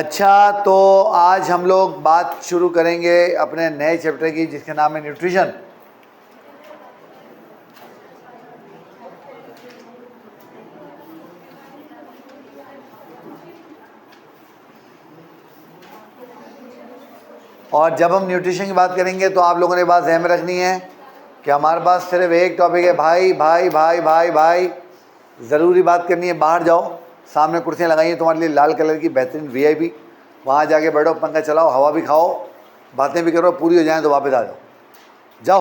अच्छा, तो आज हम लोग बात शुरू करेंगे अपने नए चैप्टर की, जिसका नाम है न्यूट्रिशन। और जब हम न्यूट्रिशन की बात करेंगे तो आप लोगों ने बात ध्यान में रखनी है कि हमारे पास सिर्फ एक टॉपिक है, भाई भाई भाई भाई भाई। ज़रूरी बात करनी है। बाहर जाओ, सामने कुर्सियाँ लगाई हैं तुम्हारे लिए लाल कलर की बेहतरीन वीआईपी, वहाँ जाके बैठो, पंखा चलाओ, हवा भी खाओ, बातें भी करो, पूरी हो जाए तो वापस आ जाओ। जाओ,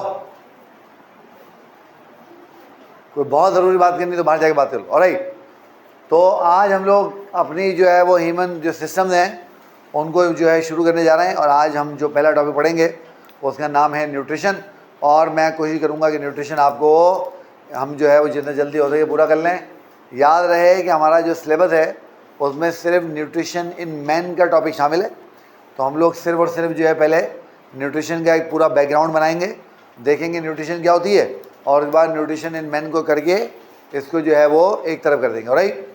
कोई बहुत ज़रूरी बात करनी तो बाहर जाके बात करो। ऑलराइट, तो आज हम लोग अपनी जो है वो ह्यूमन जो सिस्टम्स हैं उनको जो है शुरू करने जा रहे हैं। और आज हम जो पहला टॉपिक पढ़ेंगे उसका नाम है न्यूट्रिशन। और मैं कोशिश करूंगा कि न्यूट्रिशन आपको हम जो है वो जितना जल्दी हो सके पूरा कर लें। याद रहे कि हमारा जो सिलेबस है उसमें सिर्फ न्यूट्रिशन इन मैन का टॉपिक शामिल है। तो हम लोग सिर्फ और सिर्फ जो है पहले न्यूट्रिशन का एक पूरा बैकग्राउंड बनाएंगे, देखेंगे न्यूट्रिशन क्या होती है, और उसके बाद न्यूट्रिशन इन मैन को करके इसको जो है वो एक तरफ कर देंगे। ऑलराइट,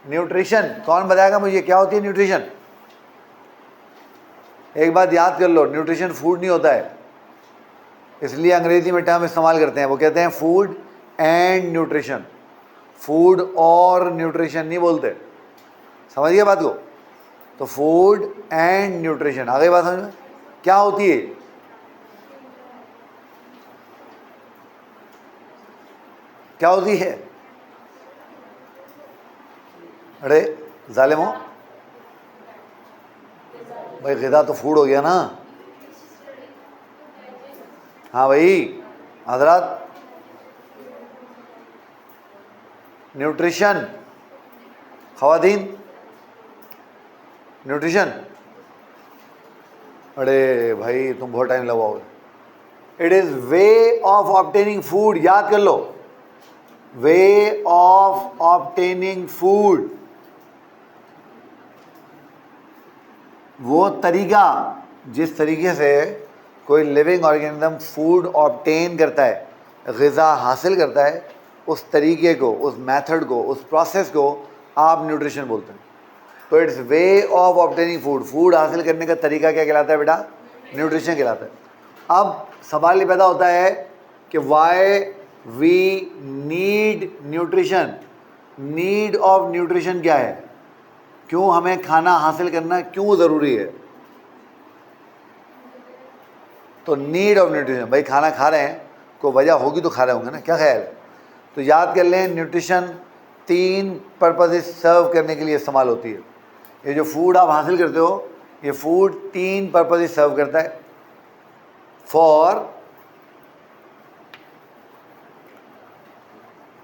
न्यूट्रिशन कौन बताएगा मुझे क्या होती है न्यूट्रिशन? एक बात याद कर लो, न्यूट्रिशन फूड नहीं होता है, इसलिए अंग्रेजी में टर्म इस्तेमाल करते हैं, वो कहते हैं फूड एंड न्यूट्रिशन। फूड और न्यूट्रिशन नहीं बोलते, समझिए बात को। तो फूड एंड न्यूट्रिशन, आ गई बात समझ में? क्या होती है? क्या होती है? अरे जालिमो भाई, ग़िज़ा तो फूड हो गया ना। हाँ भाई हजरत, न्यूट्रिशन ख़वातीन, न्यूट्रिशन। अरे भाई तुम बहुत टाइम लगाओगे। It is way of obtaining food, याद कर लो, वे ऑफ ऑब्टेनिंग फूड, वो तरीका जिस तरीके से कोई लिविंग ऑर्गेनिज्म फूड ऑब्टेन करता है, ग़िज़ा हासिल करता है, उस तरीके को, उस मेथड को, उस प्रोसेस को आप न्यूट्रिशन बोलते हैं। तो it's way of obtaining food, food हासिल करने का तरीका क्या कहलाता है बेटा? न्यूट्रिशन कहलाता है। अब सवाल ये पैदा होता है कि why we need nutrition. Need of nutrition क्या है? क्यों हमें खाना हासिल करना क्यों ज़रूरी है? तो नीड ऑफ न्यूट्रिशन, भाई खाना खा रहे हैं, कोई वजह होगी तो खा रहे होंगे ना, क्या ख्याल है? तो याद कर लें, न्यूट्रिशन 3 पर्पसेस सर्व करने के लिए इस्तेमाल होती है। ये जो फूड आप हासिल करते हो, ये फूड 3 पर्पसेस सर्व करता है। फॉर,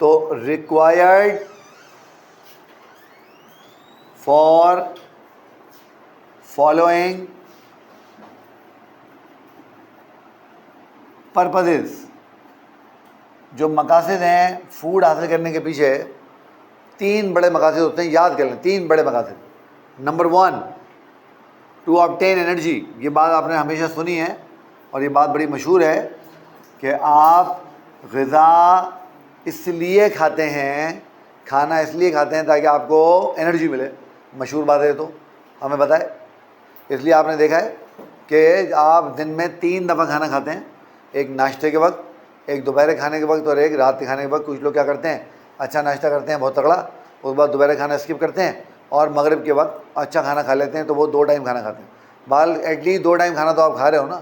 तो रिक्वायर्ड फॉर फॉलोइंग पर्पसेस। जो मकासद हैं फूड हासिल करने के पीछे, 3 बड़े मकासद होते हैं, याद कर लें 3 बड़े मकासद। Number 1, to obtain energy. ये बात आपने हमेशा सुनी है और ये बात बड़ी मशहूर है कि आप ग़िज़ा इसलिए खाते हैं, खाना इसलिए खाते हैं ताकि आपको एनर्जी मिले। मशहूर बात है, तो हमें बताए। इसलिए आपने देखा है कि आप दिन में 3 दफ़ा खाना खाते हैं, एक नाश्ते के वक्त, एक दोपहर खाने के वक्त और एक रात के खाने के वक्त। कुछ लोग क्या करते हैं, अच्छा नाश्ता करते हैं बहुत तगड़ा, उसके बाद दोपहर खाना स्किप करते हैं और मगरिब के वक्त अच्छा खाना खा लेते हैं, तो वो 2 टाइम खाना खाते हैं। बाल एटलीस्ट 2 टाइम खाना तो आप खा रहे हो ना।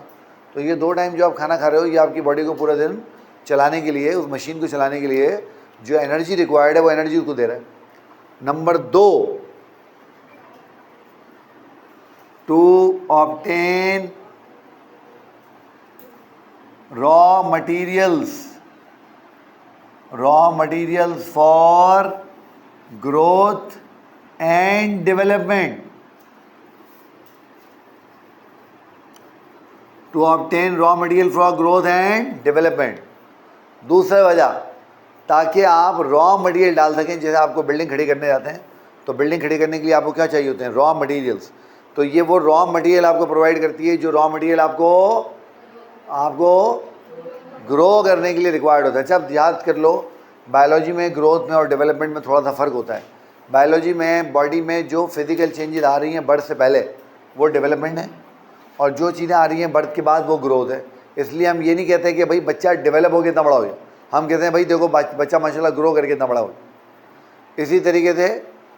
तो ये 2 टाइम जो आप खाना खा रहे हो, ये आपकी बॉडी को पूरा दिन चलाने के लिए, उस मशीन को चलाने के लिए जो एनर्जी रिक्वायर्ड है वो एनर्जी उसको दे रहा है। Number 2, to obtain raw materials for growth and development. To obtain raw material for growth and development. दूसरा वजह, ताकि आप रॉ मटीरियल डाल सकें। जैसे आपको बिल्डिंग खड़ी करने जाते हैं, तो बिल्डिंग खड़ी करने के लिए आपको क्या चाहिए होते हैं? Raw materials. तो ये वो रॉ मटीरियल आपको प्रोवाइड करती है, जो रॉ मटीरियल आपको ग्रो करने के लिए रिक्वायर्ड होता है। अच्छा, अब याद कर लो, बायोलॉजी में ग्रोथ में और डेवलपमेंट में थोड़ा सा फ़र्क होता है। बायोलॉजी में बॉडी में जो फिजिकल चेंजेस आ रही हैं बर्थ से पहले वो डेवलपमेंट है, और जो चीज़ें आ रही हैं बर्थ के बाद वो ग्रोथ है। इसलिए हम ये नहीं कहते कि भाई बच्चा डेवलप हो गया इतना बड़ा हो गया, हम कहते हैं भाई देखो बच्चा माशाल्लाह ग्रो करके इतना बड़ा हो गया। इसी तरीके से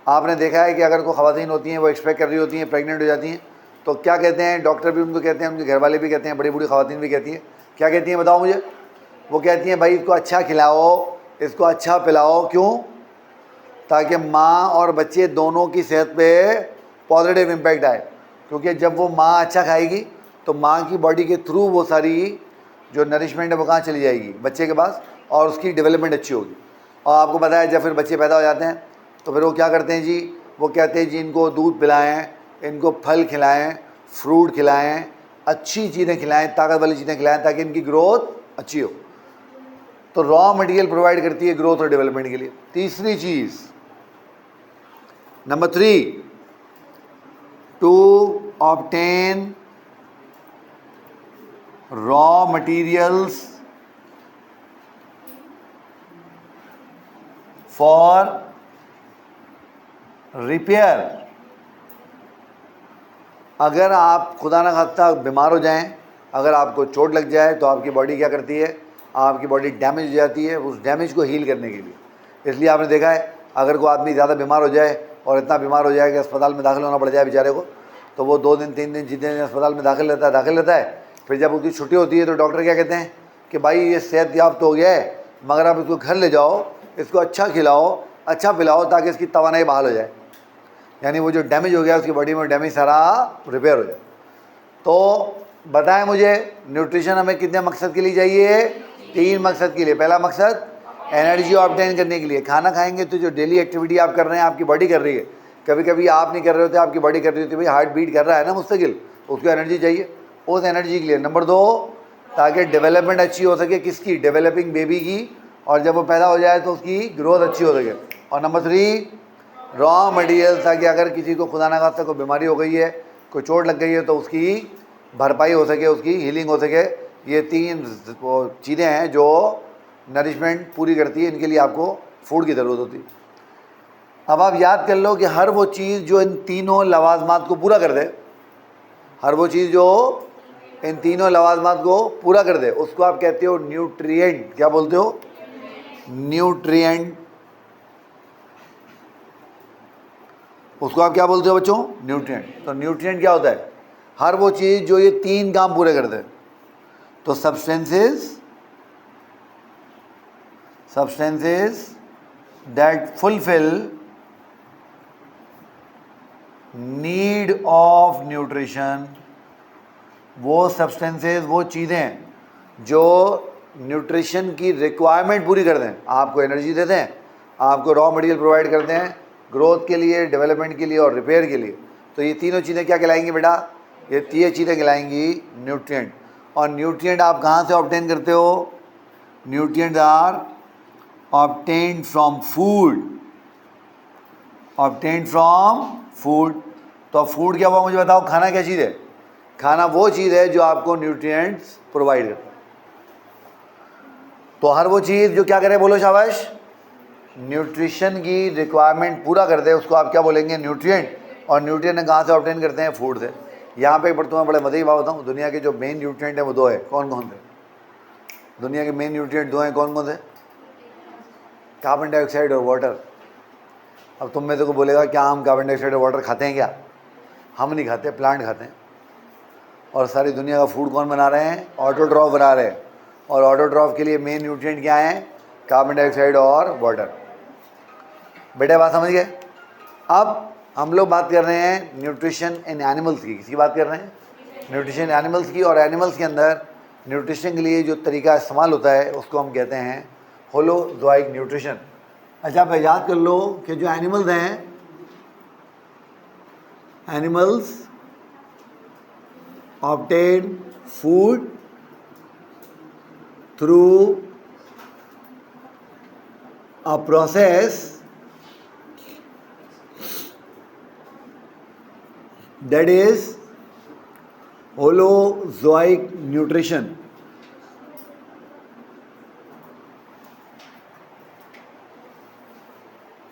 आपने देखा है कि अगर कोई ख़वातीन होती हैं वो एक्सपेक्ट कर रही होती हैं, प्रेग्नेंट हो जाती हैं, तो क्या कहते हैं डॉक्टर भी उनको कहते हैं, उनके घर वाले भी कहते हैं, बड़ी बूढ़ी ख़वातीन भी कहती हैं, क्या कहती हैं बताओ मुझे? वो कहती हैं भाई इसको अच्छा खिलाओ, इसको अच्छा पिलाओ। क्यों? ताकि माँ और बच्चे दोनों की सेहत पे पॉजिटिव इम्पैक्ट आए। क्योंकि जब वो माँ अच्छा खाएगी तो माँ की बॉडी के थ्रू वो सारी जो नरिशमेंट है वो कहाँ चली जाएगी? बच्चे के पास, और उसकी डेवलपमेंट अच्छी होगी। और आपको पता है जब फिर बच्चे पैदा हो जाते हैं तो फिर वो क्या करते हैं जी? वो कहते हैं जी इनको दूध पिलाएं, इनको फल खिलाएं, फ्रूट खिलाएं, अच्छी चीज़ें खिलाएं, ताकत वाली चीज़ें खिलाएं ताकि इनकी ग्रोथ अच्छी हो। तो रॉ मटेरियल प्रोवाइड करती है ग्रोथ और डेवलपमेंट के लिए। तीसरी चीज़, number 3, to obtain raw materials for repair. अगर आप खुदा न खास्ता बीमार हो जाएं, अगर आपको चोट लग जाए तो आपकी बॉडी क्या करती है? आपकी बॉडी डैमेज हो जाती है उस डैमेज को हील करने के लिए। इसलिए आपने देखा है अगर कोई आदमी ज़्यादा बीमार हो जाए और इतना बीमार हो जाए कि अस्पताल में दाखिल होना पड़ जाए बेचारे को, तो वो 2 दिन 3 दिन जितने दिन अस्पताल में दाखिल रहता है। फिर जब उसकी छुट्टी होती है तो डॉक्टर क्या कहते हैं कि भाई ये सेहत याफ्त तो हो गया है, मगर आप इसको घर ले जाओ, इसको अच्छा खिलाओ, अच्छा पिलाओ ताकि इसकी तवानाई बहाल हो जाए, यानी वो जो डैमेज हो गया उसकी बॉडी में डैमेज सारा रिपेयर हो जाए। तो बताएं मुझे न्यूट्रिशन हमें कितने मकसद के लिए चाहिए? 3 मकसद के लिए। पहला मकसद एनर्जी ऑब्टेन करने के लिए। खाना खाएंगे तो जो डेली एक्टिविटी आप कर रहे हैं आपकी बॉडी कर रही है, कभी कभी आप नहीं कर रहे होते आपकी बॉडी कर रही होती, भाई हार्ट बीट कर रहा है ना मुस्तकिल, उसको एनर्जी चाहिए, उस एनर्जी के लिए। नंबर 2, ताकि डेवलपमेंट अच्छी हो सके, किसकी? डेवलपिंग बेबी की, और जब वो पैदा हो जाए तो उसकी ग्रोथ अच्छी हो सके। और नंबर 3, रॉ मटेरियल, ताकि अगर किसी को खुदा ना खास्ता कोई बीमारी हो गई है, कोई चोट लग गई है तो उसकी भरपाई हो सके, उसकी हीलिंग हो सके। ये 3 चीज़ें हैं जो नरिशमेंट पूरी करती है, इनके लिए आपको फूड की ज़रूरत होती है। अब आप याद कर लो कि हर वो चीज़ जो इन तीनों लवाजमात को पूरा कर दे, हर वो चीज़ जो इन तीनों लवाजमात को पूरा कर दे, उसको आप कहते हो न्यूट्रिएंट। क्या बोलते हो? न्यूट्रिएंट। उसको आप क्या बोलते हो बच्चों? न्यूट्रिएंट। तो न्यूट्रिएंट क्या होता है? हर वो चीज़ जो ये 3 काम पूरे कर दे। तो substances that fulfill need of nutrition, वो सब्सटेंसेस, वो चीज़ें जो न्यूट्रिशन की रिक्वायरमेंट पूरी कर दें, आपको एनर्जी देते हैं, आपको रॉ मटेरियल प्रोवाइड करते हैं ग्रोथ के लिए, डेवलपमेंट के लिए और रिपेयर के लिए। तो ये तीनों चीज़ें क्या कहलाएंगी बेटा? ये 3 चीज़ें कहलाएंगी न्यूट्रिएंट। और न्यूट्रिएंट आप कहाँ से ऑब्टेन करते हो? Nutrients are obtained from food, obtained from food। तो फूड क्या हुआ मुझे बताओ? खाना क्या चीज़ है? खाना वो चीज़ है जो आपको न्यूट्रिएंट्स प्रोवाइड करता है। तो हर वो चीज़ जो क्या करे, बोलो शाबाश, न्यूट्रिशन की रिक्वायरमेंट पूरा कर दे, उसको आप क्या बोलेंगे? न्यूट्रिएंट। और न्यूट्रिएंट कहाँ से ऑब्टेन करते हैं? फूड से। यहाँ पे पर तुम्हें बड़े मज़े की बात बताऊँ, दुनिया के जो मेन न्यूट्रिएंट हैं वो 2 है। कौन कौन से? दुनिया के मेन न्यूट्रिएंट 2 हैं। कौन कौन से? कार्बन डाइऑक्साइड और वाटर। अब तुम में से को बोलेगा क्या हम कार्बन डाइऑक्साइड और वाटर खाते हैं क्या? हम नहीं खाते, प्लांट खाते हैं। और सारी दुनिया का फूड कौन बना रहे हैं? ऑटोट्रॉफ बना रहे हैं। और ऑटोट्रॉफ के लिए मेन न्यूट्रिएंट क्या हैं? कार्बन डाइऑक्साइड और वाटर। बेटा बात समझ गए? अब हम लोग बात कर रहे हैं न्यूट्रिशन इन एनिमल्स की। किसकी बात कर रहे हैं? न्यूट्रिशन एनिमल्स की। और एनिमल्स के अंदर न्यूट्रिशन के लिए जो तरीका इस्तेमाल होता है उसको हम कहते हैं होलोजोइक न्यूट्रिशन। अच्छा आप याद कर लो कि जो एनिमल्स हैं, animals obtain food through a process that is holozoic nutrition.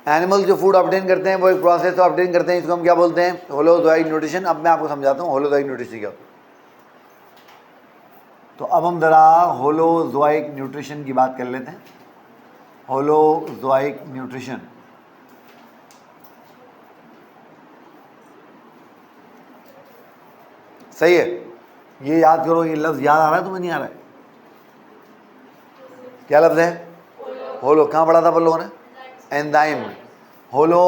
Animals जो फूड ऑब्टेन करते हैं वो एक प्रोसेस से ऑब्टेन करते हैं, इसको हम क्या बोलते हैं? Holozoic nutrition. अब मैं आपको समझाता हूँ होलोजोइक न्यूट्रिशन क्या होता है। तो अब हम ज़रा होलोजोइक न्यूट्रिशन की बात कर लेते हैं। होलोजोइक न्यूट्रिशन सही है, ये याद करो। ये लफ्ज़ याद आ रहा है तुम्हें? नहीं आ रहा है? क्या लफ्ज़ है? होलो। कहाँ पढ़ा था अपन लोगों ने? एंजाइम। होलो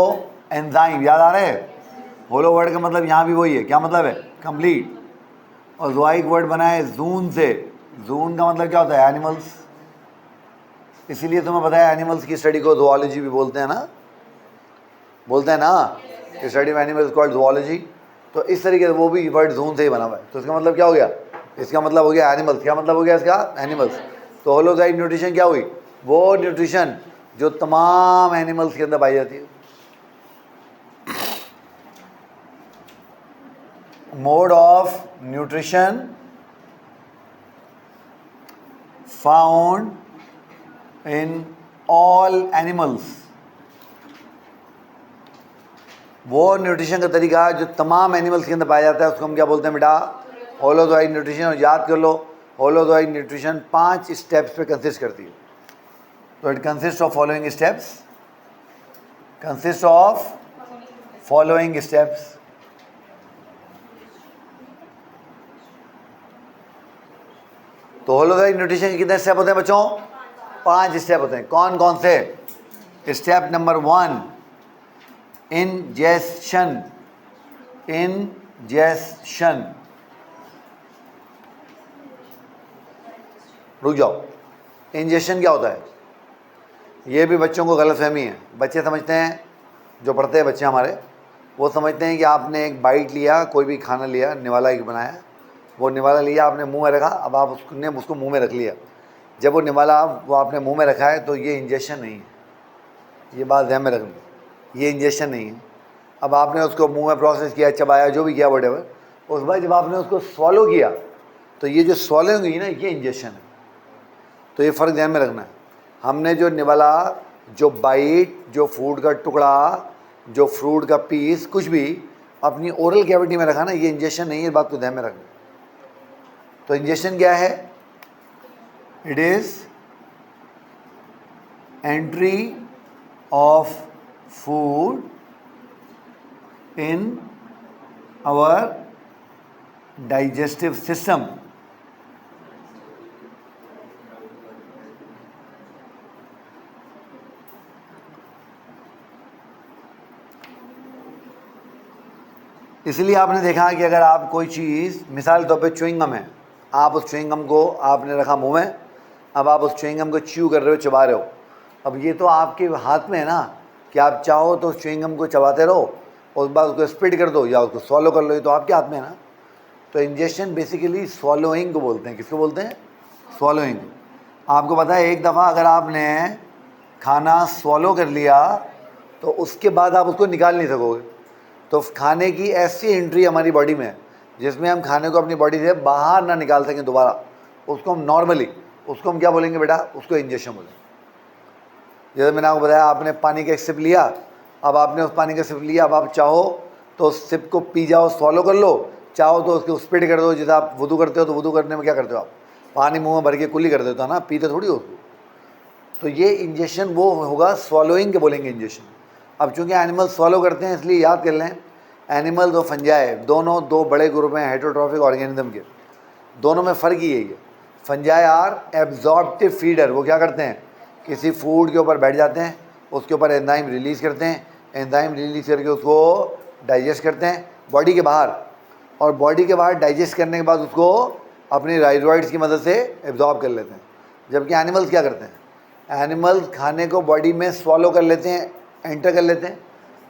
एंजाइम याद आ रहा है? होलो वर्ड का मतलब यहाँ भी वही है। क्या मतलब है? कंप्लीट। और जोइक वर्ड बना है जून से। जून का मतलब क्या होता है? एनिमल्स। इसीलिए तुम्हें पता है एनिमल्स की स्टडी को ज़ूलॉजी भी बोलते हैं ना? बोलते हैं ना, study of animals called zoology. तो इस तरीके से वो भी वर्ड जून से ही बना हुआ है। तो इसका मतलब क्या हो गया? इसका मतलब हो गया एनिमल्स। क्या मतलब हो गया इसका? एनिमल्स। तो होलोजोइक न्यूट्रिशन क्या हुई? वो न्यूट्रिशन जो तमाम एनिमल्स के अंदर पाई जाती है। Mode of nutrition found in all animals. वो न्यूट्रिशन का तरीका जो तमाम एनिमल्स के अंदर पाया जाता है उसको हम क्या बोलते हैं बेटा? Holozoic nutrition. और याद कर लो, होलोजोइक न्यूट्रिशन 5 स्टेप्स पे कंसिस्ट करती है। तो it consist of following steps. Consist of following steps. तो होलोजोइक न्यूट्रिशन के कितने स्टेप होते हैं बच्चों? 5 स्टेप होते हैं। कौन कौन से? Step number 1 ingestion. इंजेशन। रुक जाओ, इंजेशन क्या होता है? ये भी बच्चों को गलतफहमी है। बच्चे समझते हैं, जो पढ़ते हैं बच्चे हमारे, वो समझते हैं कि आपने एक बाइट लिया, कोई भी खाना लिया, निवाला एक बनाया, वो निवाला लिया आपने मुंह में रखा, अब आप उसको मुंह में रख लिया। जब वो निवाला वो आपने मुंह में रखा है तो ये इंजेक्शन नहीं है। ये बात ध्यान में रखनी, ये इंजेक्शन नहीं है। अब आपने उसको मुंह में प्रोसेस किया, चबाया, जो भी किया व्हाटएवर, उस बाद जब आपने उसको स्वॉलो किया तो ये जो स्वॉलोइंग हुई ना, ये इंजेक्शन है। तो ये फ़र्क ध्यान में रखना है। हमने जो निवाला, जो बाइट, जो फूड का टुकड़ा, जो फ्रूट का पीस, कुछ भी अपनी ओरल कैविटी में रखा ना, ये इंजेक्शन नहीं है। बात को ध्यान में रखना। तो इंजेक्शन क्या है? It is entry of food in our digestive system। इसलिए आपने देखा कि अगर आप कोई चीज़, मिसाल के तौर पे च्युइंगम है, आप उस च्युइंगम को आपने रखा मुंह में, अब आप उस च्युइंगम को च्यू कर रहे हो, चबा रहे हो। अब ये तो आपके हाथ में है ना कि आप चाहो तो उस च्युइंगम को चबाते रहो, और उसके बाद उसको स्पिट कर दो या उसको स्वॉलो कर लो। ये तो आपके हाथ में है ना। तो इंजेक्शन बेसिकली स्वॉलोइंग को बोलते हैं। किसको बोलते हैं? स्वॉलोइंग। आपको पता है एक दफ़ा अगर आपने खाना स्वॉलो कर लिया तो उसके बाद आप उसको निकाल नहीं सकोगे। तो खाने की ऐसी एंट्री हमारी बॉडी में है जिसमें हम खाने को अपनी बॉडी से बाहर ना निकाल सकें दोबारा, उसको हम नॉर्मली, उसको हम क्या बोलेंगे बेटा? उसको इंजेक्शन बोलेंगे। जैसे मैंने आपको बताया, आपने पानी का एक सिप लिया, अब आपने उस पानी का सिप लिया, अब आप चाहो तो उस सिप को पी जाओ, स्वॉलो कर लो, चाहो तो उसको स्पिट कर दो। जैसे आप वुदू करते हो तो वुदू करने में क्या करते हो? आप पानी मुंह में भर के कुल्ली कर देते हो ना, पीते थोड़ी हो उसको। तो ये इंजेक्शन वो होगा, स्वॉलोइंग के बोलेंगे इंजेक्शन। अब चूंकि एनिमल स्वॉलो करते हैं इसलिए याद कर लें, एनिमल्स और फंजाई दोनों दो बड़े ग्रुप हैं हेटेरोट्रॉफिक ऑर्गेनिज्म के। दोनों में फ़र्क ही यही है। Fungi are absorptive feeder. वो क्या करते हैं? किसी फूड के ऊपर बैठ जाते हैं, उसके ऊपर एंजाइम रिलीज़ करते हैं, एंजाइम रिलीज़ करके उसको डाइजेस्ट करते हैं बॉडी के बाहर, और बॉडी के बाहर डाइजेस्ट करने के बाद उसको अपनी राइजोइड्स की मदद से एब्जॉर्ब कर लेते हैं। जबकि एनिमल्स क्या करते हैं? एनिमल्स खाने को बॉडी में स्वॉलो कर लेते हैं, एंटर कर लेते हैं,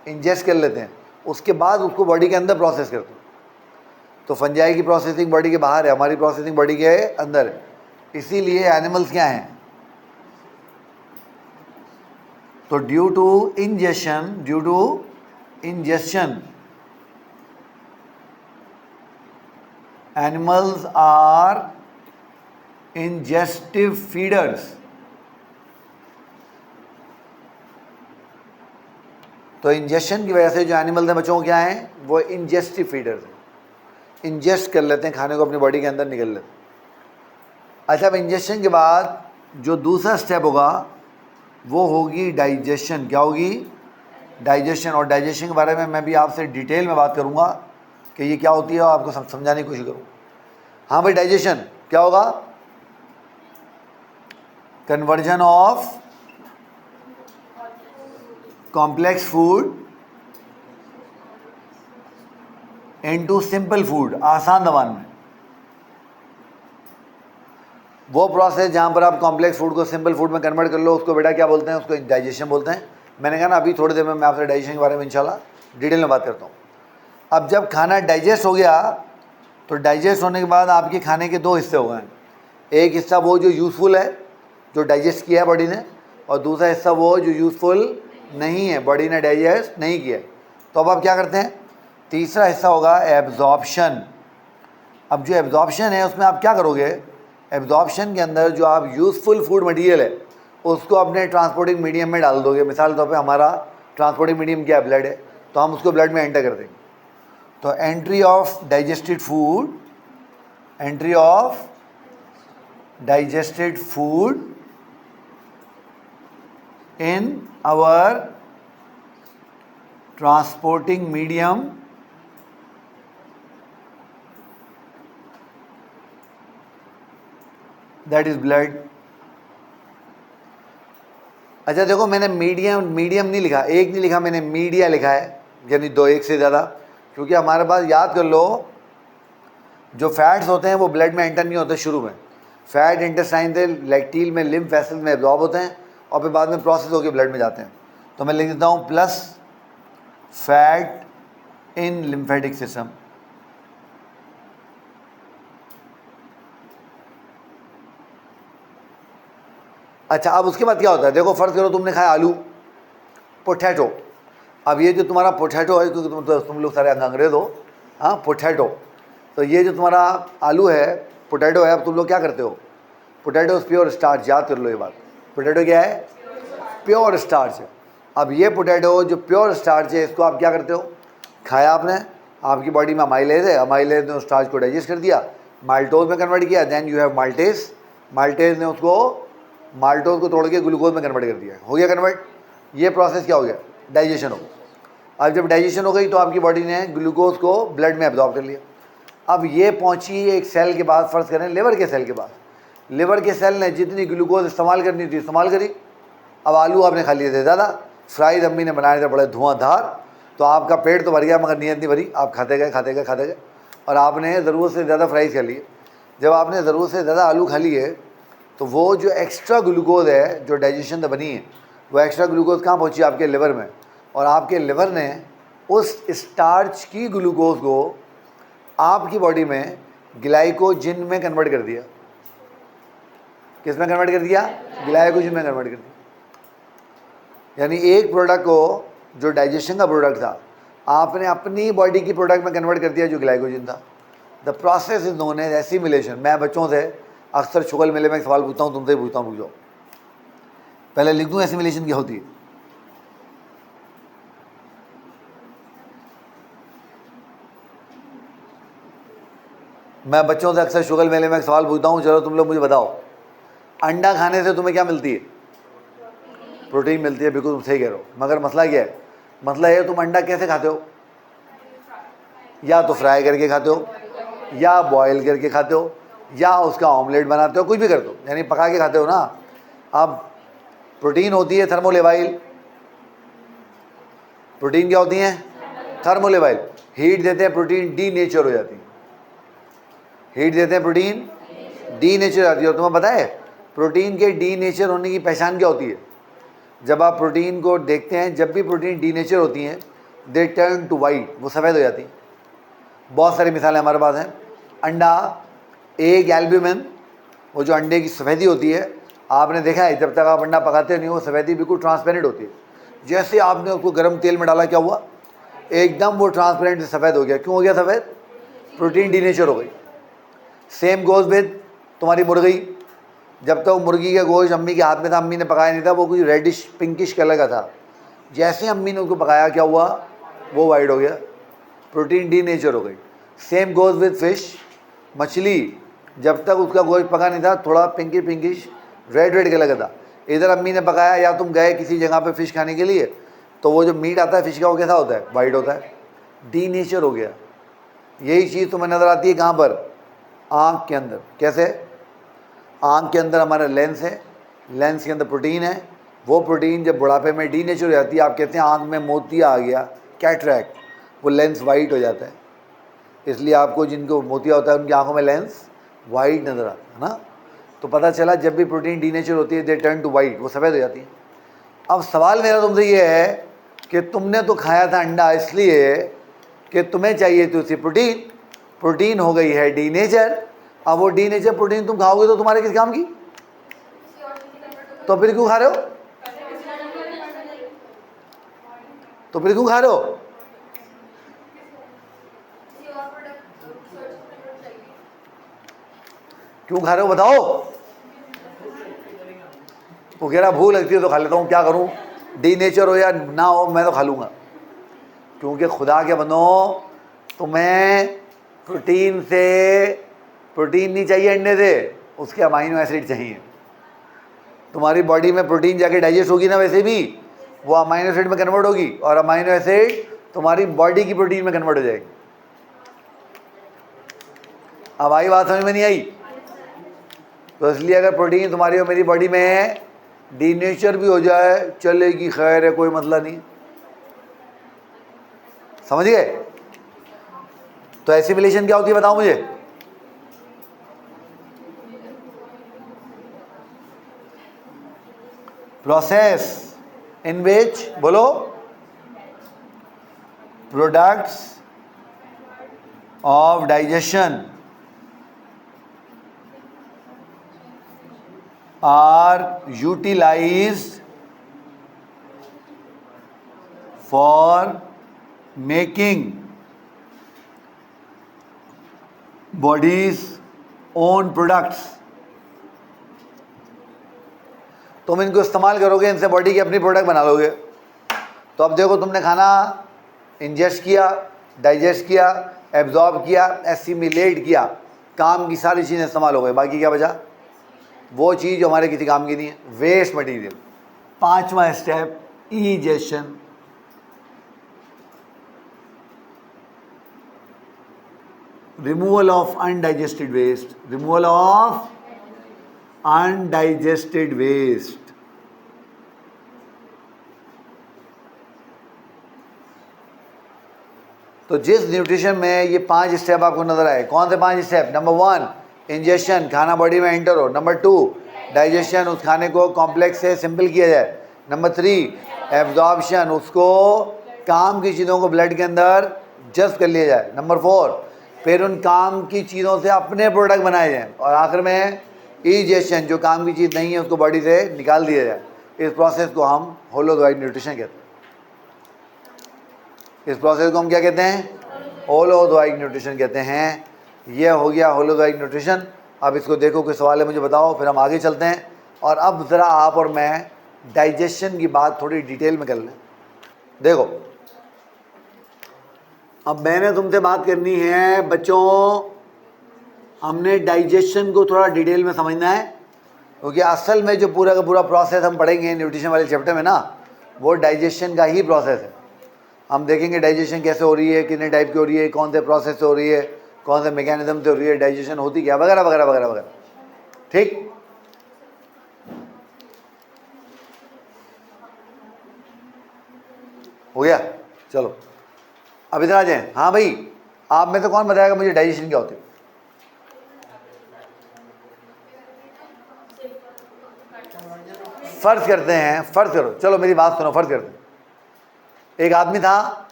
इंजेस्ट कर लेते हैं, उसके बाद उसको बॉडी के अंदर प्रोसेस करते हैं। तो फंजाई की प्रोसेसिंग बॉडी के बाहर है, हमारी प्रोसेसिंग बॉडी के अंदर है। इसीलिए एनिमल्स क्या हैं? तो due to ingestion animals are ingestive feeders। तो इंजेक्शन की वजह से जो एनिमल्स हैं बच्चों को क्या है, वो इंजेस्टिव फीडर्स हैं, इंजेस्ट कर लेते हैं खाने को, अपनी बॉडी के अंदर निकल लेते हैं। अच्छा, अब इंजेक्शन के बाद जो दूसरा स्टेप होगा वो होगी डाइजेशन। क्या होगी? डाइजेशन। और डाइजेशन के बारे में मैं भी आपसे डिटेल में बात करूंगा कि ये क्या होती है और आपको समझाने की कोशिश करूँ। हाँ भाई, डाइजेशन क्या होगा? Conversion of complex food into simple food, आसान दबान में। वो प्रोसेस जहाँ पर आप कॉम्प्लेक्स फूड को सिंपल फूड में कन्वर्ट कर लो, उसको बेटा क्या बोलते हैं? उसको डाइजेशन बोलते हैं। मैंने कहा ना अभी थोड़ी देर में मैं आपसे डाइजेशन के बारे में इंशाल्लाह डिटेल में बात करता हूँ। अब जब खाना डाइजेस्ट हो गया तो डाइजेस्ट होने के बाद आपके खाने के दो हिस्से हो गए। एक हिस्सा वो जो यूज़फुल है, जो डाइजेस्ट किया है बॉडी ने, और दूसरा हिस्सा वो जो यूज़फुल नहीं है, बॉडी ने डाइजेस्ट नहीं किया। तो अब आप क्या करते हैं? तीसरा हिस्सा होगा एब्जॉर्प्शन। अब जो एब्जॉर्प्शन है उसमें आप क्या करोगे? एब्जॉर्प्शन के अंदर जो आप यूज़फुल फूड मटेरियल है उसको अपने ट्रांसपोर्टिंग मीडियम में डाल दोगे। मिसाल के तौर पे हमारा ट्रांसपोर्टिंग मीडियम क्या है? ब्लड है, तो हम उसको ब्लड में एंटर कर देंगे। तो entry of digested food, entry of digested food in our transporting medium that is blood। अच्छा देखो, मैंने मीडियम नहीं लिखा, एक नहीं लिखा, मैंने मीडिया लिखा है, यानी दो, एक से ज़्यादा। क्योंकि हमारे पास, याद कर लो, जो फैट्स होते हैं वो ब्लड में एंटर नहीं होते शुरू में। फैट इंटेस्टाइन से लैक्टील में, लिम्फ वेसल्स में एब्जॉर्ब होते हैं और फिर बाद में प्रोसेस होकर ब्लड में जाते हैं। तो मैं लिख देता हूँ plus fat in lymphatic system. अच्छा, अब उसके बाद क्या होता है? देखो, फ़र्ज़ करो तुमने खाया आलू, पोटैटो। अब ये जो तुम्हारा पोटैटो है, क्योंकि तुम लोग सारे अंग्रेज़ हो, हाँ, पोटैटो। तो ये जो तुम्हारा आलू है, पोटैटो है, अब तुम लोग क्या करते हो? Potato is pure starch. याद कर लो ये बात, पोटैटो क्या है? प्योर स्टार्च है। अब ये पोटैटो जो प्योर स्टार्च है, इसको आप क्या करते हो? खाया आपने, आपकी बॉडी में अमाइलेज है, अमाइलेज ने उस स्टार्च को डाइजेस्ट कर दिया, माल्टोज में कन्वर्ट किया, then you have maltase, maltase ने उसको, माल्टोज को तोड़ के ग्लूकोज में कन्वर्ट कर दिया। हो गया कन्वर्ट। ये प्रोसेस क्या हो गया? डाइजेशन हो गया। अब जब डाइजेशन हो गई तो आपकी बॉडी ने ग्लूकोज को ब्लड में एब्जॉर्ब कर लिया। अब ये पहुंची एक सेल के पास, फ़र्ज़ करें लिवर के सेल के पास। लिवर के सेल ने जितनी ग्लूकोज इस्तेमाल करनी थी इस्तेमाल करी। अब आलू आपने खा लिए थे ज़्यादा, फ्राइज अम्मी ने बनाए थे बड़े धुआंधार, तो आपका पेट तो भर गया मगर नीयत नहीं भरी। आप खाते गए और आपने ज़रूरत से ज़्यादा फ्राइज खा लिए। जब आपने ज़रूरत से ज़्यादा आलू खा लिए तो वो जो एक्स्ट्रा ग्लूकोज है जो डाइजेशन से बनी है, वो एक्स्ट्रा ग्लूकोज कहाँ पहुँची? आपके लिवर में। और आपके लिवर ने उस स्टार्च की ग्लूकोज को आपकी बॉडी में ग्लाइकोजिन में कन्वर्ट कर दिया। किस में कन्वर्ट कर दिया? ग्लाइकोजिन में कन्वर्ट कर दिया। यानी एक प्रोडक्ट को, जो डाइजेशन का प्रोडक्ट था, आपने अपनी बॉडी की प्रोडक्ट में कन्वर्ट कर दिया जो ग्लाइकोजिन था। The process is known as assimilation. मैं बच्चों से अक्सर शुगर मेले में एक सवाल पूछता हूँ, तुमसे ही पूछता हूँ, पूछो। पहले लिख दूँ एसिमिलेशन क्या होती है? मैं बच्चों से अक्सर शुगर मेले में एक सवाल पूछता हूँ, चलो तुम लोग मुझे बताओ, अंडा खाने से तुम्हें क्या मिलती है? प्रोटीन मिलती है। बिल्कुल तुम सही कह रहे हो। मगर मसला क्या है? मसला ये, तुम अंडा कैसे खाते हो? या तो फ्राई करके खाते हो, या बॉयल करके खाते हो, या उसका ऑमलेट बनाते हो, कुछ भी करते हो, यानी पका के खाते हो ना। अब प्रोटीन होती है थर्मोलेवाइल। प्रोटीन क्या होती है? थर्मोलेवाइल। हीट देते हैं, प्रोटीन डी नेचर हो जाती है। हीट देते हैं, प्रोटीन डी नेचर हो जाती है। और तुम्हें पता है प्रोटीन के डी नेचर होने की पहचान क्या होती है? जब आप प्रोटीन को देखते हैं, जब भी प्रोटीन डी नेचर होती हैं, दे टर्न टू वाइट, वो सफ़ेद हो जाती हैं। बहुत सारी मिसालें हमारे पास हैं। अंडा, एग एल्ब्यूमिन, वो जो अंडे की सफ़ेदी होती है, आपने देखा है जब तक आप अंडा पकाते नहीं, वो सफ़ेदी बिल्कुल ट्रांसपेरेंट होती है। जैसे आपने उसको गर्म तेल में डाला, क्या हुआ? एकदम वो ट्रांसपेरेंट सफ़ेद हो गया। क्यों हो गया सफ़ेद? प्रोटीन डी नेचर हो गई। सेम गोज़ विद तुम्हारी मुर्गी। जब तक मुर्गी का गोश्त अम्मी के हाथ में था, अम्मी ने पकाया नहीं था, वो कुछ रेडिश पिंकिश कलर का था। जैसे अम्मी ने उसको पकाया क्या हुआ, वो वाइट हो गया, प्रोटीन डीनेचर हो गई। सेम गोज विद फिश, मछली जब तक उसका गोश्त पका नहीं था थोड़ा पिंकिश रेड कलर का था, इधर अम्मी ने पकाया या तुम गए किसी जगह पे फ़िश खाने के लिए तो वो जो मीट आता है फ़िश का वो कैसा होता है, वाइट होता है, डीनेचर हो गया। यही चीज़ तुम्हें नज़र आती है कहाँ पर, आँख के अंदर। कैसे, आँख के अंदर हमारा लेंस है, लेंस के अंदर प्रोटीन है, वो प्रोटीन जब बुढ़ापे में डीनेचर हो जाती है, आप कहते हैं आँख में मोतिया आ गया, कैटरैक्ट, वो लेंस वाइट हो जाता है। इसलिए आपको जिनको मोतिया होता है उनकी आँखों में लेंस वाइट नज़र आता है ना। तो पता चला जब भी प्रोटीन डीनेचर होती है दे टर्न टू वाइट, वो सफ़ेद हो जाती है। अब सवाल मेरा तुमसे ये है कि तुमने तो खाया था अंडा इसलिए कि तुम्हें चाहिए थी उसकी प्रोटीन, प्रोटीन हो गई है डीनेचर। अब वो डीनेचर प्रोटीन तुम खाओगे तो तुम्हारे किस काम की, तो फिर क्यों खा रहे हो, तो फिर क्यों खा रहे हो? क्यों खा रहे हो बताओ? वो कह रहा भूख लगती है तो खा लेता हूँ, क्या करूँ, डीनेचर हो या ना हो मैं तो खा लूँगा। क्योंकि खुदा के बनो, तुम्हें प्रोटीन से, प्रोटीन नहीं चाहिए अंडे से, उसके अमाइनो एसिड चाहिए। तुम्हारी बॉडी में प्रोटीन जाके डाइजेस्ट होगी ना, वैसे भी वो अमाइनो एसिड में कन्वर्ट होगी और अमाइनो एसिड तुम्हारी बॉडी की प्रोटीन में कन्वर्ट हो जाएगी। अब आई बात समझ में नहीं आई? तो इसलिए अगर प्रोटीन तुम्हारी और मेरी बॉडी में है, डीनेचर भी हो जाए चलेगी, खैर है, कोई मसला नहीं। समझ गए? तो एसिमिलेशन क्या होती है बताओ मुझे? प्रोसेस इन विच, बोलो, products of digestion are utilized for making body's own products। तुम इनको इस्तेमाल करोगे, इनसे बॉडी की अपनी प्रोडक्ट बना लोगे। तो अब देखो, तुमने खाना इंजेस्ट किया, डाइजेस्ट किया, एब्जॉर्ब किया, एसिमिलेट किया, काम की सारी चीज़ें इस्तेमाल हो गई, बाकी क्या बचा, वो चीज़ जो हमारे किसी काम की नहीं है, वेस्ट मटेरियल। पांचवा step, egestion. Removal of undigested waste, removal of undigested waste. तो जिस न्यूट्रिशन में ये 5 स्टेप आपको नजर आए, कौन से 5 स्टेप? नंबर 1 इंजेशन, खाना बॉडी में एंटर हो। नंबर 2 डाइजेशन, उस खाने को कॉम्प्लेक्स से सिंपल किया जाए। नंबर 3 एब्जॉर्प्शन, उसको काम की चीज़ों को ब्लड के अंदर जज्ब कर लिया जाए। नंबर 4 फिर उन काम की चीज़ों से अपने प्रोडक्ट बनाए जाएँ। और आखिर में इजेशन, जो काम की चीज़ नहीं है उसको बॉडी से निकाल दिया जाए। इस प्रोसेस को हम होलोजोइक न्यूट्रिशन कहते हैं। इस प्रोसेस को हम क्या कहते हैं? होलोजोइक न्यूट्रिशन कहते हैं। ये हो गया होलोजोइक न्यूट्रिशन। अब इसको देखो, कोई सवाल है मुझे बताओ, फिर हम आगे चलते हैं। और अब ज़रा आप और मैं डाइजेशन की बात थोड़ी डिटेल में कर लें। देखो, अब मैंने तुमसे बात करनी है बच्चों, हमने डाइजेशन को थोड़ा डिटेल में समझना है, क्योंकि असल में जो पूरा का पूरा प्रोसेस हम पढ़ेंगे न्यूट्रिशन वाले चैप्टर में ना, वो डाइजेशन का ही प्रोसेस है। हम देखेंगे डाइजेशन कैसे हो रही है, कितने टाइप की हो रही है, कौन से प्रोसेस से हो रही है, कौन से मैकेनिज्म से हो रही है, डाइजेशन होती क्या, वगैरह वगैरह वगैरह वगैरह। ठीक, हो गया? चलो अब इधर आ जाए। हाँ भाई, आप में से कौन बताएगा मुझे डाइजेशन क्या होती है? फर्ज करते हैं, फर्ज करो, चलो मेरी बात सुनो, फर्ज करते हैं एक आदमी था,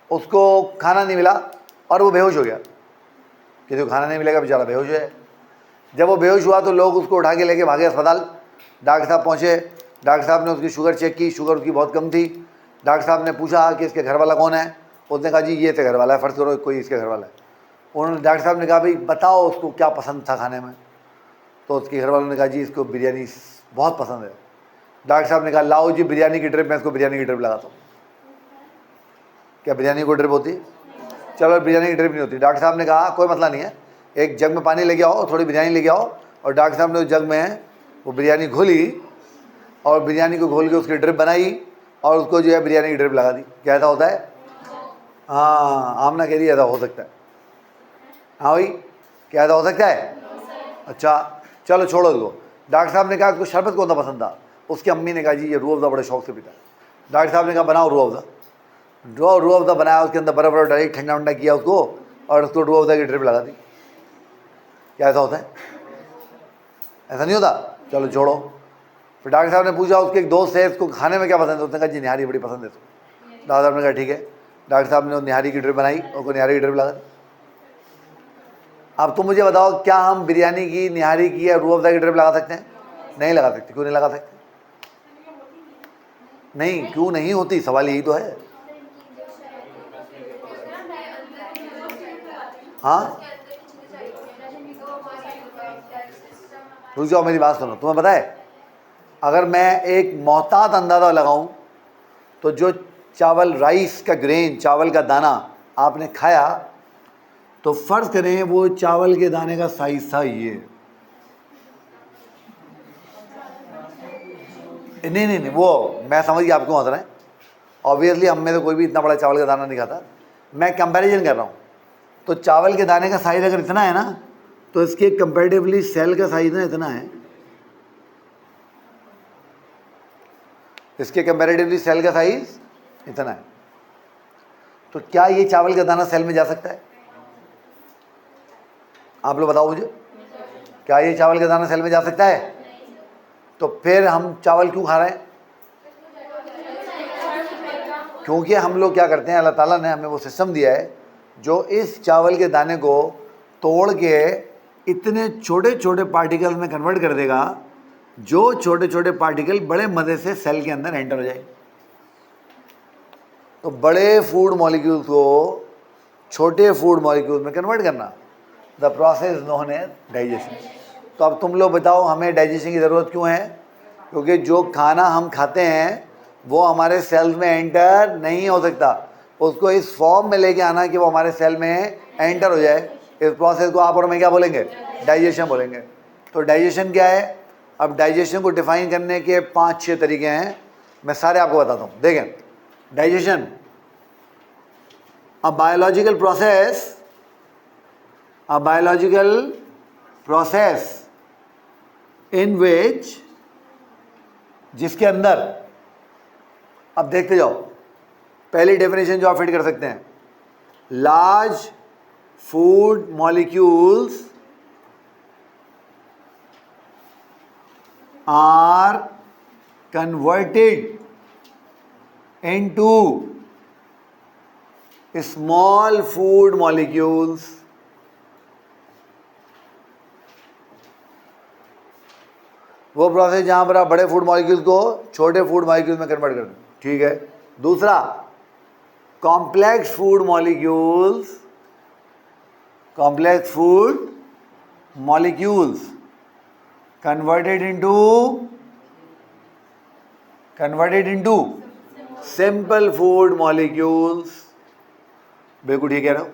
उसको खाना नहीं मिला और वो बेहोश हो गया। किसी को खाना नहीं मिलेगा, बेचारा बेहोश है। जब वो बेहोश हुआ तो लोग उसको उठा के लेके भागे अस्पताल। डॉक्टर साहब पहुँचे, डॉक्टर साहब ने उसकी शुगर चेक की, शुगर उसकी बहुत कम थी। डॉक्टर साहब ने पूछा कि इसके घर वाला कौन है? उसने कहा जी ये इसके घर वाला है, फ़र्ज़ करो कोई इसके घर वाला है। उन्होंने, डॉक्टर साहब ने कहा भाई बताओ उसको क्या पसंद था खाने में? तो उसके घर वालों ने कहा जी इसको बिरयानी बहुत पसंद है। डॉक्टर साहब ने कहा लाओ जी बिरयानी की ड्रिप, मैं इसको बिरयानी की ड्रिप लगाता हूँ। क्या बिरयानी को ड्रिप होती? चलो बिरयानी की ड्रिप नहीं होती। डॉक्टर साहब ने कहा कोई मसला नहीं है, एक जग में पानी लेके आओ, थोड़ी बिरयानी लेके आओ, और डॉक्टर साहब ने उस जग में वो बिरयानी घोली और बिरयानी को घोल के उसकी ड्रिप बनाई और उसको जो है बिरयानी की ड्रिप लगा दी। क्या ऐसा होता है? हाँ, आमना कह रही है ऐसा हो सकता है। हाँ भाई, क्या ऐसा हो सकता है? अच्छा चलो छोड़ो इसको। डॉक्टर साहब ने कहा उसको शरबत कौन सा पसंद था? उसकी अम्मी ने कहा जी ये रूह अफ़ज़ा बड़े शौक से पीता है। डॉक्टर साहब ने कहा बनाओ रूह अफ़ज़ा। रूह अफ़ज़ा बनाया, उसके अंदर बर्फ़ डाली, ठंडा ठंडा किया उसको और उसको रूह अफ़ज़ा की ड्रिप लगा दी। क्या ऐसा होता है? ऐसा नहीं होता? चलो छोड़ो। फिर डॉक्टर साहब ने पूछा उसके एक दोस्त है इसको खाने में क्या पसंद है? उसने कहा जी निहारी बड़ी पसंद है इसको। डॉक्टर साहब ने कहा ठीक है। डॉक्टर साहब ने निहारी की ड्रिप बनाई और उसको निहारी की ड्रिप लगा दी। अब तुम मुझे बताओ क्या हम बिरयानी की, निहारी की या रूह अफ़ज़ा की ड्रिप लगा सकते हैं? नहीं लगा सकते। क्यों नहीं लगा सकते? नहीं, क्यों नहीं होती? सवाल यही तो है। हाँ, रुक जाओ मेरी बात सुनो। तुम्हें पता है अगर मैं एक मोहतात अंदाज़ा लगाऊं तो जो चावल, राइस का ग्रेन, चावल का दाना आपने खाया तो फ़र्ज़ करें वो चावल के दाने का साइज़ था ये। नहीं नहीं नहीं, वो मैं समझ गया आप क्यों हंस रहे हैं। ऑब्वियसली हम में तो कोई भी इतना बड़ा चावल का दाना नहीं खाता। मैं कंपैरिजन कर रहा हूँ। तो चावल के दाने का साइज़ अगर इतना है ना तो इसके कंपैरेटिवली सेल का साइज़ ना इतना है। इसके कंपैरेटिवली सेल का साइज़ इतना है। तो क्या ये चावल का दाना सेल में जा सकता है? आप लोग बताओ मुझे, क्या ये चावल का दाना सेल में जा सकता है? तो फिर हम चावल क्यों खा रहे हैं? क्योंकि हम लोग क्या करते हैं, अल्लाह ताला ने हमें वो सिस्टम दिया है जो इस चावल के दाने को तोड़ के इतने छोटे छोटे पार्टिकल में कन्वर्ट कर देगा जो छोटे छोटे पार्टिकल बड़े मज़े से सेल के अंदर एंटर हो जाए। तो बड़े फूड मॉलिक्यूल्स को छोटे फूड मॉलिक्यूल्स में कन्वर्ट करना, the process known as digestion. तो अब तुम लोग बताओ हमें डाइजेशन की ज़रूरत क्यों है? क्योंकि जो खाना हम खाते हैं वो हमारे सेल्स में एंटर नहीं हो सकता। उसको इस फॉर्म में लेके आना कि वो हमारे सेल में एंटर हो जाए, इस प्रोसेस को आप और मैं क्या बोलेंगे? डाइजेशन बोलेंगे। तो डाइजेशन क्या है? अब डाइजेशन को डिफाइन करने के 5-6 तरीके हैं, मैं सारे आपको बताता हूँ। देखें, digestion a biological process in which, जिसके अंदर, अब देखते जाओ, पहली डेफिनेशन जो आप फिट कर सकते हैं, large food molecules are converted into small food molecules वो प्रोसेस जहां पर आप बड़े फूड मॉलिक्यूल्स को छोटे फूड मॉलिक्यूल्स में कन्वर्ट कर दें। ठीक है। दूसरा, complex food molecules converted into simple food molecules. बिल्कुल ठीक कह रहे हो।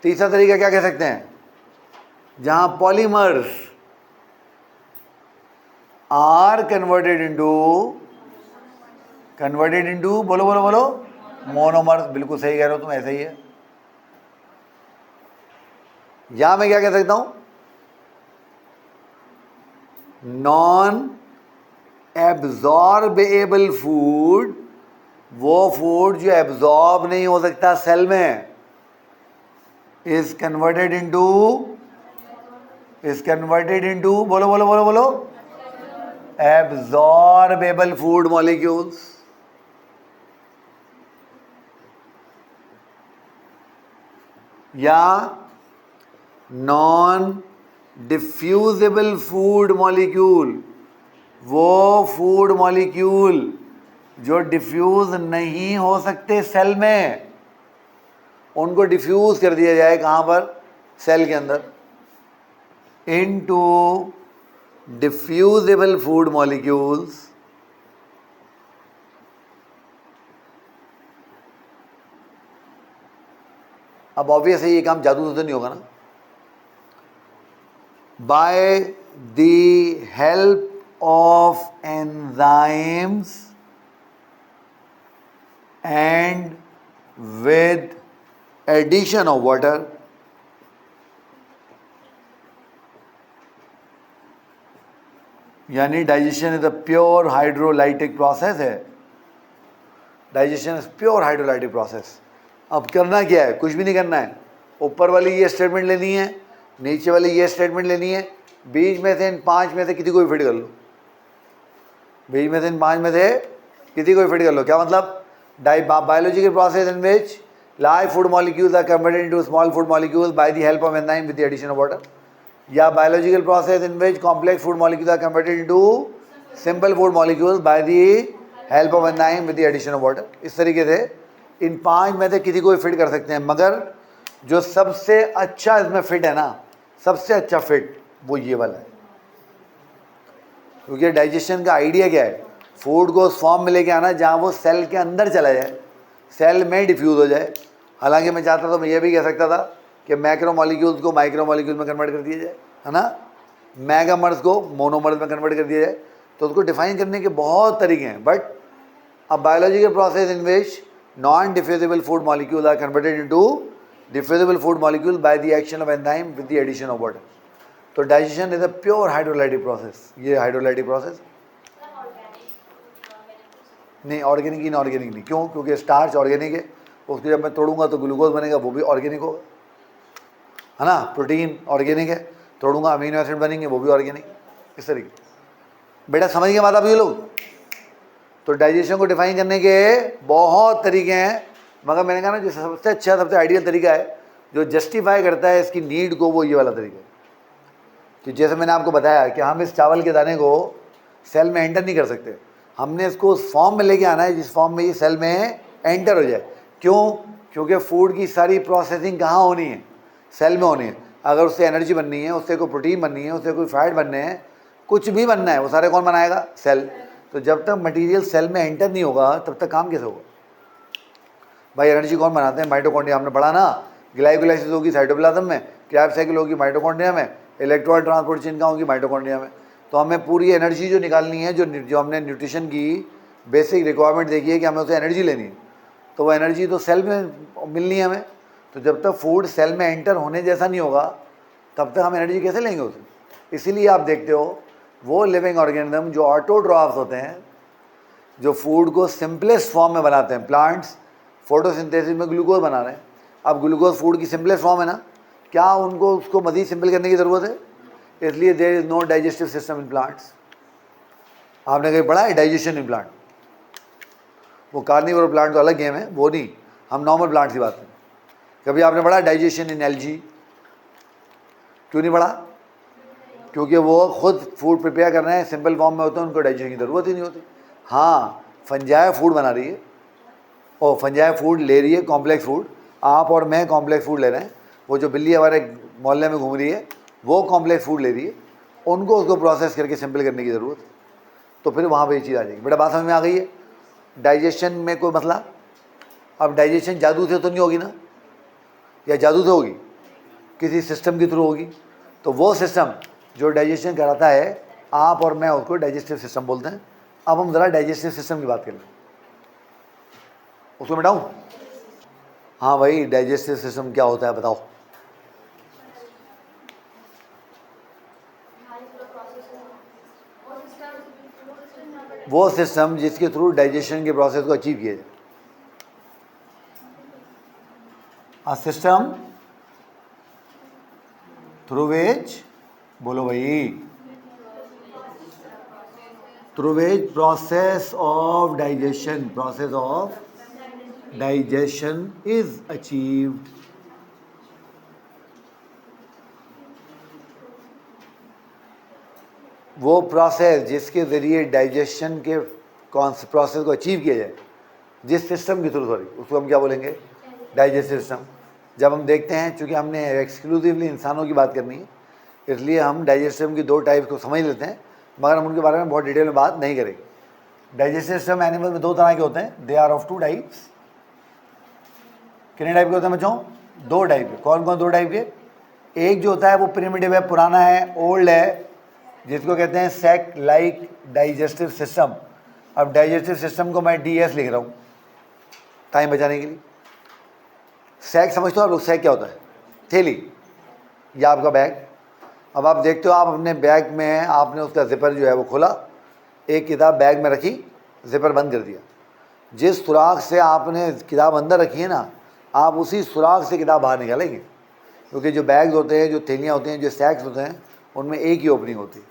तीसरा तरीका क्या कह सकते हैं? जहां पॉलीमर्स आर कन्वर्टेड इनटू बोलो बोलो बोलो मोनोमर्स। बिल्कुल सही कह रहे हो तुम, ऐसा ही है। यहां मैं क्या कह सकता हूं? नॉन एब्जॉर्बेबल फूड, वो फूड जो एब्जॉर्ब नहीं हो सकता सेल में, इज कन्वर्टेड इनटू बोलो बोलो बोलो बोलो एब्जॉर्बेबल फूड मॉलिक्यूल्स। या नॉन डिफ्यूजिबल फूड मॉलिक्यूल, वो फूड मॉलिक्यूल जो डिफ्यूज नहीं हो सकते सेल में, उनको डिफ्यूज कर दिया जाए कहाँ पर? सेल के अंदर, इनटू डिफ्यूजिबल फूड मॉलिक्यूल्स अब ऑब्वियस है ये काम जादू से तो नहीं होगा ना। By the help of enzymes and with addition of water यानी digestion is a pure hydrolytic process है। Digestion is pure hydrolytic process. अब करना क्या है? कुछ भी नहीं करना है। ऊपर वाली ये स्टेटमेंट लेनी है, नीचे वाली ये स्टेटमेंट लेनी है, बीच में से इन 5 में से किसी को भी फिट कर लो। बीच में से इन 5 में से किसी को भी फिट कर लो। क्या मतलब? Biological process in which live food molecules are converted into small food molecules by the help of enzyme with the addition of water, या biological process in which complex food molecules are converted into simple food molecules by the help of enzyme with the addition of water. इस तरीके से इन 5 में से किसी को भी fit कर सकते हैं, मगर जो सबसे अच्छा इसमें फिट है ना, सबसे अच्छा फिट वो ये वाला है। क्योंकि डाइजेशन का आइडिया क्या है? फूड को उस फॉर्म में लेके आना जहाँ वो सेल के अंदर चला जाए, सेल में डिफ्यूज़ हो जाए। हालांकि मैं चाहता तो मैं ये भी कह सकता था कि मैक्रो मॉलिक्यूल्स को माइक्रो मॉलिक्यूल में कन्वर्ट कर दिया जाए, है ना, मेगामर्स को मोनोमर्स में कन्वर्ट कर दिया जाए। तो उसको डिफाइन करने के बहुत तरीके हैं, but a biological process in which non diffusible food molecule are converted into diffusible food molecule by the action of enzyme with the addition of water. तो digestion is a pure hydrolytic process. ये hydrolytic process नहीं, organic inorganic नहीं। क्यों? क्योंकि starch organic है, उसको जब मैं तोड़ूंगा तो ग्लूकोज बनेगा, वो भी ऑर्गेनिक होगा, है ना। प्रोटीन ऑर्गेनिक है, तोड़ूंगा अमीनो एसिड बनेंगे, वो भी ऑर्गेनिक। इस तरीके बेटा समझ गए बात आप ये लोग? तो डाइजेशन को डिफाइन करने के बहुत तरीके हैं, मगर मैंने कहा ना जो सबसे अच्छा सबसे आइडियल तरीका है जो जस्टिफाई करता है इसकी नीड को, वो ये वाला तरीका है। कि जैसे मैंने आपको बताया कि हम इस चावल के दाने को सेल में एंटर नहीं कर सकते, हमने इसको उस फॉर्म में लेके आना है जिस फॉर्म में ये सेल में एंटर हो जाए। क्यों? क्योंकि फूड की सारी प्रोसेसिंग कहाँ होनी है? सेल में होनी है। अगर उससे एनर्जी बननी है, उससे कोई प्रोटीन बननी है, उससे कोई फैट बनने हैं, कुछ भी बनना है, वो सारे कौन बनाएगा? सेल। तो जब तक मटेरियल सेल में एंटर नहीं होगा तब तक काम कैसे होगा? भाई एनर्जी कौन बनाते हैं? माइटोकॉन्ड्रिया। हमने पढ़ा ना, ग्लाइकोलाइसिस होगी साइटोप्लाज्म में, क्रैब साइकिल होगी माइटोकॉन्ड्रिया में, इलेक्ट्रॉन ट्रांसपोर्ट चेन कहाँ होगी? माइटोकॉन्ड्रिया में। तो हमें पूरी एनर्जी जो निकालनी है, जो हमने न्यूट्रिशन की बेसिक रिक्वायरमेंट देखी है कि हमें उसे एनर्जी लेनी है, तो वो एनर्जी तो सेल में मिलनी है हमें। तो जब तक फूड सेल में एंटर होने जैसा नहीं होगा तब तक हम एनर्जी कैसे लेंगे उसे? इसीलिए आप देखते हो वो लिविंग ऑर्गेनिज्म जो ऑटोट्रॉफ्स होते हैं, जो फूड को सिंपलेस्ट फॉर्म में बनाते हैं, प्लांट्स फोटोसिंथेसिस में ग्लूकोज बना रहे हैं। अब ग्लूकोज फूड की सिंपलेस्ट फॉर्म है ना, क्या उनको उसको मज़ीद सिंपल करने की ज़रूरत है? इसलिए there is no digestive system in plants. आपने कहीं पढ़ा है डाइजेशन इन प्लांट? वो कार्निवोर प्लांट तो अलग गेम है, वो नहीं, हम नॉर्मल प्लांट्स की बात करें। कभी आपने पढ़ा डाइजेशन इन एलजी? क्यों नहीं पढ़ा? क्योंकि वो खुद फूड प्रिपेयर कर रहे हैं, सिंपल फॉर्म में होते हैं, उनको डाइजेशन की ज़रूरत ही नहीं होती। हाँ, फंजाई फूड बना रही है, और फंजाई फूड ले रही है, कॉम्प्लेक्स फूड। आप और मैं कॉम्प्लेक्स फूड ले रहे हैं, वो जो बिल्ली हमारे मोहल्ले में घूम रही है वो कॉम्प्लेक्स फूड ले रही है, उनको उसको प्रोसेस करके सिंपल करने की ज़रूरत है। तो फिर वहाँ पर ये चीज़ आ जाएगी। बेटा बात समझ में आ गई है? डाइजेशन में कोई मसला? अब डाइजेशन जादू से तो नहीं होगी ना, या जादू से होगी? किसी सिस्टम के थ्रू होगी। तो वो सिस्टम जो डाइजेशन कराता है, आप और मैं उसको डाइजेस्टिव सिस्टम बोलते हैं। अब हम ज़रा डाइजेस्टिव सिस्टम की बात करें, उसको मिटाऊँ? हाँ भाई, डाइजेस्टिव सिस्टम क्या होता है बताओ? वो सिस्टम जिसके थ्रू डाइजेशन के प्रोसेस को अचीव किया जाए। अ सिस्टम थ्रू विच, बोलो भाई, through which process of digestion is achieved. वो प्रोसेस जिसके ज़रिए डाइजेशन के प्रोसेस को अचीव किया जाए, जिस सिस्टम के थ्रू, सॉरी, उसको हम क्या बोलेंगे? Digestive system. जब हम देखते हैं, चूँकि हमने एक्सक्लूसिवली इंसानों की बात करनी है, इसलिए हम डाइजेस्टिव सिस्टम की 2 टाइप्स को समझ लेते हैं, मगर हम उनके बारे में बहुत डिटेल में बात नहीं करेंगे। डाइजेस्टिव सिस्टम एनिमल में 2 तरह के होते हैं, दे आर ऑफ 2 टाइप्स। कितने टाइप के होते हैं बच्चों? दो टाइप के। कौन कौन दो टाइप के? एक जो होता है वो प्रिमिटिव है, पुराना है, ओल्ड है, जिसको कहते हैं सैक लाइक डाइजेस्टिव सिस्टम। अब डाइजेस्टिव सिस्टम को मैं DS लिख रहा हूँ टाइम बचाने के लिए। सैक समझते हो आप लोग? सैक क्या होता है? थैली या आपका बैग। अब आप देखते हो, आप अपने बैग में आपने उसका जिपर जो है वो खोला, एक किताब बैग में रखी, जिपर बंद कर दिया। जिस सुराख से आपने किताब अंदर रखी है ना, आप उसी सुराख से किताब बाहर निकालेंगे, क्योंकि जो बैग्स होते हैं, जो थैलियाँ होती हैं, जो सैक्स होते हैं, उनमें एक ही ओपनिंग होती है।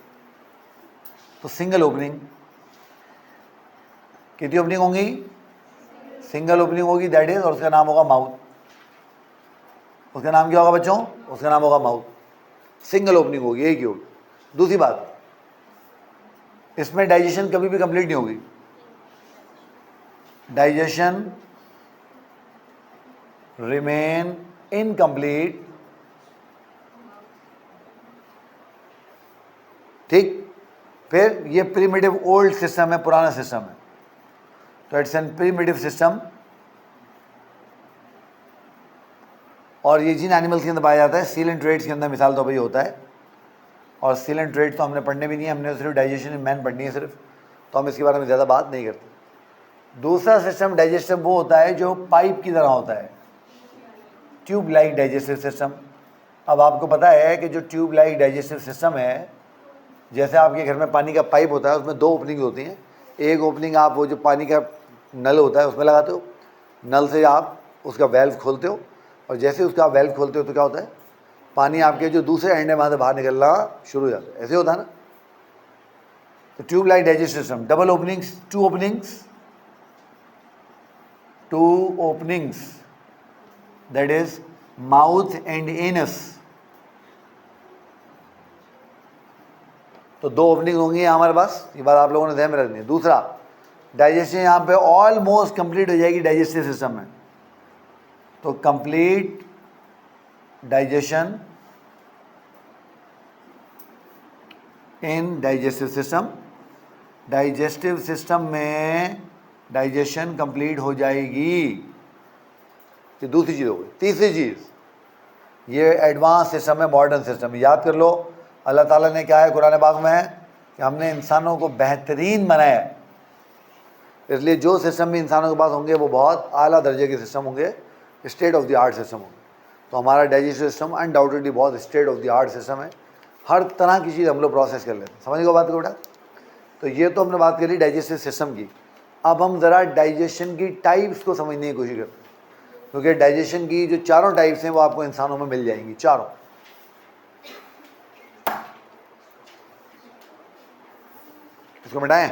तो सिंगल ओपनिंग। कितनी ओपनिंग होंगी? सिंगल ओपनिंग होगी, दैट इज, और उसका नाम होगा माउथ। उसका नाम क्या होगा बच्चों? उसका नाम होगा माउथ। सिंगल ओपनिंग होगी, एक ही होगी। दूसरी बात, इसमें डाइजेशन कभी भी कंप्लीट नहीं होगी। डाइजेशन रिमेन इनकम्प्लीट, ठीक। फिर ये प्रीमिटिव ओल्ड सिस्टम है, पुराना सिस्टम है, तो इट्स एन प्रीमिटिव सिस्टम। और ये जिन एनिमल्स के अंदर पाया जाता है, सीलेंट्रेट्स के अंदर मिसाल तो भाई होता है। और सीलेंट्रेट तो हमने पढ़ने भी नहीं है, हमने सिर्फ डाइजेशन इन मैन पढ़नी है सिर्फ, तो हम इसके बारे में ज़्यादा बात नहीं करते। दूसरा सिस्टम डाइजेस्टिव वो होता है जो पाइप की तरह होता है, ट्यूब लाइक डाइजेस्टिव सिस्टम। अब आपको पता है कि जो ट्यूब लाइक डाइजेस्टिव सिस्टम है, जैसे आपके घर में पानी का पाइप होता है, उसमें दो ओपनिंग होती हैं। एक ओपनिंग आप वो जो पानी का नल होता है उसमें लगाते हो, नल से आप उसका वेल्व खोलते हो, और जैसे उसका वेल्व खोलते हो तो क्या होता है, पानी आपके जो दूसरे एंड है वहाँ से बाहर निकलना शुरू हो जाता है। ऐसे होता है ना। तो tube like digestive system, double openings, two openings, that is mouth and anus. तो दो ओपनिंग होंगी हमारे पास, ये बात आप लोगों ने ध्यान में रखनी है। दूसरा, डाइजेशन यहाँ पे ऑलमोस्ट कंप्लीट हो जाएगी डाइजेस्टिव सिस्टम में। तो कंप्लीट डाइजेशन इन डाइजेस्टिव सिस्टम, डाइजेस्टिव सिस्टम में डाइजेशन कंप्लीट हो जाएगी। ये दूसरी चीज़ हो गई। तीसरी चीज़, ये एडवांस सिस्टम है, मॉडर्न सिस्टम। याद कर लो, अल्लाह ताला ने क्या है कुरान पाक में है कि हमने इंसानों को बेहतरीन बनाया है, इसलिए जो सिस्टम भी इंसानों के पास होंगे वो बहुत आला दर्जे के सिस्टम होंगे, state of the art system होंगे। तो हमारा डाइजेस्टिव सिस्टम अनडाउटेडली बहुत state of the art system है। हर तरह की चीज़ हम लोग प्रोसेस कर लेते हैं। समझ गए बात को बेटा? तो ये तो हमने बात करी डाइजेस्टिव सिस्टम की। अब हम ज़रा डाइजेशन की टाइप्स को समझने की कोशिश करते हैं, क्योंकि डाइजेशन की जो चारों टाइप्स हैं वो आपको इंसानों में मिल जाएंगी, चारों। इसको मिटाएं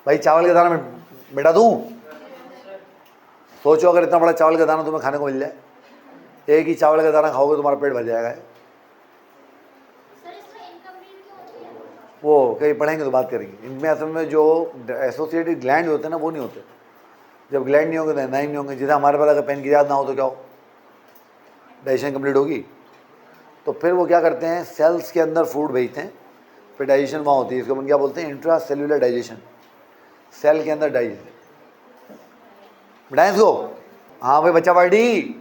भाई? चावल का दाना मिटा दूं? सोचो अगर इतना बड़ा चावल का दाना तुम्हें खाने को मिल जाए, एक ही चावल का दाना खाओगे तुम्हारा पेट भर जाएगा। वो कहीं पढ़ेंगे तो बात करेंगे। इनमें असल में जो एसोसिएटेड ग्लैंड होते हैं ना, वो नहीं होते। जब ग्लैंड नहीं होंगे तो एंजाइम नहीं होंगे। जैसे हमारे पास अगर पेन की याद ना हो तो क्या हो, डाइजेशन कंप्लीट होगी? तो फिर वो क्या करते हैं, सेल्स के अंदर फूड भेजते हैं, फिर डाइजेशन वहाँ होती है। इसको हम क्या बोलते हैं, इंट्रा सेल्यूलर डाइजेशन। सेल के अंदर डाइजेशन। बताएं इसको? हाँ भाई बच्चा पार्टी।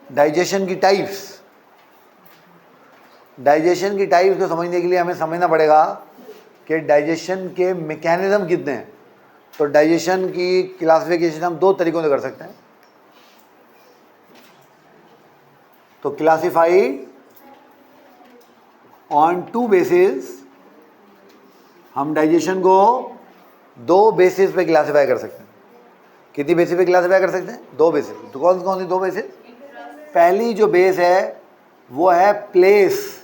डाइजेशन की टाइप्स, डाइजेशन की टाइप्स को समझने के लिए हमें समझना पड़ेगा कि डाइजेशन के मैकेनिज्म कितने हैं। तो डाइजेशन की क्लासिफिकेशन हम दो तरीकों से कर सकते हैं। तो क्लासिफाइड ऑन टू बेसिस, हम डाइजेशन को दो बेसिस पे क्लासिफाई कर सकते हैं। कितनी बेसिस पे क्लासिफाई कर सकते हैं? दो बेसिस। तो कौन कौन सी दो बेसिस? पहली जो बेस है वो है प्लेस,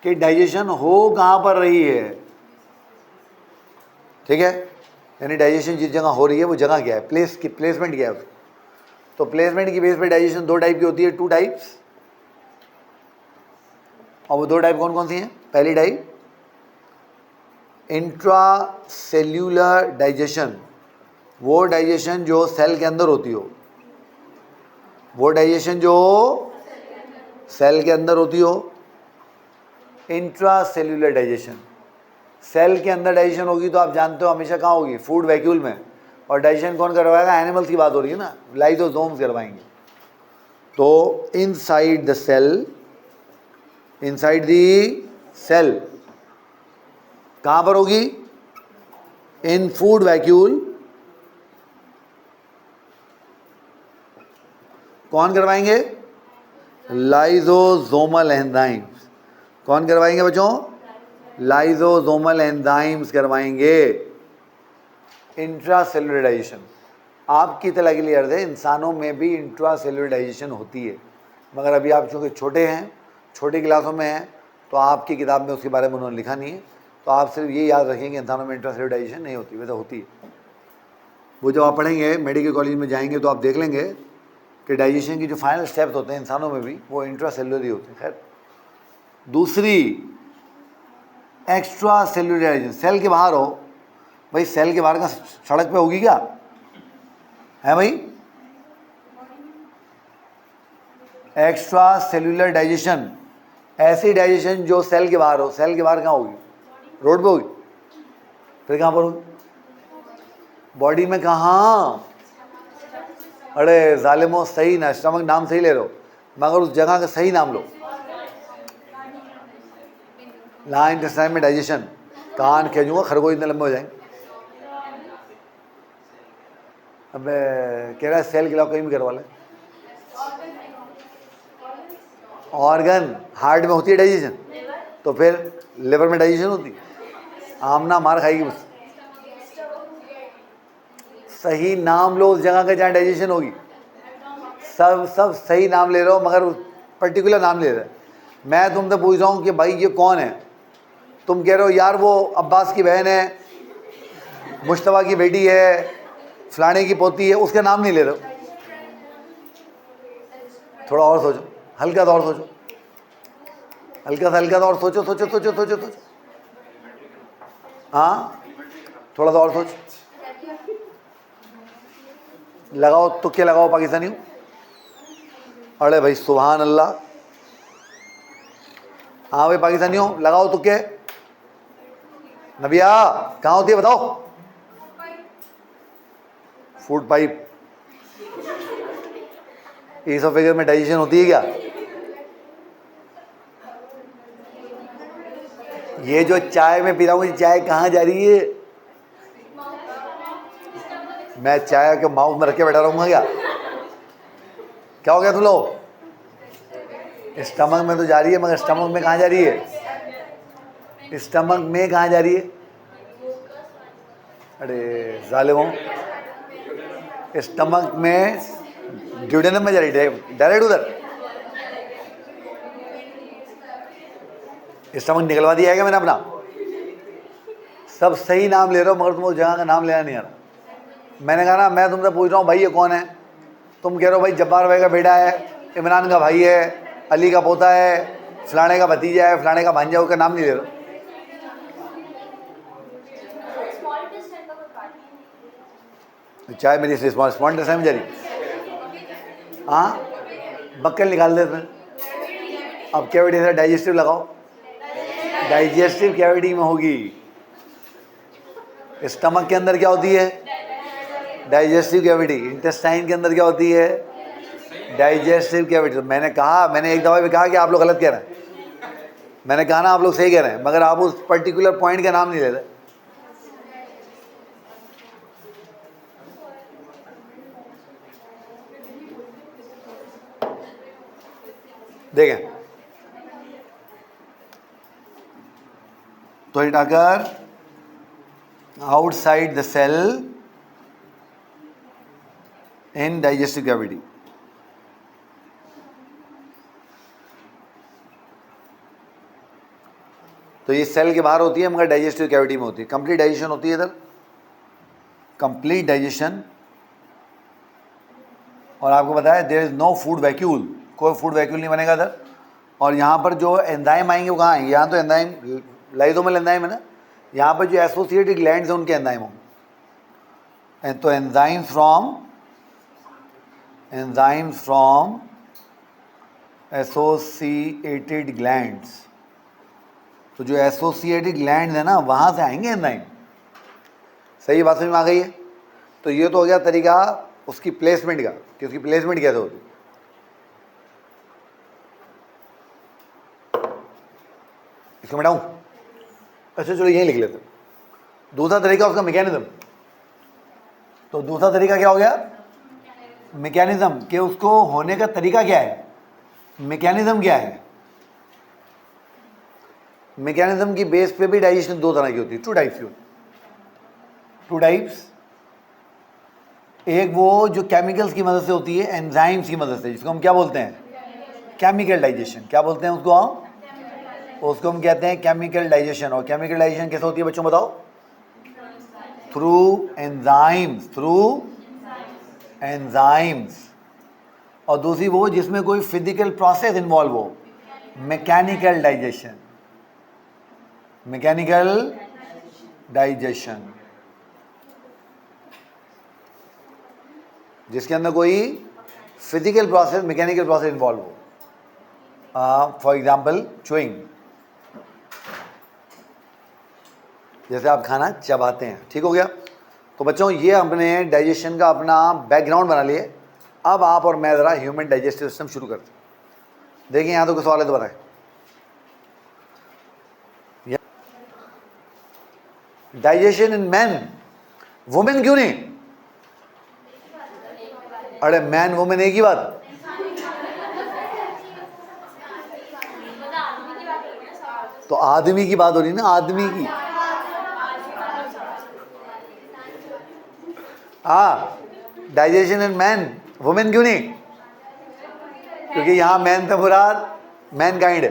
कि डाइजेशन हो कहाँ पर रही है, ठीक है। यानी डाइजेशन जिस जगह हो रही है वो जगह क्या है, प्लेस की प्लेसमेंट क्या है उसकी। तो प्लेसमेंट की बेस पे डाइजेशन दो टाइप की होती है, टू टाइप्स। और वो दो टाइप कौन कौन सी हैं? पहली टाइप इंट्रा सेल्यूलर डाइजेशन, वो डाइजेशन जो सेल के अंदर होती हो, वो डाइजेशन जो सेल के अंदर होती हो। इंट्रा सेल्यूलर डाइजेशन, सेल के अंदर डाइजेशन होगी तो आप जानते हो हमेशा कहाँ होगी, फूड वैक्यूल में। और डाइजेशन कौन करवाएगा, एनिमल्स की बात हो रही है ना, लाइसोसोम्स करवाएंगे। तो inside the cell, inside the cell कहाँ पर होगी, इन फूड वैक्यूल। कौन करवाएंगे, लाइसोसोमल एंजाइम्स। कौन करवाएंगे बच्चों, लाइसोसोमल एंजाइम्स करवाएंगे इंट्रासेलुलर डाइजेशन। आपकी तरह के लिए अर्थ है, इंसानों में भी इंट्रासेलुलर डाइजेशन होती है, मगर अभी आप चूँकि छोटे हैं, छोटी क्लासों में हैं, तो आपकी किताब में उसके बारे में उन्होंने लिखा नहीं है। तो आप सिर्फ ये याद रखेंगे इंसानों में इंट्रासेलुलर डाइजेशन नहीं होती, वैसे होती है। वो जब आप पढ़ेंगे मेडिकल कॉलेज में जाएंगे तो आप देख लेंगे कि डाइजेशन की जो फाइनल स्टेप्स होते हैं इंसानों में भी वो इंट्रासेलुलर ही होते हैं। खैर, दूसरी एक्स्ट्रा सेलुलर डाइजेशन, सेल के बाहर हो भाई, सेल के बाहर का सड़क पे होगी क्या, है भाई। एक्स्ट्रा सेलुलर डाइजेशन, ऐसी डाइजेशन जो सेल के बाहर हो। सेल के बाहर कहाँ होगी, रोड पे होगी, फिर कहाँ पर होगी, बॉडी में कहाँ। अरे जालिमो, सही ना, स्टमक नाम सही ले लो, मगर उस जगह का सही नाम लो। लाइन इंटेस्टाइन में डाइजेशन, कान खींचूंगा खरगोश इतने लंबे हो जाएंगे। अब कह रहा है सेल के अलावा कहीं भी करवा लें। ऑर्गन, हार्ट में होती है डाइजेशन, तो फिर लिवर में डाइजेशन होती है, आमना मार खाएगी मुझसे। सही नाम लो उस जगह का जहाँ डाइजेशन होगी। सब सही नाम ले रहे हो मगर पर्टिकुलर नाम ले रहे हो। मैं तुमसे पूछ रहा हूँ कि भाई ये कौन है, तुम कह रहे हो यार वो अब्बास की बहन है, मुश्तबा की बेटी है, फलाने की पोती है, उसका नाम नहीं ले रहे हो। थोड़ा और सोचो, हल्का सा और सोचो, हल्का सा और सोचो सोचो सोचो सोचो सोचो। हाँ, थोड़ा सा और सोच, लगाओ तुक्के लगाओ पाकिस्तानी हूँ। अरे भाई सुभान अल्लाह, हाँ भाई पाकिस्तानी हो, लगाओ तुक्के। नबिया कहाँ होती है बताओ, फूड पाइप। ईसोफेगस में डाइजेशन होती है क्या, ये जो चाय में पी रहा हूँ, ये चाय कहाँ जा रही है, मैं चाय के माउथ में रख के बैठा रहूँगा क्या हो गया तुम लोग, स्टमक में तो जा रही है मगर स्टमक में कहाँ जा रही है, स्टमक में कहाँ जा रही है। अरे जालिमों, स्टमक में ड्यूडेनम में जा रही है, डायरेक्ट उधर। स्टमक निकलवा दिया है क्या मैंने अपना। सब सही नाम ले रहे हो मगर तुम उस जगह का नाम लेना नहीं आ रहा। मैंने कहा ना, मैं तुमसे पूछ रहा हूँ भाई ये कौन है, तुम कह रहे हो भाई जब्बार भाई का बेटा है, इमरान का भाई है, अली का पोता है, फलाने का भतीजा है, फलाने का भांजा, उसका नाम नहीं ले रहे। चाय मेरी स्मॉल ड्रेस में जा रही, हाँ बक्कल निकाल देते। अब कैविटी से डाइजेस्टिव लगाओ, डाइजेस्टिव कैविटी में होगी। स्टमक के अंदर क्या होती है, डाइजेस्टिव कैविटी। इंटेस्टाइन के अंदर क्या होती है, डाइजेस्टिव कैविटी। तो मैंने कहा, मैंने एक दफ़ा भी कहा कि आप लोग गलत कह रहे हैं, मैंने कहा ना आप लोग सही कह रहे हैं मगर आप उस पर्टिकुलर पॉइंट का नाम नहीं ले रहे। देखें तो इट अगर outside the cell in digestive cavity, तो ये सेल के बाहर होती है मगर डाइजेस्टिव कैविटी में होती है। कंप्लीट डाइजेशन होती है इधर, कंप्लीट डाइजेशन। और आपको बताया there is no food vacuole, कोई फूड वैक्यूल नहीं बनेगा इधर। और यहाँ पर जो एंजाइम आएंगे वो कहाँ आएंगे, यहाँ तो एंजाइम लाइसोमल एंजाइम है ना, यहाँ पर जो एसोसिएटेड ग्लैंड्स हैं उनके एंजाइम होंगे। तो एंजाइम्स फ्रॉम एसोसिएटेड ग्लैंड्स तो जो एसोसिएटेड ग्लैंड है ना वहाँ से आएंगे एंजाइम। सही बात समझ में आ गई है? तो ये तो हो गया तरीका उसकी प्लेसमेंट का कि उसकी प्लेसमेंट कैसे होती। इसको मिटाऊं? अच्छा चलो यही लिख लेते। दूसरा तरीका उसका मैकेनिज्म। तो दूसरा तरीका क्या हो गया? मैकेनिज्म, कि उसको होने का तरीका क्या है, मैकेनिज्म क्या है। मैकेनिज्म की बेस पे भी डाइजेशन दो तरह की होती है, टू टाइप्स की होती है। टू टाइप्स, एक वो जो केमिकल्स की मदद से होती है, एंजाइम्स की मदद से, जिसको हम क्या बोलते हैं, केमिकल डाइजेशन। क्या बोलते हैं उसको हम? उसको हम कहते हैं केमिकल डाइजेशन। और केमिकल डाइजेशन कैसे होती है बच्चों बताओ? Through enzymes, through enzymes. और दूसरी वो जिसमें कोई फिजिकल प्रोसेस इन्वॉल्व हो, मैकेनिकल डाइजेशन, मैकेनिकल डाइजेशन, जिसके अंदर कोई physical process, mechanical process involve हो। फॉर एग्जाम्पल च्यूइंग, जैसे आप खाना चबाते हैं। ठीक हो गया? तो बच्चों ये हमने डाइजेशन का अपना बैकग्राउंड बना लिए। अब आप और मैं ज़रा ह्यूमन डाइजेस्टिव सिस्टम शुरू करते हैं। देखिए यहाँ तो कोई सवाल है तो बताएं। डाइजेशन इन मैन, वुमेन क्यों नहीं? अरे मैन वुमेन एक ही बात। तो आदमी की बात हो रही ना, आदमी की। हाँ, डाइजेशन इन मैन, वुमेन क्यों नहीं? क्योंकि यहां मैन से मुराद मैन काइंड है।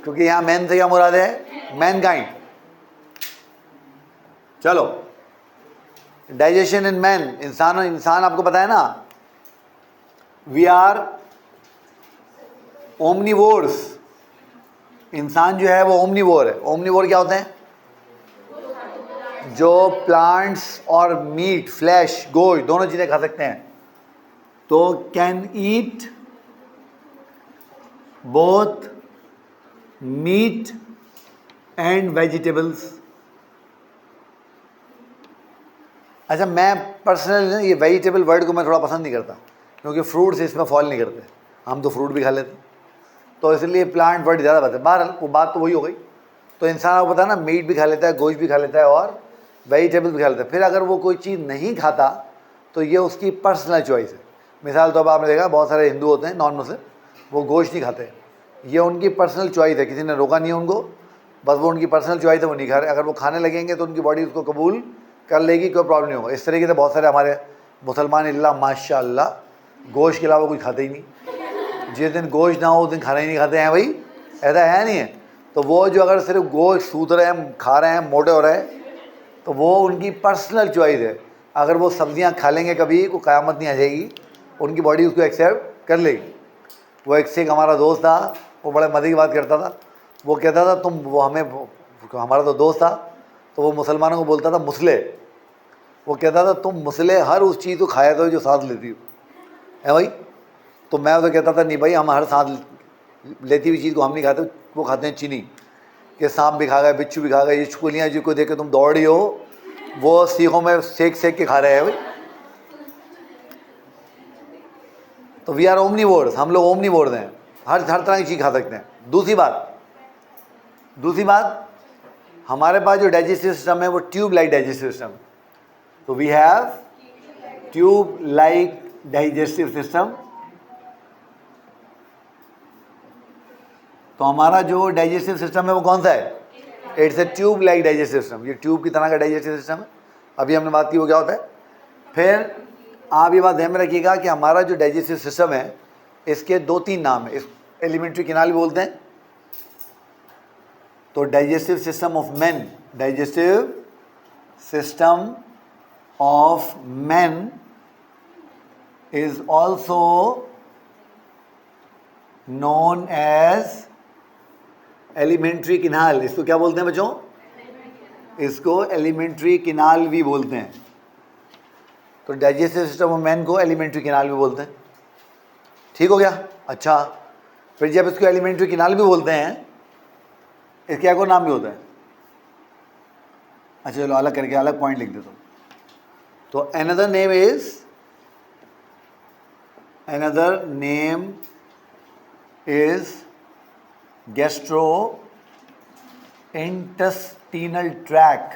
क्योंकि यहां मैन से क्या मुराद है? Man kind. चलो, डाइजेशन इन मैन, इंसान, इंसान आपको पता है ना, वी आर ओमनीवोर्स। इंसान जो है वो ओमनीवोर है। ओमनीवोर क्या होते हैं? जो प्लांट्स और मीट, फ्लैश, गोश्त दोनों चीजें खा सकते हैं। तो can eat both meat and vegetables. अच्छा, मैं पर्सनली ये वेजिटेबल वर्ड को मैं थोड़ा पसंद नहीं करता, क्योंकि फ्रूट्स इसमें फॉल नहीं करते। हम तो फ्रूट भी खा लेते हैं, तो इसलिए प्लांट वर्ड ज़्यादा बात है। बहरहाल वो बात तो वही हो गई। तो इंसान आपको पता है ना, मीट भी खा लेता है, गोश्त भी खा लेता है और वेजिटेबल भी खा लेता है। फिर अगर वो कोई चीज़ नहीं खाता तो ये उसकी पर्सनल चॉइस है। मिसाल तो अब आपने देखा बहुत सारे हिंदू होते हैं, नॉन मुस्लिम, वो गोश्त नहीं खाते। ये उनकी पर्सनल चॉइस है, किसी ने रोका नहीं है उनको, बस वो उनकी पर्सनल चॉइस है, वो नहीं खा रहे। अगर वो खाने लगेंगे तो उनकी बॉडी उसको कबूल कर लेगी, कोई प्रॉब्लम नहीं होगा। इस तरीके से बहुत सारे हमारे मुसलमान अल्लाह माशाअल्लाह गोश्त के अलावा कुछ खाते ही नहीं। जिस दिन गोश्त ना हो उस दिन खाना ही नहीं खाते हैं भाई, ऐसा है नहीं है। तो वो जो अगर सिर्फ गोश्त सूत रहे हैं, खा रहे हैं, मोटे हो रहे हैं, तो वो उनकी पर्सनल चॉइस है। अगर वो सब्जियां खा लेंगे कभी, को क़यामत नहीं आ जाएगी, उनकी बॉडी उसको एक्सेप्ट कर लेगी। वो एक से हमारा दोस्त था, वो बड़े मज़े की बात करता था। वो कहता था तुम, वो हमें, हमारा तो दोस्त था, तो वो मुसलमानों को बोलता था मुसले। वो कहता था तुम मुसले हर उस चीज़ को खाया करो जो सांस लेती हो, है भाई। तो मैं तो कहता था नहीं भाई, हम हर सांस लेती हुई चीज़ को हम नहीं खाते, वो खाते हैं चीनी। कि सांप भी खा गए, बिच्छू भी खा गए, ये छुपलियाँ जिसको देख के तुम दौड़ रही हो, वो सीखों में सेक सेक के खा रहे हैं भाई। तो वी आर ओमनीवोर्स, हम लोग ओमनीवोर्स हैं, हर तरह की चीज़ खा सकते हैं। दूसरी बात, हमारे पास जो डाइजेस्टिव सिस्टम है वो ट्यूब लाइक डाइजेस्टिव सिस्टम। तो we have tube like digestive system. तो हमारा जो डाइजेस्टिव सिस्टम है वो कौन सा है? It's A tube like digestive system. ये ट्यूब की तरह का डाइजेस्टिव सिस्टम है। अभी हमने बात की वो क्या होता है। फिर आप ये बात ध्यान में रखिएगा कि हमारा जो डाइजेस्टिव सिस्टम है इसके 2-3 नाम है। इस एलिमेंट्री कैनाल भी बोलते हैं। तो digestive system of man, digestive system of man is also known as alimentary canal. इसको क्या बोलते हैं बच्चों? इसको एलिमेंट्री किनाल भी बोलते हैं। तो डाइजेस्टिव सिस्टम ऑफ मैन को एलिमेंट्री किनाल भी बोलते हैं। ठीक हो गया? अच्छा, फिर जब इसको एलिमेंट्री किनाल भी बोलते हैं, इसके एक और नाम भी होता है। अच्छा चलो अलग करके अलग पॉइंट लिख देता हूँ। तो another name is gastrointestinal tract,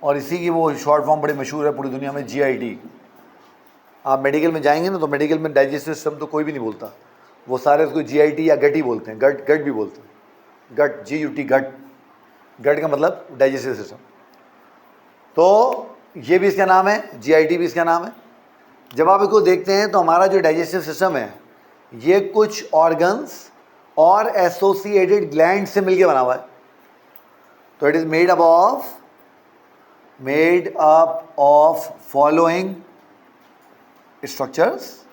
और इसी की वो शॉर्ट फॉर्म बड़ी मशहूर है पूरी दुनिया में, GIT। आप मेडिकल में जाएंगे ना तो मेडिकल में डाइजेस्टिव सिस्टम तो कोई भी नहीं बोलता, वो सारे उसको GIT या गट ही बोलते हैं, गट भी बोलते हैं, गट GUT गट का मतलब डाइजेस्टिव सिस्टम। तो ये भी इसका नाम है, GIT भी इसका नाम है। जब आप इसको देखते हैं तो हमारा जो डाइजेस्टिव सिस्टम है ये कुछ ऑर्गन्स और एसोसिएटेड ग्लैंड से मिलकर बना हुआ है। तो it is made up of following structures.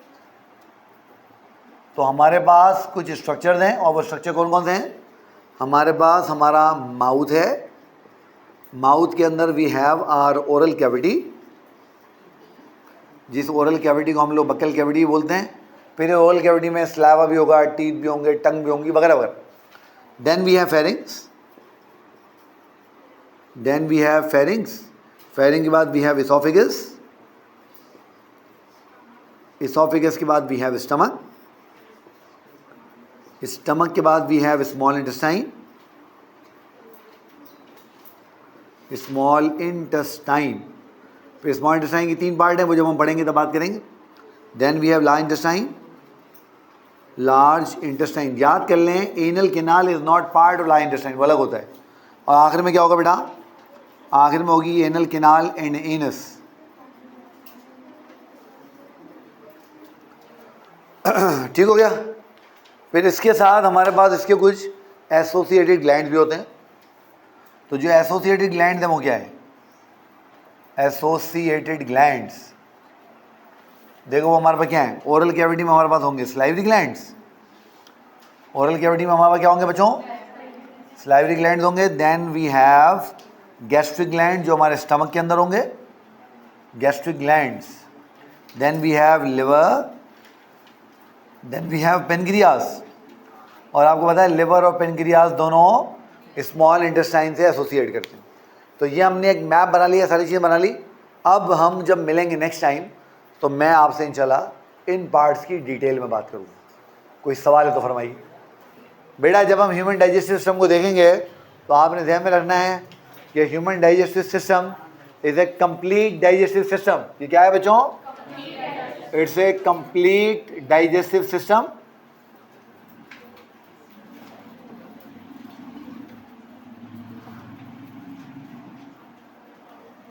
तो हमारे पास कुछ स्ट्रक्चर्स हैं, और वो स्ट्रक्चर कौन कौन से हैं? हमारे पास हमारा माउथ है, माउथ के अंदर we have our oral cavity, जिस ओरल कैविटी को हम लोग बक्कल कैविटी बोलते हैं। फिर ओरल कैविटी में स्लावा भी होगा, टीथ भी होंगे, टंग भी होंगी, वगैरह वगैरह। देन वी हैव फेरिंग्स, फेरिंग के बाद वी हैव इसोफिगस के बाद वी हैव स्टमक, स्टमक के बाद वी हैव स्मॉल इंटेस्टाइन, फिर स्मॉल इंटेस्टाइन की 3 पार्ट है, वो जब हम पढ़ेंगे तब बात करेंगे। Then we have large intestine. याद कर लें, anal canal is not part of large intestine, वो अलग होता है। और आखिर में क्या होगा बेटा? आखिर में होगी एनल कैनाल एंड एनस। ठीक हो गया। फिर इसके साथ हमारे पास इसके कुछ एसोसिएटेड ग्लैंड भी होते हैं। तो जो एसोसिएटेड ग्लैंड है वो क्या है? एसोसिएटेड ग्लैंड्स, देखो वो हमारे पास क्या है? ओरल कैविटी में हमारे पास होंगे सलाइवरी ग्लैंड्स। ओरल कैविटी में हमारे पास क्या होंगे बच्चों? सलाइवरी ग्लैंड्स होंगे। Then we have gastric gland, जो हमारे स्टमक के अंदर होंगे, gastric glands. Then we have liver, then we have pancreas. और आपको पता है लिवर और पेनक्रियास दोनों स्मॉल इंटेस्टाइन से एसोसिएट करते हैं। तो ये हमने एक मैप बना लिया, सारी चीज़ें बना ली। अब हम जब मिलेंगे नेक्स्ट टाइम तो मैं आपसे इंशाल्लाह इन पार्ट्स की डिटेल में बात करूँगा। कोई सवाल है तो फरमाइए। बेटा जब हम ह्यूमन डाइजेस्टिव सिस्टम को देखेंगे तो आपने ध्यान में रखना है कि human digestive system is a complete digestive system. ये क्या है बच्चों? It's a complete digestive system.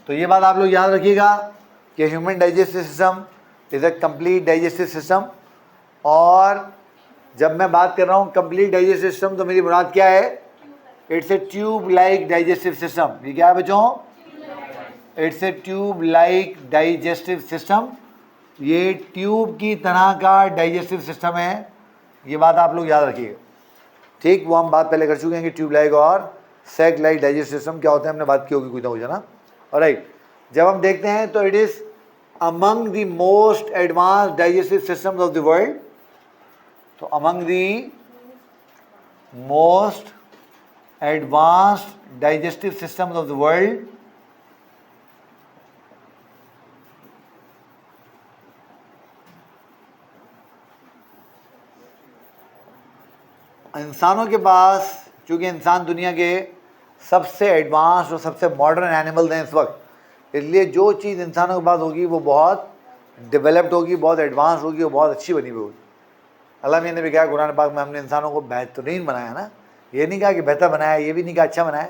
तो ये बात आप लोग याद रखिएगा कि human digestive system is a complete digestive system. और जब मैं बात कर रहा हूँ कंप्लीट डाइजेस्टिव सिस्टम तो मेरी मुराद क्या है? It's A tube like digestive system. ये क्या है बच्चों? It's a tube like digestive system. ये ट्यूब की तरह का डाइजेस्टिव सिस्टम है, ये बात आप लोग याद रखिएगा। ठीक, वो हम बात पहले कर चुके हैं कि ट्यूब लाइक और सैक लाइक डाइजेस्टिव सिस्टम क्या होता है, हमने बात की होगी कुछ ना कुछ, है ना। ऑलराइट, जब हम देखते हैं तो it is among the most advance digestive systems of the world. तो among the most advanced digestive systems of the world इंसानों के पास, चूँकि इंसान दुनिया के सबसे एडवांस और सबसे मॉडर्न एनिमल्स हैं इस वक्त, इसलिए जो चीज़ इंसानों के पास होगी वो बहुत डेवलप्ड होगी, बहुत एडवांस होगी और बहुत अच्छी बनी हुई होगी। अल्लाह मियां ने भी कहा कुरान पाक में, हमने इंसानों को बेहतरीन बनाया ना। ये नहीं कहा कि बेहतर बनाया, ये भी नहीं कहा अच्छा बनाया,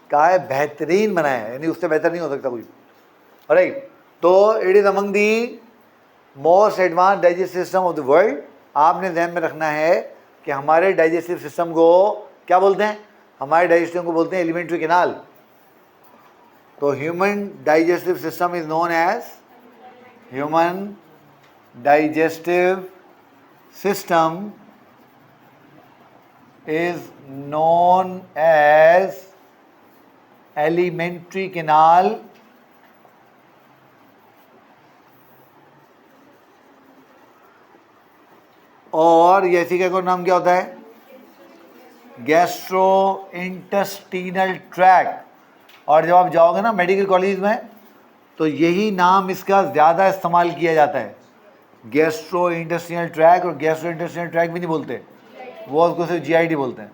कहा है बेहतरीन बनाया है, यानी उससे बेहतर नहीं हो सकता कोई। राइट, तो it is among the most advance digestive system of the world. आपने ध्यान में रखना है कि हमारे डाइजेस्टिव सिस्टम को क्या बोलते हैं? हमारे डाइजेस्टिव को बोलते हैं एलिमेंट्री कैनाल। तो human digestive system is known as human digestive system is known as alimentary canal और ये इसी का नाम क्या होता है? Gastro intestinal tract. और जब आप जाओगे ना मेडिकल कॉलेज में तो यही नाम इसका ज़्यादा इस्तेमाल किया जाता है, गैस्ट्रो इंटेस्टिनल ट्रैक्ट। और गैस्ट्रो इंटेस्टिनल ट्रैक्ट भी नहीं बोलते, वो उसको सिर्फ GIT बोलते हैं।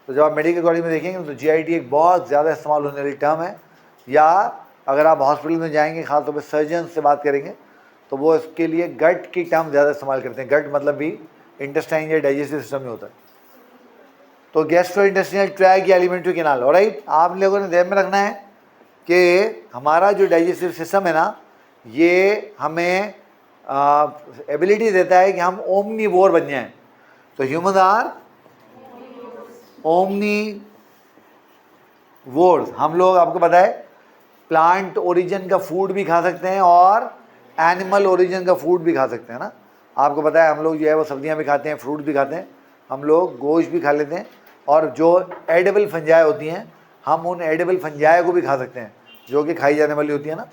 तो जब आप मेडिकल कॉलेज में देखेंगे तो GIT एक बहुत ज़्यादा इस्तेमाल होने वाली टर्म है। या अगर आप हॉस्पिटल में जाएंगे, खासतौर पर सर्जन से बात करेंगे, तो वो इसके लिए गट की टर्म ज़्यादा इस्तेमाल करते हैं। गट मतलब भी इंटेस्टाइन या डाइजेस्टिव सिस्टम में होता है। तो गैस्ट्रो इंटेस्टिनल ट्रैक्ट या एलिमेंट्री कैनाल। ऑलराइट, आप लोगों ने ध्यान में रखना है कि हमारा जो डाइजेस्टिव सिस्टम है ना, ये हमें एबिलिटी देता है कि हम ओमनीवोर बन जाएं। तो ह्यूमन आर ओमनीवोर्स। हम लोग, आपको पता है, प्लांट ओरिजिन का फूड भी खा सकते हैं और एनिमल ओरिजिन का फूड भी खा सकते हैं ना। आपको पता है हम लोग जो है वो सब्जियां भी खाते हैं, फ्रूट भी खाते हैं, हम लोग गोश्त भी खा लेते हैं, और जो एडिबल फंजाई होती हैं हम उन एडिबल फंजाई को भी खा सकते हैं जो कि खाई जाने वाली होती है ना।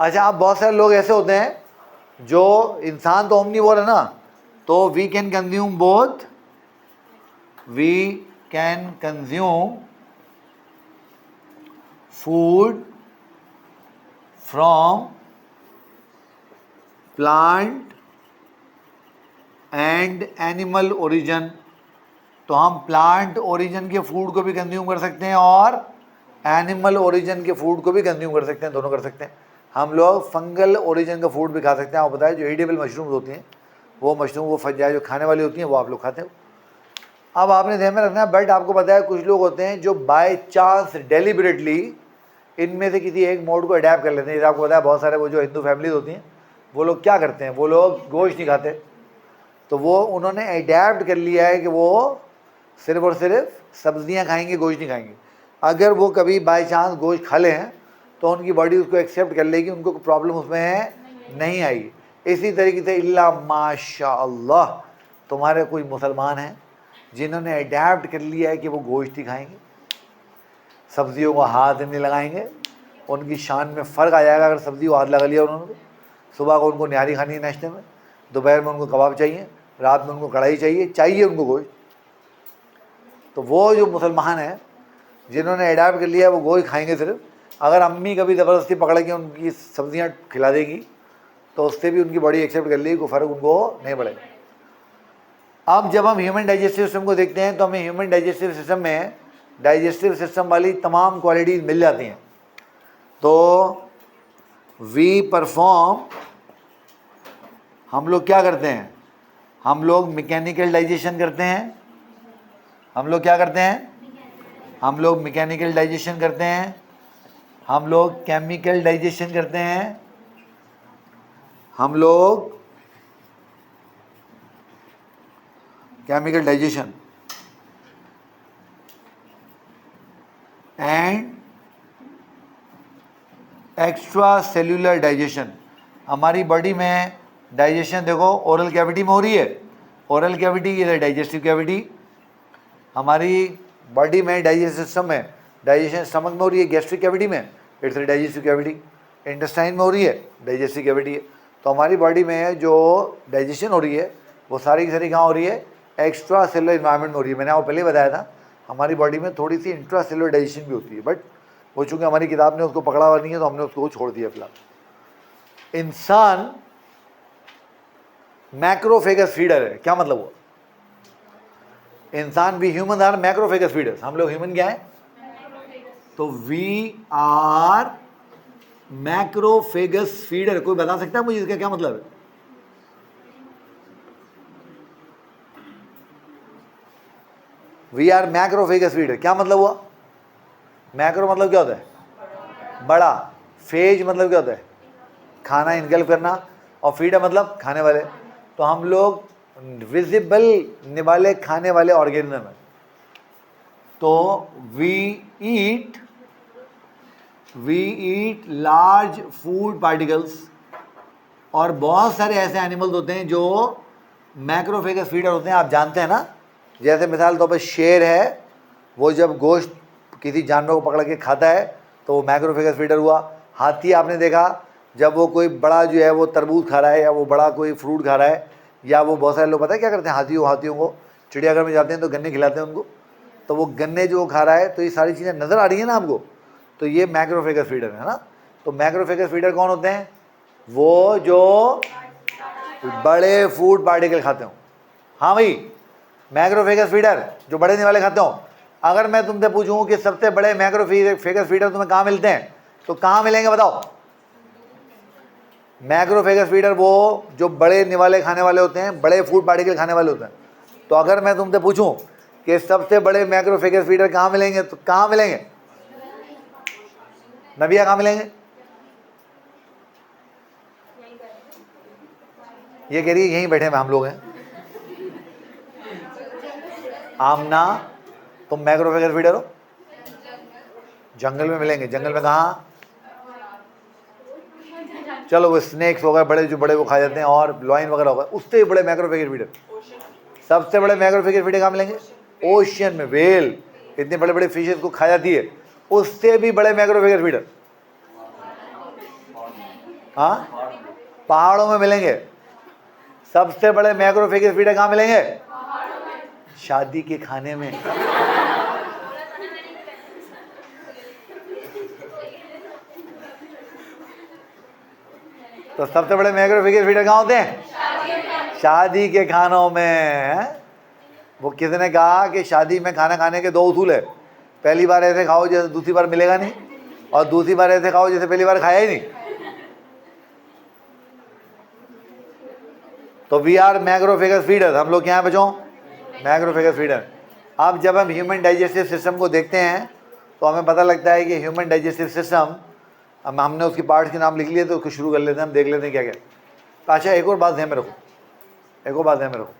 अच्छा, आप बहुत सारे लोग ऐसे होते हैं जो, इंसान तो ओमनीवोर है ना, तो we can consume both, we can consume food from plant and animal origin. तो हम प्लांट ओरिजिन के फूड को भी कंज्यूम कर सकते हैं और एनिमल ओरिजिन के फूड को भी कंज्यूम कर सकते हैं, दोनों कर सकते हैं। हम लोग फंगल ओरिजिन का फूड भी खा सकते हैं। आपको पता है जो एडिबल मशरूम्स होती हैं, वो मशरूम, वो फंजाई जो खाने वाली होती हैं, वो आप लोग खाते हो। अब आपने ध्यान में रखना है, बट आपको पता है कुछ लोग होते हैं जो बाय चांस डेलिबरेटली इनमें से किसी एक मोड को अडैप्ट कर लेते हैं। जैसे आपको पता है बहुत सारे वो जो हिंदू फैमिलीज होती हैं, वो लोग क्या करते हैं, वो लोग गोश्त नहीं खाते, तो वो उन्होंने अडैप्ट कर लिया है कि वो सिर्फ और सिर्फ सब्जियां खाएंगे, गोश्त नहीं खाएंगे। अगर वो कभी बाय चांस गोश्त खा लें तो उनकी बॉडी उसको एक्सेप्ट कर लेगी, उनको प्रॉब्लम उसमें है नहीं आएगी। इसी तरीके से इल्ला माशाअल्लाह तुम्हारे कोई मुसलमान हैं जिन्होंने अडैप्ट कर लिया है कि वो गोश्त ही खाएंगे, सब्जियों को हाथ नहीं लगाएंगे, उनकी शान में फ़र्क आ जाएगा अगर सब्जी को हाथ लगा लिया उन्होंने। सुबह को उनको निहारी खानी है नाश्ते में, दोपहर में उनको कबाब चाहिए, रात में उनको कढ़ाई चाहिए उनको गोश्त। तो वो जो मुसलमान हैं जिन्होंने अडैप्ट कर लिया है वो गोश्त खाएंगे सिर्फ। अगर अम्मी कभी ज़बरदस्ती पकड़ के उनकी सब्जियां खिला देगी तो उससे भी उनकी बॉडी एक्सेप्ट कर लेगी, कोई फ़र्क उनको नहीं पड़ेगा। अब जब हम ह्यूमन डाइजेस्टिव सिस्टम को देखते हैं तो हमें ह्यूमन डाइजेस्टिव सिस्टम में डाइजेस्टिव सिस्टम वाली तमाम क्वालिटीज़ मिल जाती हैं। तो वी परफॉर्म, हम लोग क्या करते हैं, हम लोग मैकेनिकल डाइजेशन करते हैं। हम लोग क्या करते हैं, हम लोग मैकेनिकल डाइजेशन करते हैं, हम लोग केमिकल डाइजेशन करते हैं, हम लोग chemical digestion and extra cellular digestion. हमारी बॉडी में डाइजेशन देखो ओरल कैविटी में हो रही है, ओरल कैविटी ये डाइजेस्टिव कैविटी। हमारी बॉडी में डाइजेस्टिव सिस्टम में डाइजेशन स्टमक में हो रही है, गैस्ट्रिक कैविटी में, इट्स डाइजेस्टिव कैविटी। इंटेस्टाइन में हो रही है, डाइजेस्टिव कैविटी है। तो हमारी बॉडी में जो डाइजेशन हो रही है वो सारी की सारी कहाँ हो रही है, एक्स्ट्रा सेलुलर इन्वायरमेंट में हो रही है। मैंने आपको पहले बताया था हमारी बॉडी में थोड़ी सी इंट्रा सेलुलर डाइजेशन भी होती है, बट वो चूँकि हमारी किताब ने उसको पकड़ा हुआ नहीं है तो हमने उसको छोड़ दिया फिलहाल। इंसान मैक्रोफेगस फीडर है, क्या मतलब हुआ? इंसान भी, ह्यूमन आर मैक्रोफेगस फीडर्स। हम लोग ह्यूमन क्या है? तो वी आर मैक्रोफेगस फीडर। कोई बता सकता है मुझे इसका क्या मतलब है? वी आर मैक्रोफेगस फीडर, क्या मतलब हुआ? मैक्रो मतलब क्या होता है? बड़ा। फेज मतलब क्या होता है? खाना इनगल्फ करना, और फीडर मतलब खाने वाले। तो हम लोग विजिबल निवाले खाने वाले ऑर्गेनिज्म है। तो we eat large food particles. और बहुत सारे ऐसे एनिमल्स होते हैं जो मैक्रोफेगस फीडर होते हैं, आप जानते हैं ना। जैसे मिसाल तौर पर शेर है, वो जब गोश्त किसी जानवर को पकड़ के खाता है तो वो मैक्रोफेगस फीडर हुआ। हाथी आपने देखा जब वो कोई बड़ा जो है वो तरबूज खा रहा है, या वो बड़ा कोई फ्रूट खा रहा है, या वो बहुत सारे लोग पता है क्या करते हैं, हाथियों को चिड़ियाघर में जाते हैं तो गन्ने खिलाते हैं उनको, तो वो गन्ने जो वो खा रहा है, तो ये सारी चीज़ें नज़र आ रही है ना आपको, तो ये मैक्रोफेगस फीडर है ना। तो मैक्रोफेगस फीडर कौन होते हैं? वो जो बड़े फूड पार्टिकल खाते हो। हाँ भाई, मैक्रोफेगस फीडर जो बड़े निवाले खाते हो। अगर मैं तुमसे पूछूं कि सबसे बड़े मैक्रोफेगस फीडर तुम्हें कहाँ मिलते हैं, तो कहाँ मिलेंगे बताओ? मैक्रोफेगस फीडर वो जो बड़े निवाले खाने वाले होते हैं, बड़े फूड पार्टिकल खाने वाले होते हैं। तो अगर मैं तुमसे पूछूं कि सबसे बड़े मैक्रोफेगस फीडर कहाँ मिलेंगे, तो कहाँ मिलेंगे? नबिया कहाँ मिलेंगे? ये कह रही है यहीं बैठे में हम लोग हैं। आमना, तुम मैक्रोफेगस फीडर हो? जंगल में मिलेंगे। जंगल में कहाँ? चलो वो स्नेक्स हो गए बड़े, जो बड़े वो खा जाते हैं, और लॉइन वगैरह होगा, उससे भी बड़े मैक्रोफेगस फीडर। सबसे बड़े मैक्रोफेगस फीडर कहाँ मिलेंगे? ओशियन में। वेल इतने बड़े बड़े फिशेस को खा जाती है, उससे भी बड़े मैक्रोफेगस फीडर। हाँ, पहाड़ों में मिलेंगे। सबसे बड़े मैक्रोफेगस फीडर कहाँ मिलेंगे? शादी के खाने में। तो सबसे बड़े मैक्रोफेगस फीडर कहाँ होते हैं? शादी के खानों में। वो किसी ने कहा कि शादी में खाना खाने के 2 उसूल है, पहली बार ऐसे खाओ जैसे दूसरी बार मिलेगा नहीं, और दूसरी बार ऐसे खाओ जैसे पहली बार खाया ही नहीं। तो वी आर मैक्रोफेगस फीडर। हम लोग क्या हैं बच्चों? Macrophages feeder. अब जब हम ह्यूमन डाइजेस्टिव सिस्टम को देखते हैं तो हमें पता लगता है कि ह्यूमन डाइजेस्टिव सिस्टम, अब हमने उसकी पार्ट्स के नाम लिख लिए, तो उसको शुरू कर लेते हैं, हम देख लेते हैं क्या क्या। तो अच्छा, एक और बात ध्यान में रखो, एक और बात ध्यान में रखो।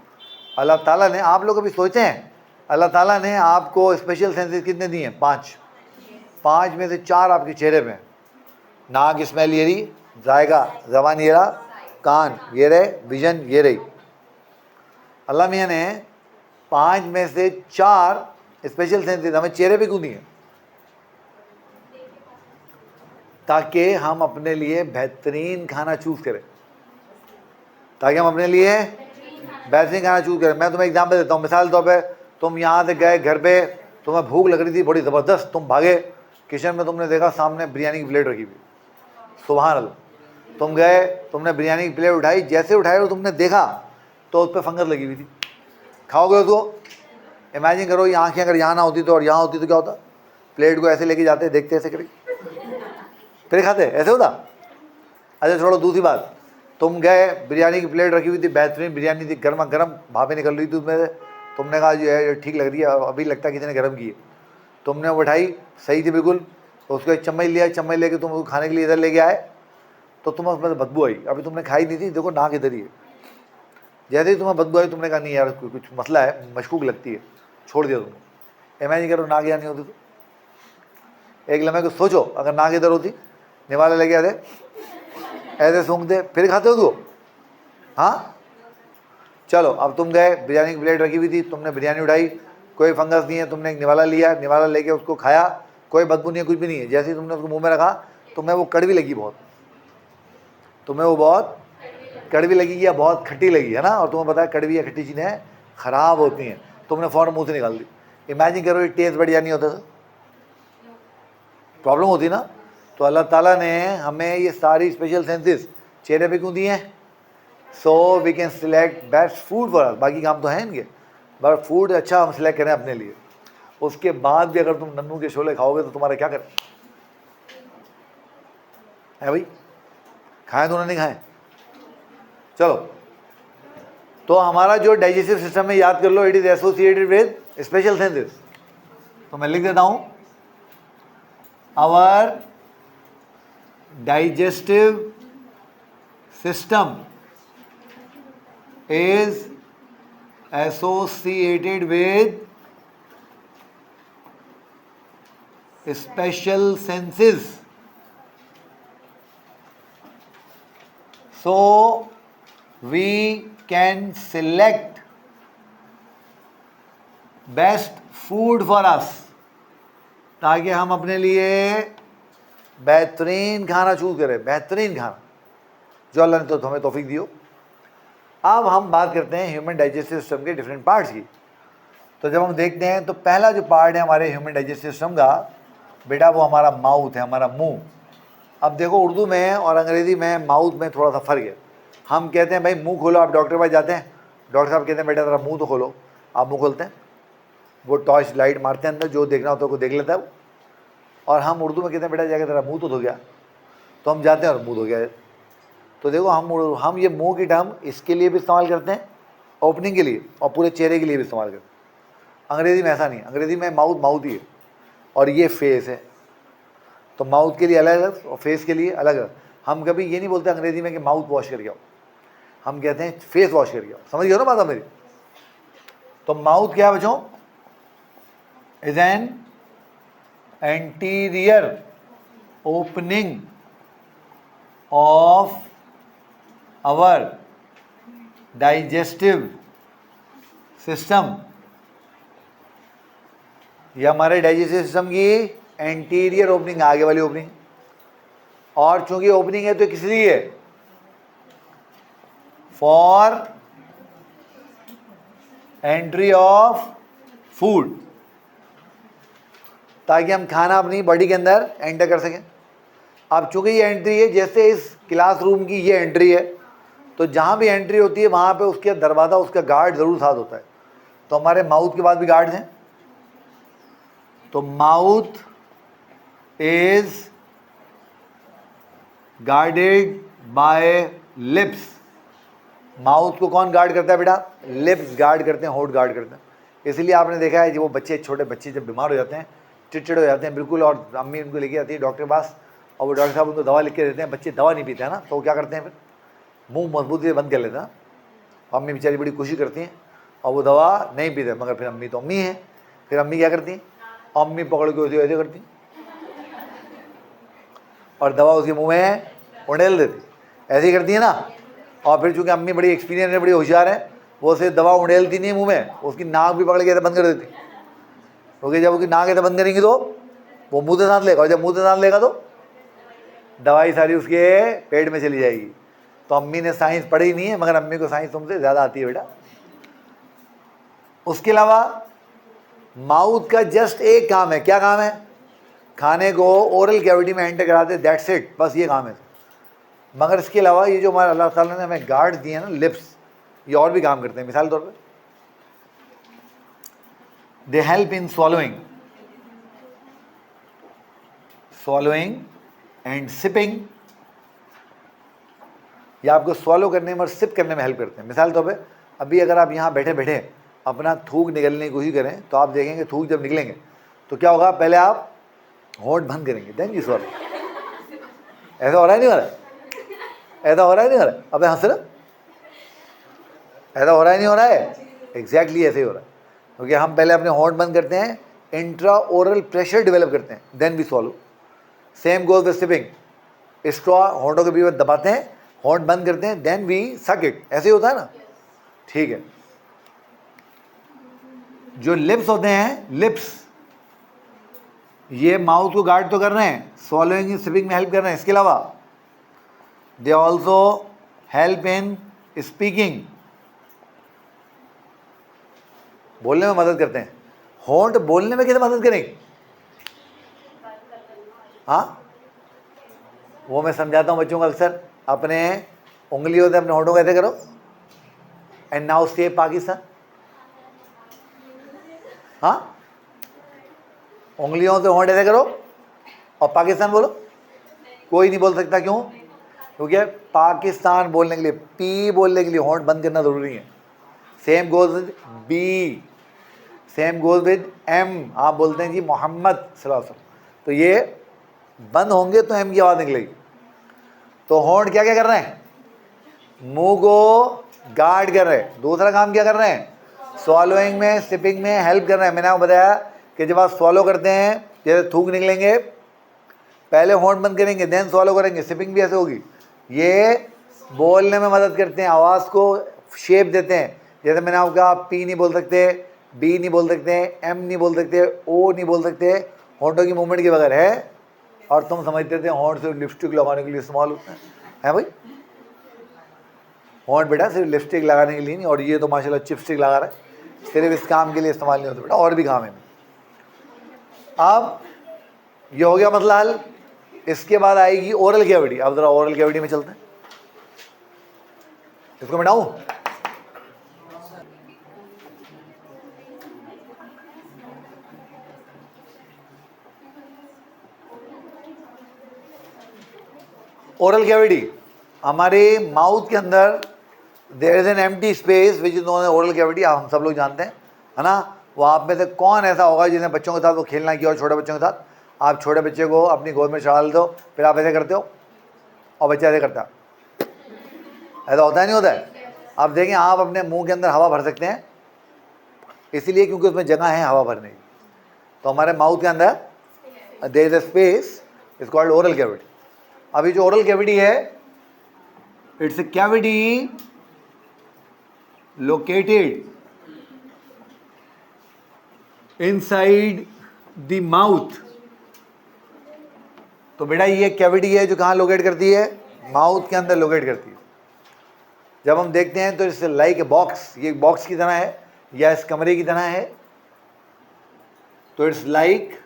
अल्लाह ताला ने, आप लोग अभी सोचते हैं, अल्लाह ताला ने आपको स्पेशल सेंसेस कितने दिए हैं? 5। 5 में से 4 आपके चेहरे पे। नाक स्मेल ये रही, जायका ज़बान ये रहा, कान ये रहे, विजन ये रही। अल्लाह मियाँ ने 5 में से 4 स्पेशल सेंसेस हमें चेहरे पे क्यों दिए? ताकि हम अपने लिए बेहतरीन खाना चूज़ करें, ताकि हम अपने लिए बेहतरीन खाना चूज़ करें। मैं तुम्हें एग्जाम्पल देता हूँ। मिसाल के तौर पे तुम यहाँ से गए घर पे, तुम्हें भूख लग रही थी बड़ी ज़बरदस्त, तुम भागे किचन में, तुमने देखा सामने बिरयानी की प्लेट रखी हुई, सुभान अल्लाह। तुम गए, तुमने बिरयानी की प्लेट उठाई, जैसे उठाई और तुमने देखा तो उस पर फंगस लगी हुई थी, खाओगे उसको? इमेजिन करो, ये आँखें अगर यहाँ ना होती तो और यहाँ होती तो क्या होता? प्लेट को ऐसे लेके जाते, देखते ऐसे करें, फिर खाते, ऐसे होता? अच्छा छोड़ो, दूसरी बात, तुम गए, बिरयानी की प्लेट रखी हुई थी, बेहतरीन बिरयानी थी, गर्मा गर्म भापें निकल रही थी उसमें से, तुमने कहा जो है ठीक लग रही है, अभी लगता है किसी ने गर्म की है। तुमने उठाई, सही थी बिल्कुल, उसको एक चम्मच लिया, चम्मच लेके तुम उसको खाने के लिए इधर लेके आए, तो तुम्हें उसमें से बदबू आई। अभी तुमने खाई नहीं थी, देखो नाक इधर ही है। जैसे ही तुम्हें बदबू आई, तुमने कहा नहीं यार कुछ मसला है, मशकूक लगती है, छोड़ दिया तुमने। इमेजिन करो नाक यहाँ नहीं होती तो। एक लम्हे को सोचो, अगर नाक इधर होती, निवाले लेके आते, ऐसे सूंघते, फिर खाते हो तो? हाँ चलो, अब तुम गए, बिरयानी की प्लेट रखी हुई थी, तुमने बिरयानी उठाई, कोई फंगस नहीं है, तुमने एक निवाला लिया, निवाला लेके उसको खाया, कोई बदबू नहीं है, कुछ भी नहीं है। जैसे ही तुमने उसको मुंह में रखा, तुम्हें वो कड़वी लगी बहुत, तुम्हें वो बहुत कड़वी लगी या बहुत खट्टी लगी, है ना? और तुम्हें पता है कड़वी या खट्टी चीज़ें ख़राब होती हैं, तुमने फ़ौरन मुँह से निकाल दी। इमेजिन करो ये टेस्ट बढ़िया नहीं होता, प्रॉब्लम होती ना। तो अल्लाह ताला ने हमें ये सारी स्पेशल सेंसेस चेहरे पे क्यों दिए हैं? So we can select best food for us. बाकी काम तो है इनके, बट फूड अच्छा हम सिलेक्ट करें अपने लिए। उसके बाद भी अगर तुम नन्नू के शोले खाओगे तो तुम्हारा क्या करें? है भाई, खाएं तो नहीं खाएं? चलो, तो हमारा जो डाइजेस्टिव सिस्टम है, याद कर लो, it is associated with special senses. तो मैं लिख देता हूं, our digestive system is associated with special senses. So we can select best food for us, ताकि हम अपने लिए बेहतरीन खाना चूज करें, बेहतरीन खाना। जो अल्लाह ने तो हमें तौफीक दी हो। अब हम बात करते हैं ह्यूमन डाइजेस्टिव सिस्टम के डिफरेंट पार्ट्स की। तो जब हम देखते हैं तो पहला जो पार्ट है हमारे ह्यूमन डाइजेस्टिव सिस्टम का बेटा, वो हमारा माउथ है, हमारा मुंह। अब देखो उर्दू में और अंग्रेज़ी में माउथ में थोड़ा सा फ़र्क है। हम कहते हैं भाई मुंह खोलो, आप डॉक्टर के पास जाते हैं, डॉक्टर साहब कहते हैं बेटा ज़रा मुंह तो खोलो, आप मुंह खोलते हैं, वो टॉर्च लाइट मारते हैं अंदर, जो देखना होता है वो देख लेता है वो। और हम उर्दू में कहते हैं बेटा जाके ज़रा मुँह तो धो गया, तो हम जाते हैं और मुँह धो गया। तो देखो हम ये मुँह की टर्म इसके लिए भी इस्तेमाल करते हैं, ओपनिंग के लिए, और पूरे चेहरे के लिए भी इस्तेमाल करते हैं। अंग्रेज़ी में ऐसा नहीं है, अंग्रेज़ी में माउथ माउथ ही है और ये फेस है। तो माउथ के लिए अलग अलग और फेस के लिए अलग अलग। हम कभी ये नहीं बोलते अंग्रेज़ी में कि माउथ वॉश करके आओ, हम कहते हैं फेस वॉश करके आओ। समझ गए ना बात मेरी? तो माउथ क्या है बच्चों? Is an anterior opening of our digestive system. यह हमारे डाइजेस्टिव सिस्टम की एंटीरियर ओपनिंग, आगे वाली ओपनिंग। और चूंकि ओपनिंग है तो किस लिए है? फॉर एंट्री ऑफ फूड, ताकि हम खाना अपनी बॉडी के अंदर एंटर कर सकें। अब चूंकि ये एंट्री है, जैसे इस क्लासरूम की ये एंट्री है, तो जहाँ भी एंट्री होती है वहाँ पे उसके दरवाज़ा, उसका गार्ड ज़रूर साथ होता है। तो हमारे माउथ के बाद भी गार्ड्स हैं। तो mouth is guarded by lips. Mouth को कौन गार्ड करता है बेटा? लिप्स गार्ड करते हैं, होठ गार्ड करते हैं। इसलिए आपने देखा है कि वो बच्चे, छोटे बच्चे जब बीमार हो जाते हैं, चिड़चिड़ हो जाते हैं बिल्कुल, और अम्मी उनको लेके आती है डॉक्टर के पास, और वो डॉक्टर साहब उनको दवा लिख के देते हैं। बच्चे दवा नहीं पीते हैं ना, तो वो क्या करते हैं फिर? मुंह मजबूती से बंद कर लेते हैं। अम्मी बेचारी बड़ी कोशिश करती हैं और वो दवा नहीं पीते, मगर फिर अम्मी तो अम्मी है। फिर अम्मी क्या करती हैं? अम्मी पकड़ के ऐसे ऐसे करती और दवा उसके मुंह में उड़ेल देती, ऐसे ही करती है ना। और फिर चूंकि अम्मी बड़ी एक्सपीरियंस है, बड़ी होशियार है, वो उसे दवा उड़ेलती नहीं मुंह में, उसकी नाक भी पकड़ के ऐसे बंद कर देती, क्योंकि जब उसकी नाक ऐसे बंद करेंगी तो वो मुँह से सांस लेगा, और जब मुँह से सांस लेगा तो दवाई सारी उसके पेट में चली जाएगी। तो अम्मी ने साइंस पढ़ी नहीं है, मगर अम्मी को साइंस तुमसे ज़्यादा आती है बेटा। उसके अलावा माउथ का जस्ट एक काम है, क्या काम है? खाने को ओरल कैविटी में एंटर कराते, दैट्स इट, बस ये काम है। मगर इसके अलावा ये जो हमारा अल्लाह ताला ने हमें गार्ड दिए हैं ना, लिप्स, ये और भी काम करते हैं। मिसाल तौर पे they help in swallowing and sipping. ये आपको swallow करने में और सिप करने में हेल्प करते हैं। मिसाल तौर पे अभी अगर आप यहाँ बैठे बैठे अपना थूक निकलने की कोशिश करें, तो आप देखेंगे थूक जब निकलेंगे तो क्या होगा? पहले आप होंठ बंद करेंगे, देन यू swallow। ऐसा हो रहा है नहीं हो रहा है? ऐसा हो रहा है नहीं हो रहा है? अबे हंस रहा, ऐसा हो रहा है नहीं हो रहा है? एग्जैक्टली ऐसे ही हो रहा है, क्योंकि हम पहले अपने होंठ बंद करते हैं, इंट्रा ओरल प्रेशर डेवलप करते हैं, then we swallow। Same goes with sipping. Straw होंठों के बीच में दबाते हैं, होंठ बंद करते हैं, देन वी सक इट। ऐसे ही होता है ना? ठीक है। जो लिप्स होते हैं, लिप्स, ये माउथ को गार्ड तो कर रहे हैं, swallowing सिपिंग में हेल्प कर रहे हैं। इसके अलावा they also help in speaking, बोलने में मदद करते हैं। होंठ बोलने में कैसे मदद करेंगे? हाँ, वो मैं समझाता हूँ बच्चों को अक्सर। अपने उंगलियों से अपने होंठों को ऐसे करो, एंड नाउ से पाकिस्तान। हाँ, उंगलियों से होंठ ऐसे करो और पाकिस्तान बोलो। कोई नहीं बोल सकता, क्यों? क्योंकि पाकिस्तान बोलने के लिए, पी बोलने के लिए होंठ बंद करना जरूरी है। Same goes with B, same goes with M. आप बोलते हैं जी मोहम्मद सल्लल्लाहु अलैहि वसल्लम, तो ये बंद होंगे तो एम की आवाज़ निकलेगी। तो होंठ क्या क्या कर रहे हैं? मुंह को गार्ड कर रहे हैं। दूसरा काम क्या कर रहे हैं? स्वॉलोइंग में, सिपिंग में हेल्प कर रहे हैं। मैंने आपको बताया कि जब आप स्वॉलो करते हैं, जैसे थूक निकलेंगे, पहले होंठ बंद करेंगे, देन स्वॉलो करेंगे, सिपिंग भी ऐसे होगी। ये बोलने में मदद करते हैं, आवाज़ को शेप देते हैं। जैसे मैंने आपको कहा, आप पी नहीं बोल सकते, बी नहीं बोल सकते, एम नहीं बोल सकते, ओ नहीं बोल सकते, होंठों की मूवमेंट के बगैर है। और तुम समझते थे होंठ से लिपस्टिक लगाने के लिए इस्तेमाल होता है भाई? होंठ बेटा सिर्फ लिपस्टिक लगाने के लिए नहीं, और ये तो माशाल्लाह चिपस्टिक लगा रहा है, सिर्फ इस काम के लिए इस्तेमाल नहीं होता बेटा, और भी काम है। अब ये हो गया मतलब हल। इसके बाद आएगी ओरल कैविटी। अब जरा ओरल कैविटी में चलते हैं, इसको मिटाऊं? ओरल कैविटी, हमारे माउथ के अंदर there is an empty space which is known as oral cavity. हम सब लोग जानते हैं, है ना। वो आप में से कौन ऐसा होगा जिसने बच्चों के साथ वो खेलना किया और छोटे बच्चों के साथ, आप छोटे बच्चे को अपनी गोद में चढ़ा लेते हो, फिर आप ऐसे करते हो और बच्चा ऐसे करता है, ऐसा होता है नहीं होता है? आप देखें, आप अपने मुंह के अंदर हवा भर सकते हैं, इसीलिए क्योंकि उसमें जगह है हवा भरने की। तो हमारे माउथ के अंदर there is a space, is called oral cavity. अभी जो ओरल कैविटी है, it's a cavity located inside the mouth. तो बेटा ये कैविटी है जो कहाँ लोकेट करती है? माउथ के अंदर लोकेट करती है। जब हम देखते हैं तो इट्स लाइक ए बॉक्स, ये बॉक्स की तरह है या इस कमरे की तरह है, तो इट्स लाइक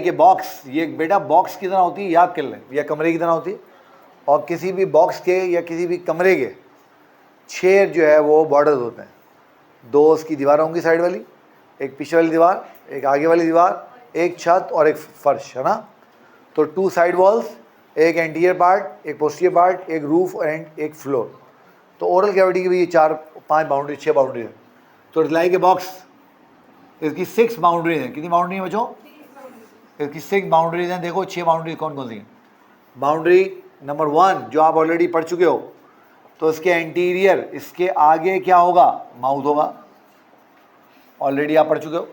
ए बॉक्स। ये बेटा बॉक्स की तरह होती है, याद कर लें, या कमरे की तरह होती है। और किसी भी बॉक्स के या किसी भी कमरे के 6 जो है वो बॉर्डर्स होते हैं। 2 उसकी दीवार होंगी साइड वाली, एक पीछे वाली दीवार, एक आगे वाली दीवार, एक छत और एक फर्श, है ना। तो 2 साइड वॉल्स, एक एंटीरियर पार्ट, एक पोस्टीरियर पार्ट, एक रूफ एंड एक फ्लोर। तो ओरल कैविटी की भी ये 4-5 बाउंड्री, 6 बाउंड्री है। तो इट्स लाइक ए बॉक्स। इसकी 6 बाउंड्रीज हैं। कितनी बाउंड्री है बच्चों? इसकी 6 बाउंड्रीज हैं। देखो 6 बाउंड्री कौन कौन सी हैं? बाउंड्री नंबर 1 जो आप ऑलरेडी पढ़ चुके हो, तो इसके एंटीरियर, इसके आगे क्या होगा? माउथ होगा, ऑलरेडी आप पढ़ चुके हो।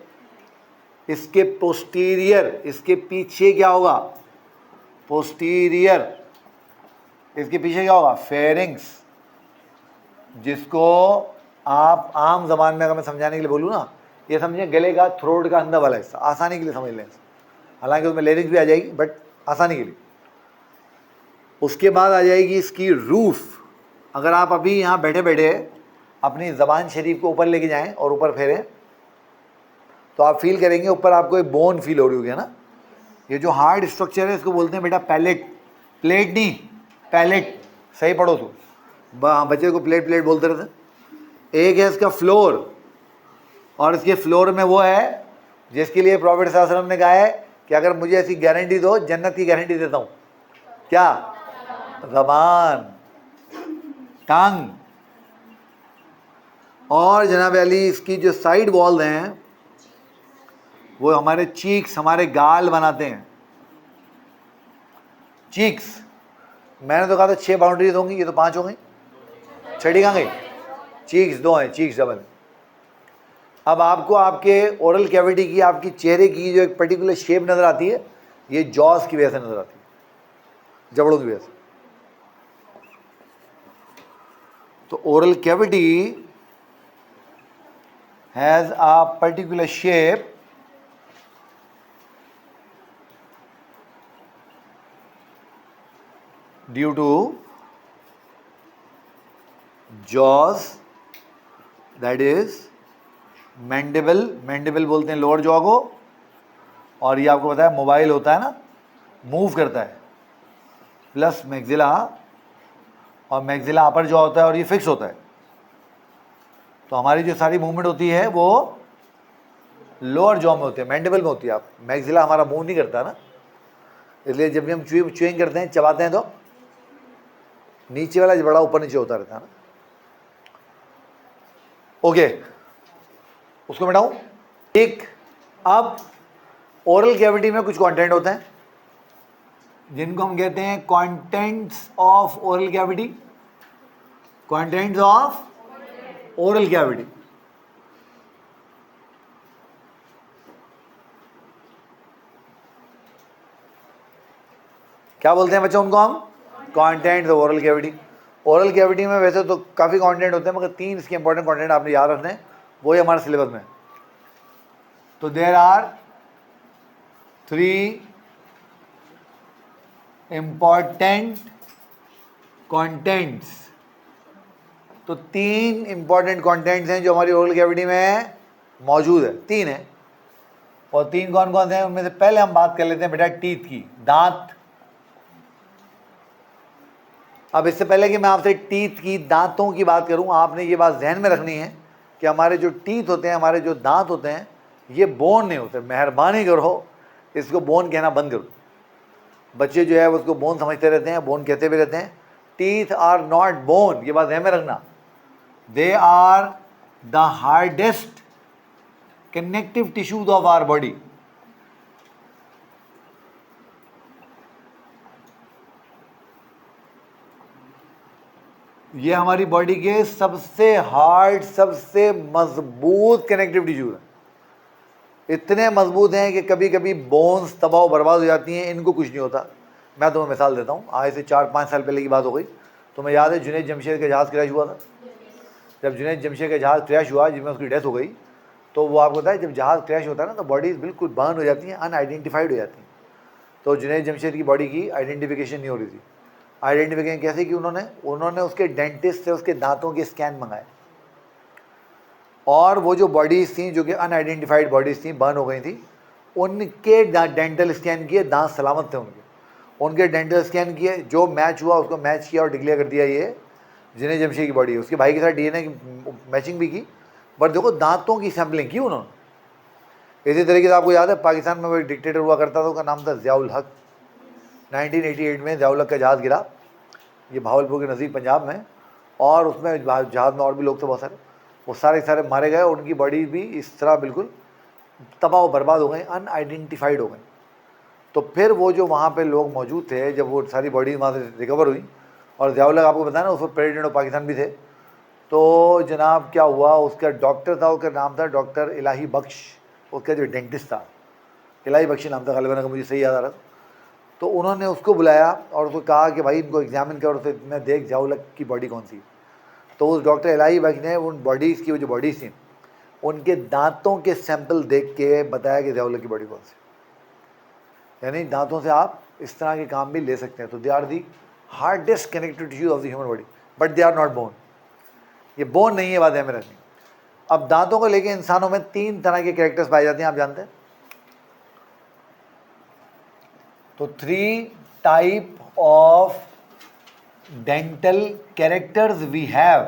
इसके पोस्टीरियर, इसके पीछे क्या होगा? पोस्टीरियर। इसके पीछे क्या होगा? फेरिंग्स, जिसको आप आम जबान में अगर मैं समझाने के लिए बोलूँ ना, ये समझिए गले का, थ्रोट का अंदर वाला हिस्सा, आसानी के लिए समझ लें। हालांकि उसमें लेरिंग्स भी आ जाएगी, बट आसानी के लिए। उसके बाद आ जाएगी इसकी रूफ। अगर आप अभी यहाँ बैठे बैठे अपनी ज़बान शरीफ को ऊपर लेके जाएं और ऊपर फेरें, तो आप फील करेंगे ऊपर आपको एक बोन फील हो रही होगी, है ना। ये जो हार्ड स्ट्रक्चर है इसको बोलते हैं बेटा पैलेट। प्लेट नहीं, पैलेट। सही पढ़ो तो, बच्चे को प्लेट प्लेट बोलते रहते। एक है इसका फ्लोर, और इसके फ्लोर में वो है जिसके लिए प्रॉफेट सल्लल्लाहु अलैहि वसल्लम ने कहा है कि अगर मुझे ऐसी गारंटी दो, जन्नत की गारंटी देता हूँ। क्या? ज़बान, टंग। और जनाब अली इसकी जो साइड वॉल्स हैं वो हमारे चीक्स, हमारे गाल बनाते हैं। चीक्स, मैंने तो कहा था 6 बाउंड्रीज होंगी, ये तो 5 हो गई। 6 कहाँ गई? चीक्स 2 हैं, चीक्स डबल। अब आपको आपके ओरल कैविटी की, आपकी चेहरे की जो एक पर्टिकुलर शेप नज़र आती है, ये जॉस की वजह से नज़र आती है, जबड़ों की वजह से। तो oral cavity has a particular shape due to jaws, that is mandible. Mandible बोलते हैं लोअर जॉ को, और ये आपको पता है मोबाइल होता है ना, मूव करता है, प्लस मैक्सिला, और मैक्सिला अपर जॉ होता है और ये फिक्स होता है। तो हमारी जो सारी मूवमेंट होती है वो लोअर जॉ में होती है, मैंडिबल में होती है। आप मैक्सिला हमारा मूव नहीं करता ना, इसलिए जब भी हम च्यूइंग करते हैं, चबाते हैं, तो नीचे वाला बड़ा ऊपर नीचे होता रहता है ना। ओके, उसको मिटाऊं? ठीक। अब ओरल कैविटी में कुछ कंटेंट होते हैं जिनको हम कहते हैं contents of oral cavity. Contents of oral cavity. क्या बोलते हैं बच्चों उनको? हम contents of oral cavity. Oral cavity में वैसे तो काफ़ी कंटेंट होते हैं, मगर 3 इसके इंपॉर्टेंट कंटेंट आपने याद रखने हैं, वही हमारे सिलेबस में। तो देयर आर 3 इंपॉर्टेंट कंटेंट्स। तो 3 इंपॉर्टेंट कंटेंट्स हैं जो हमारी ओरल कैविटी में मौजूद है, 3 है। और 3 कौन कौन से हैं उनमें से पहले हम बात कर लेते हैं बेटा टीथ की, दांत। अब इससे पहले कि मैं आपसे टीथ की, दांतों की बात करूं, आपने ये बात ध्यान में रखनी है कि हमारे जो टीथ होते हैं, हमारे जो दांत होते हैं, ये बोन नहीं होते। मेहरबानी करो इसको बोन कहना बंद करो। बच्चे जो है उसको बोन समझते रहते हैं, बोन कहते भी रहते हैं। टीथ आर नॉट बोन, ये बात ध्यान में रखना। They are the hardest connective tissues of our body. ये हमारी बॉडी के सबसे हार्ड, सबसे मजबूत कनेक्टिव टिश्यू है। इतने मजबूत हैं कि कभी कभी बोन्स तबाह बर्बाद हो जाती हैं, इनको कुछ नहीं होता। मैं तुम्हें मिसाल देता हूँ, आज से 4-5 साल पहले की बात हो गई। तुम्हें याद है जुनैद जमशेद का जहाज़ क्रैश हुआ था। जब जुनैद जमशेद का जहाज़ क्रैश हुआ जिसमें उसकी डेथ हो गई, तो वो आपको पता है जब जहाज़ क्रैश होता है ना तो बॉडीज़ बिल्कुल बर्न हो जाती हैं, अनआइडेंटिफाइड हो जाती हैं। तो जुनैद जमशेद की बॉडी की आइडेंटिफिकेशन नहीं हो रही थी। आइडेंटिफिकेशन कैसे की उन्होंने उसके डेंटिस्ट से उसके दांतों के स्कैन मंगाए, और वो जो बॉडीज़ थी जो कि अनआइडेंटिफाइड बॉडीज़ थी, बर्न हो गई थी, उनके डेंटल स्कैन किए, दांत सलामत थे उनके डेंटल स्कैन किए। जो मैच हुआ उसको मैच किया और डिक्लेयर कर दिया ये जुनैद जमशेद की बॉडी है। उसके भाई के साथ डीएनए की मैचिंग भी की, बट देखो दांतों की सैम्पलिंग की उन्होंने। इसी तरीके से आपको याद है पाकिस्तान में वो एक डिक्टेटर हुआ करता था, उसका नाम था ज़ियाउल हक। 1988 में ज़ियाउल हक का जहाज़ गिरा, ये भावलपुर के नज़दीक पंजाब में, और उसमें जहाज़ में और भी लोग थे बहुत सारे। वो सारे मारे गए, उनकी बॉडी भी इस तरह बिल्कुल तबाह व बर्बाद हो गई, अनआइडेंटिफाइड हो गई। तो फिर वो जो वहाँ पे लोग मौजूद थे, जब वो सारी बॉडी वहाँ से रिकवर हुई, और ज़ियाउल हक आपको बताया ना उस वक्त प्रेसिडेंट ऑफ पाकिस्तान भी थे, तो जनाब क्या हुआ, उसका डॉक्टर था, उसका नाम था डॉक्टर इलाही बख्श, उसका जो डेंटिस्ट था इलाही बख्शी नाम था गालिबन, अगर मुझे सही याद आ रहा। तो उन्होंने उसको बुलाया और उसको कहा कि भाई इनको एग्जामिन कर, उससे मैं देख ज़ियाउल हक की बॉडी कौन सी। तो उस डॉक्टर इलाही बख्श ने उन बॉडीज़ की, वो जो बॉडीज़ थी, उनके दांतों के सैंपल देख के बताया कि ज़ियाउल हक की बॉडी कौन सी। यानी दांतों से आप इस तरह के काम भी ले सकते हैं। तो they are the hardest connective tissue of the human body, but they are not bone. ये बोन नहीं है, बात है मेरा नहीं। अब दांतों को लेके इंसानों में 3 तरह के कैरेक्टर्स पाए जाते हैं, आप जानते हैं। तो 3 type of dental characters we have.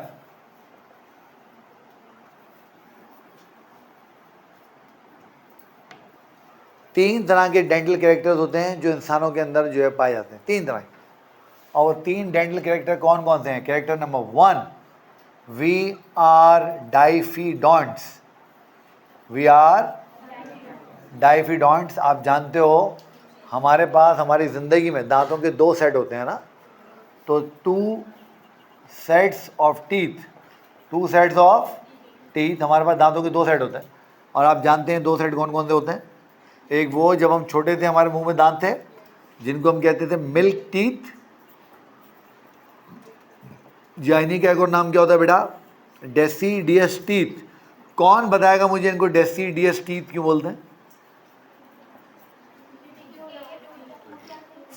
तीन तरह के डेंटल कैरेक्टर्स होते हैं जो इंसानों के अंदर जो है पाए जाते हैं, 3 तरह के। और वो 3 डेंटल कैरेक्टर कौन कौन से हैं? Character number 1, we are diphyodonts. We are diphyodonts. आप जानते हो हमारे पास हमारी ज़िंदगी में दांतों के 2 सेट होते हैं ना, तो 2 sets of teeth, 2 sets of teeth, हमारे पास दांतों के 2 सेट होते हैं। और आप जानते हैं 2 सेट कौन कौन से होते हैं? एक वो जब हम छोटे थे हमारे मुंह में दांत थे, जिनको हम कहते थे मिल्क टीथ। जाइनी का एक और नाम क्या होता है बेटा? Deciduous teeth. कौन बताएगा मुझे इनको डेसीडियस टीथ क्यों बोलते हैं?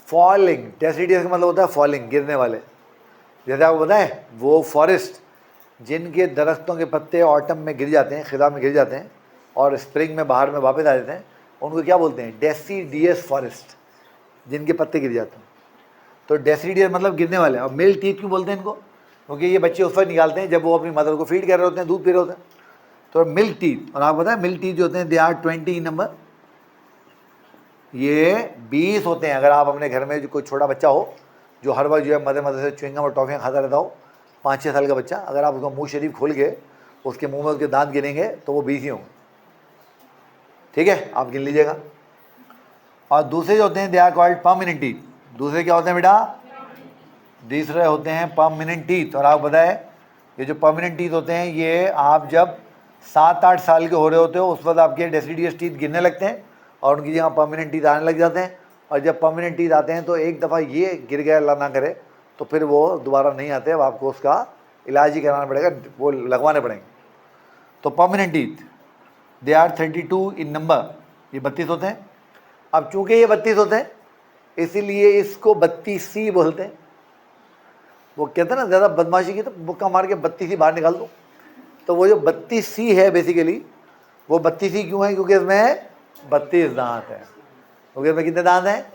फॉलिंग, डेसीडियस का मतलब होता है फॉलिंग, गिरने वाले। जैसे आपको पता है वो फॉरेस्ट जिनके दरख्तों के पत्ते ऑटम में गिर जाते हैं, खिज़ा में गिर जाते हैं, और स्प्रिंग में बाहर में वापस आ जाते हैं, उनको क्या बोलते हैं? डेसीडियस फॉरेस्ट, जिनके पत्ते गिर जाते हैं। तो डेसीडियस मतलब गिरने वाले। और मिल्क टीथ क्यों बोलते हैं इनको? क्योंकि ये बच्चे उस वक्त निकालते हैं जब वो अपनी मदर को फीड कर रहे होते हैं, दूध पी रहे होते हैं। तो मिल्क टीथ। और आपको पता है मिल्क टीथ जो होते हैं दे आर 20 नंबर, ये 20 होते हैं। अगर आप अपने घर में जो कोई छोटा बच्चा हो जो हर वक्त जो है मदर से च्युइंगम और टॉफियाँ खाता रहता हो, 5-6 साल का बच्चा, अगर आप उसका मुँह शरीफ खोल के उसके मुँह में उसके दांत गिनेंगे तो वो 20 ही होंगे। ठीक है, आप गिन लीजिएगा। और दूसरे जो होते हैं they are called permanent teeth. दूसरे क्या होते हैं बेटा? दूसरे होते हैं परमानेंट टीथ। और आपको पता है ये जो परमानेंट टीथ होते हैं, ये आप जब 7-8 साल के हो रहे होते हो उस वक्त आपके डेसीडियस टीथ गिरने लगते हैं और उनकी जगह परमानेंट टीथ आने लग जाते हैं। और जब परमानेंट टीथ आते हैं तो एक दफ़ा ये गिर गया, अल्लाह ना करे, तो फिर वो दोबारा नहीं आते। अब आपको उसका इलाज ही कराना पड़ेगा, वो लगवाने पड़ेंगे। तो permanent teeth they are 32 in number, ये 32 होते हैं। अब चूँकि ये 32 होते हैं इसीलिए इसको 32C बोलते हैं। वो कहते हैं ना ज़्यादा बदमाशी की तो मुक्का मार के 32C बाहर निकाल दो। तो वो जो 32C है बेसिकली, वो 32C क्यों है? क्योंकि इसमें 32 दांत हैं। क्योंकि इसमें कितने दांत हैं?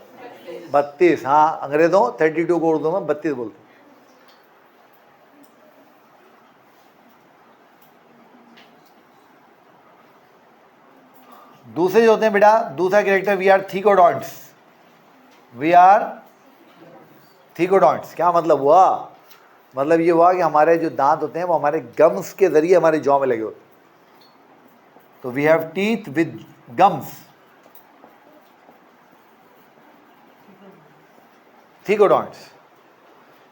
32। हाँ, अंग्रेजों 32 को उर्दू में 32 बोलते हैं। दूसरे जो होते हैं बेटा, दूसरा character, we are thecodonts. We are thecodonts. क्या मतलब हुआ? मतलब ये हुआ कि हमारे जो दांत होते हैं वो हमारे गम्स के जरिए हमारे जॉ में लगे होते हैं। तो we have teeth with gums, thecodonts.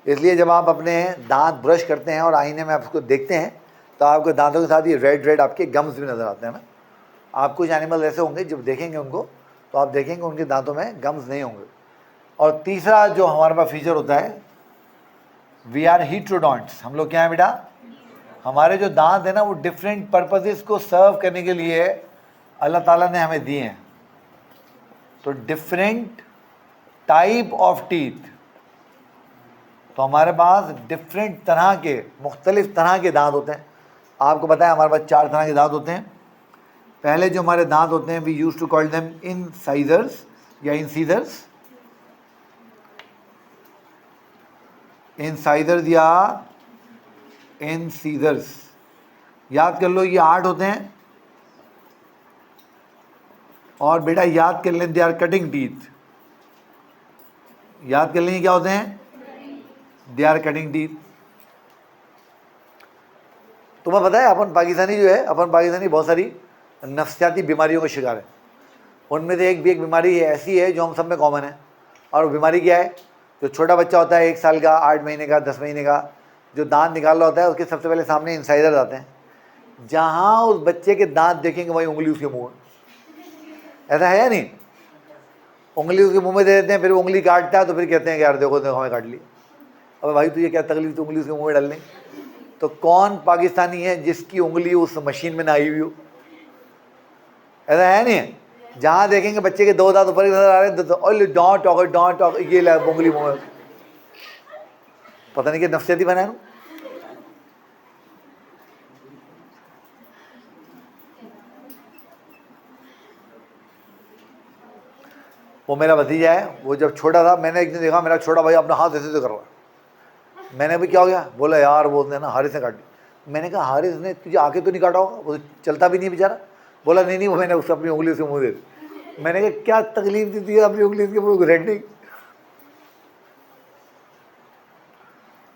इसलिए जब आप अपने दांत ब्रश करते हैं और आईने में आप उसको देखते हैं तो आपके दांतों के साथ ये रेड रेड आपके गम्स भी नजर आते हैं ना। आप कुछ एनिमल ऐसे होंगे जब देखेंगे उनको तो आप देखेंगे उनके दांतों में गम्स नहीं होंगे। और तीसरा जो हमारे पास फीचर होता है, वी आर हीट्रोडॉन्ट्स। हम लोग क्या है बेटा? हमारे जो दांत है ना वो डिफरेंट पर्पसेस को सर्व करने के लिए अल्लाह ताला ने हमें दिए हैं। तो डिफरेंट टाइप ऑफ टीथ, तो हमारे पास डिफरेंट तरह के, मुख्तलिफ तरह के दांत होते हैं। आपको पता है हमारे पास 4 तरह के दांत होते हैं। पहले जो हमारे दांत होते हैं, we use to call them incisors या इंसीजर्स, इनसाइजर्स या इंसीजर्स। याद कर लो, ये 8 होते हैं। और बेटा याद कर लें, दे आर कटिंग टीथ। याद कर लें क्या होते हैं? They are cutting teeth. तुम्हें पता है अपन पाकिस्तानी जो है, अपन पाकिस्तानी बहुत सारी नफ्सियाती बीमारियों का शिकार है। उनमें से एक बीमारी ऐसी है जो हम सब में कॉमन है। और वो बीमारी क्या है? जो छोटा बच्चा होता है 1 साल का, 8 महीने का, 10 महीने का, जो दांत निकाल रहा होता है उसके सबसे पहले सामने इंसाइजर आते हैं। जहाँ उस बच्चे के दांत देखेंगे वहीं उंगली उसके मुँह में। ऐसा है या नहीं? उंगली उसके मुँह में दे देते हैं, फिर उंगली काटता है तो फिर कहते हैं कि यार देखो देखो हमें काट ली। अब भाई तुझे क्या तकलीफ, तो उंगली उसके मुँह में डालने। तो कौन पाकिस्तानी है जिसकी उंगली उस मशीन में ना आई हुई हो? ऐसा है नहीं? जहाँ देखेंगे बच्चे के 2 दांत ऊपर नजर आ रहे हैं तो डॉट टॉक ये उंगली मुँह में। पता नहीं कि नफ्सियाती बना है। वो मेरा भतीजा है, वो जब छोटा था मैंने एक दिन देखा मेरा छोटा भाई अपना हाथ ऐसे कर रहा है। मैंने भी क्या हो गया? बोला यार वो ने ना हारिस ने काट दी। मैंने कहा हारिस ने तुझे आके तो नहीं काटा होगा? वो चलता भी नहीं बेचारा। बोला नहीं वो मैंने उसको अपनी उंगली से मुँह दे दी। मैंने कहा क्या तकलीफ दी थी अपनी उंगली के मुँह रेडने।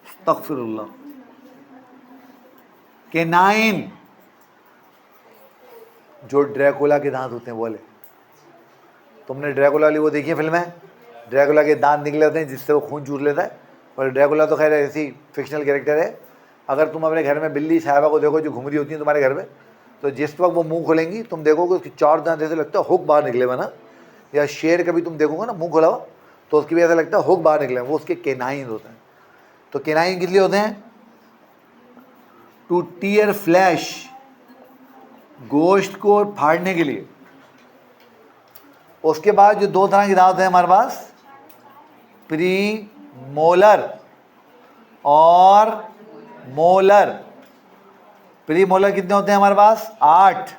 अस्तगफिरुल्लाह। केनाइन, जो ड्रैकुला के दांत होते हैं बोले। तुमने ड्रैकुला वाली वो देखी है फिल्म है? ड्रैकुला के दांत निकले होते हैं जिससे वो खून चूर लेता है। पर ड्रैकुला तो खैर ऐसी फिक्शनल कैरेक्टर है। अगर तुम अपने घर में बिल्ली साहिबा को देखो जो घूम रही होती है तुम्हारे घर में, तो जिस वक्त वो मुंह खोलेंगी तुम देखोगे उसकी 4 दांत ऐसे लगता है हुक बाहर निकले हुए ना। या शेर कभी तुम देखोगे ना मुंह खोला हुआ तो उसकी भी ऐसा लगता है हुक बाहर निकले, वो उसके केनाइन होते हैं। तो केनाइन किस लिए होते हैं? टू टीयर फ्लैश, गोश्त को फाड़ने के लिए। उसके बाद जो 2 तरह की दांत है हमारे पास, प्री मोलर और मोलर। प्री मोलर कितने होते हैं हमारे पास? 8।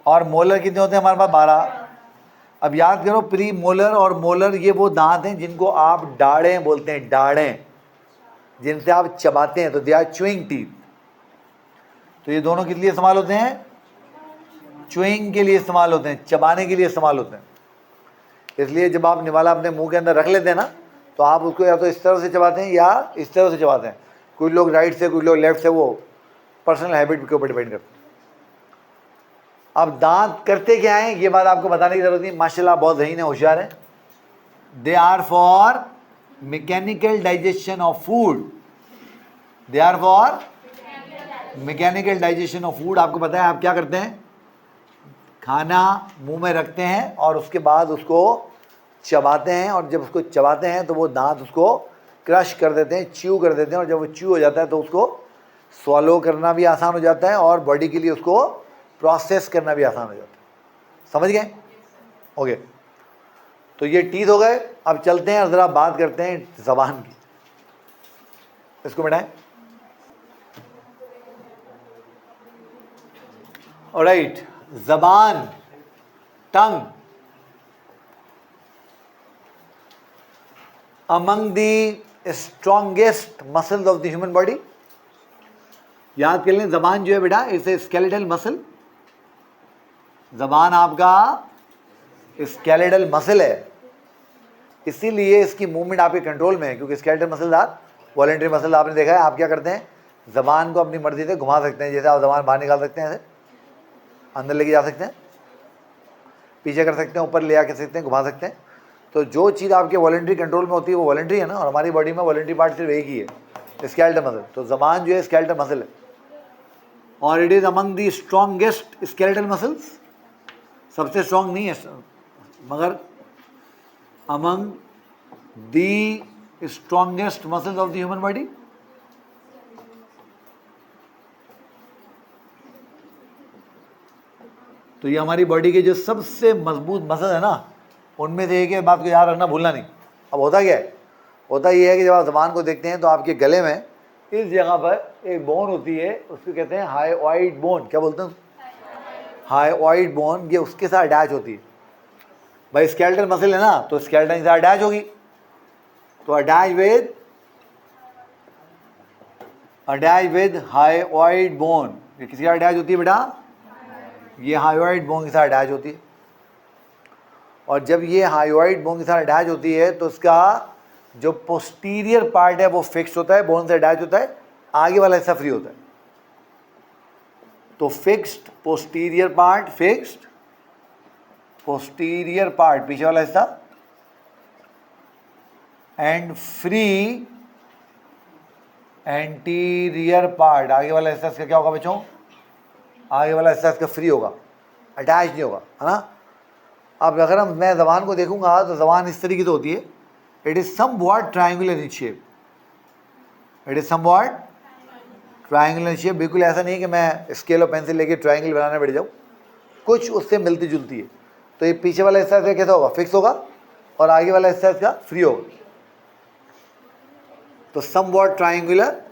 और मोलर कितने होते हैं हमारे पास? 12। अब याद करो, प्री मोलर और मोलर ये वो दांत हैं जिनको आप डाढ़ें बोलते हैं, डाढ़ें, जिनसे आप चबाते हैं। तो दे आर च्यूइंग टीथ। तो ये दोनों किस लिए इस्तेमाल होते हैं? च्यूइंग के लिए इस्तेमाल होते हैं, चबाने के लिए इस्तेमाल होते हैं। इसलिए जब आप निवाला अपने मुंह के अंदर रख लेते हैं ना तो आप उसको या तो इस तरह से चबाते हैं या इस तरह से चबाते हैं। कुछ लोग राइट से, कुछ लोग लेफ्ट से, वो पर्सनल हैबिट के ऊपर डिपेंड करते हैं। अब दांत करते क्या हैं ये बात आपको बताने की जरूरत नहीं, माशाल्लाह बहुत ज़हीन है, होशियार है। They are for mechanical digestion of food. They are for mechanical digestion of food. आपको पता है आप क्या करते हैं? खाना मुंह में रखते हैं और उसके बाद उसको चबाते हैं। और जब उसको चबाते हैं तो वो दांत उसको क्रश कर देते हैं, च्यू कर देते हैं। और जब वो च्यू हो जाता है तो उसको स्वॉलो करना भी आसान हो जाता है और बॉडी के लिए उसको प्रोसेस करना भी आसान हो जाता है। समझ गए? ओके। तो ये टीथ हो गए। अब चलते हैं और ज़रा बात करते हैं ज़बान की। इसको मिटाएं। ऑलराइट, ज़बान, tongue, among the strongest muscles of the human body. याद कर लें, ज़बान जो है बेटा इट्स ए स्केलेटल मसल। ज़बान आपका स्केलेटल मसल है, इसीलिए इसकी मूवमेंट आपके कंट्रोल में है, क्योंकि स्केलेटल मसल आप वॉलेंट्री मसल आपने देखा है। आप क्या करते हैं, ज़बान को अपनी मर्जी से घुमा सकते हैं। जैसे आप ज़बान बाहर निकाल सकते हैं, ऐसे अंदर लेके जा सकते हैं, पीछे कर सकते हैं, ऊपर ले आके सकते हैं, घुमा सकते हैं। तो जो चीज़ आपके वॉलेंट्री कंट्रोल में होती है वो वॉलेंट्री है ना, और हमारी बॉडी में वॉलेंट्री पार्ट सिर्फ एक ही है, स्केलेटल मसल। तो ज़बान जो है स्केलेटल मसल है, और it is among the strongest skeletal muscles. सबसे स्ट्रॉन्ग नहीं है, मगर among the strongest muscles of the human body. तो ये हमारी बॉडी के जो सबसे मजबूत मसल है ना, उनमें से एक है। बात को याद रखना, भूलना नहीं। अब होता क्या है, होता ये है कि जब आप ज़बान को देखते हैं तो आपके गले में इस जगह पर एक बोन होती है, उसको कहते हैं हायोइड बोन। क्या बोलते हैं, हायोइड बोन। ये उसके साथ अटैच होती है। भाई स्केलेटल मसल है ना, तो स्केलेटन के साथ अटैच होगी। तो अटैच विद हायोइड बोन। ये किसी का अटैच होती है बेटा, ये हायोइड बोन के साथ अटैच होती है। और जब ये हायोइड बोन के साथ अटैच होती है तो उसका जो पोस्टीरियर पार्ट है वो फिक्स होता है, बोन से अटैच होता है, आगे वाला हिस्सा फ्री होता है। तो fixed posterior part, fixed posterior part पीछे वाला हिस्सा, एंड फ्री एंटीरियर पार्ट आगे वाला हिस्सा। इसका क्या होगा बच्चों, आगे वाला हिस्सा इसका फ्री होगा, अटैच नहीं होगा, है ना। अब अगर मैं ज़बान को देखूंगा तो ज़बान इस तरीके से होती है। It is somewhat triangular in shape, it is somewhat triangular in shape. बिल्कुल ऐसा नहीं कि मैं स्केल और पेंसिल लेके ट्रायंगल बनाने बैठ जाऊँ, कुछ उससे मिलती जुलती है। तो ये पीछे वाला हिस्सा इसका कैसा होगा, फिक्स होगा, और आगे वाला हिस्सा इसका फ्री होगा। तो समवॉट ट्रायंगुलर।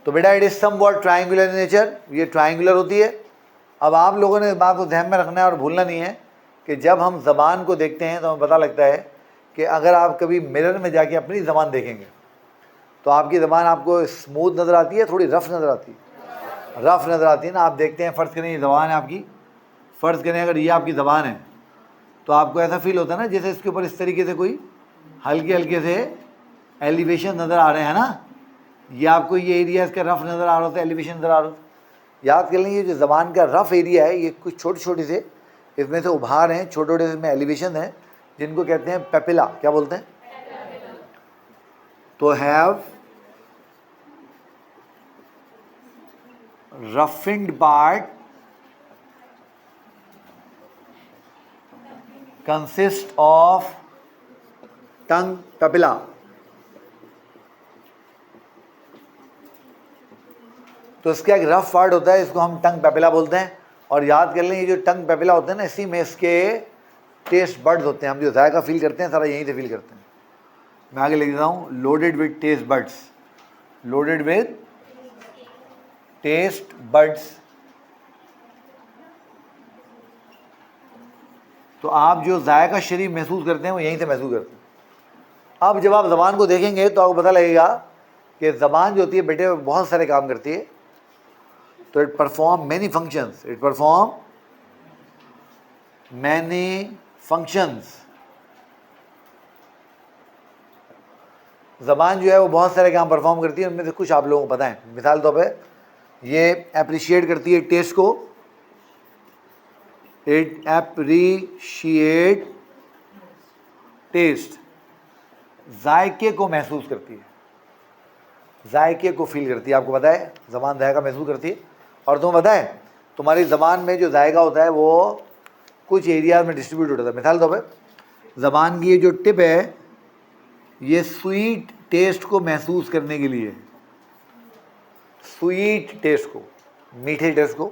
तो बेटा it is somewhat triangular in nature, ये ट्रायंगुलर होती है। अब आप लोगों ने इस बात को ध्यान में रखना है और भूलना नहीं है कि जब हम ज़बान को देखते हैं तो हमें पता लगता है कि अगर आप कभी मिरर में जाके अपनी ज़बान देखेंगे तो आपकी ज़बान आपको स्मूथ नज़र आती है, थोड़ी रफ़ नज़र आती है, रफ़ नज़र आती है ना। आप देखते हैं, फ़र्ज़ करें ये ज़बान है आपकी, फ़र्ज़ करें अगर ये आपकी ज़बान है तो आपको ऐसा फील होता है ना जैसे इसके ऊपर इस तरीके से कोई हल्के हल्के से एलिवेशन नज़र आ रहे हैं ना। ये आपको ये एरिया इसका रफ़ नज़र आ रहा होता है, एलिवेशन नज़र आ रहा होता है। याद कर लें, ये जो ज़बान का रफ़ एरिया है ये कुछ छोटे छोटे से इसमें से उभार हैं, छोटे छोटे इसमें एलिवेशन हैं, जिनको कहते हैं पेपिला। क्या बोलते हैं, तो have roughened part consist of tongue papilla. तो इसका एक रफ पार्ट होता है, इसको हम टंग पेपिला बोलते हैं। और याद कर लें, ये जो टंग पेपिला होते हैं ना, इसी में इसके टेस्ट बड्स होते हैं। हम जो जायका फील करते हैं सारा यहीं से फील करते हैं। मैं आगे लिख देता हूँ, loaded with taste buds, loaded with taste buds. तो आप जो जायका शरीफ महसूस करते हैं वो यहीं से महसूस करते हैं। अब जब आप ज़बान को देखेंगे तो आपको पता लगेगा कि ज़बान जो होती है बेटे बहुत सारे काम करती है। तो it perform many functions, it perform many functions. ज़बान जो है वो बहुत सारे काम परफॉर्म करती है, उनमें से कुछ आप लोगों को पता है। मिसाल तौर पे ये अप्रिशिएट करती है टेस्ट को, इट एप्रिशिएट टेस्ट। जायके को महसूस करती है, जायके को फील करती है। आपको पता है ज़बान जायका महसूस करती है। और तुम्हें पता है तुम्हारी ज़बान में जो जायका होता है वो कुछ एरियाज में डिस्ट्रीब्यूट होता है। मिसाल तौर पे ज़बान की ये जो टिप है, ये स्वीट टेस्ट को महसूस करने के लिए, स्वीट टेस्ट को, मीठे टेस्ट को।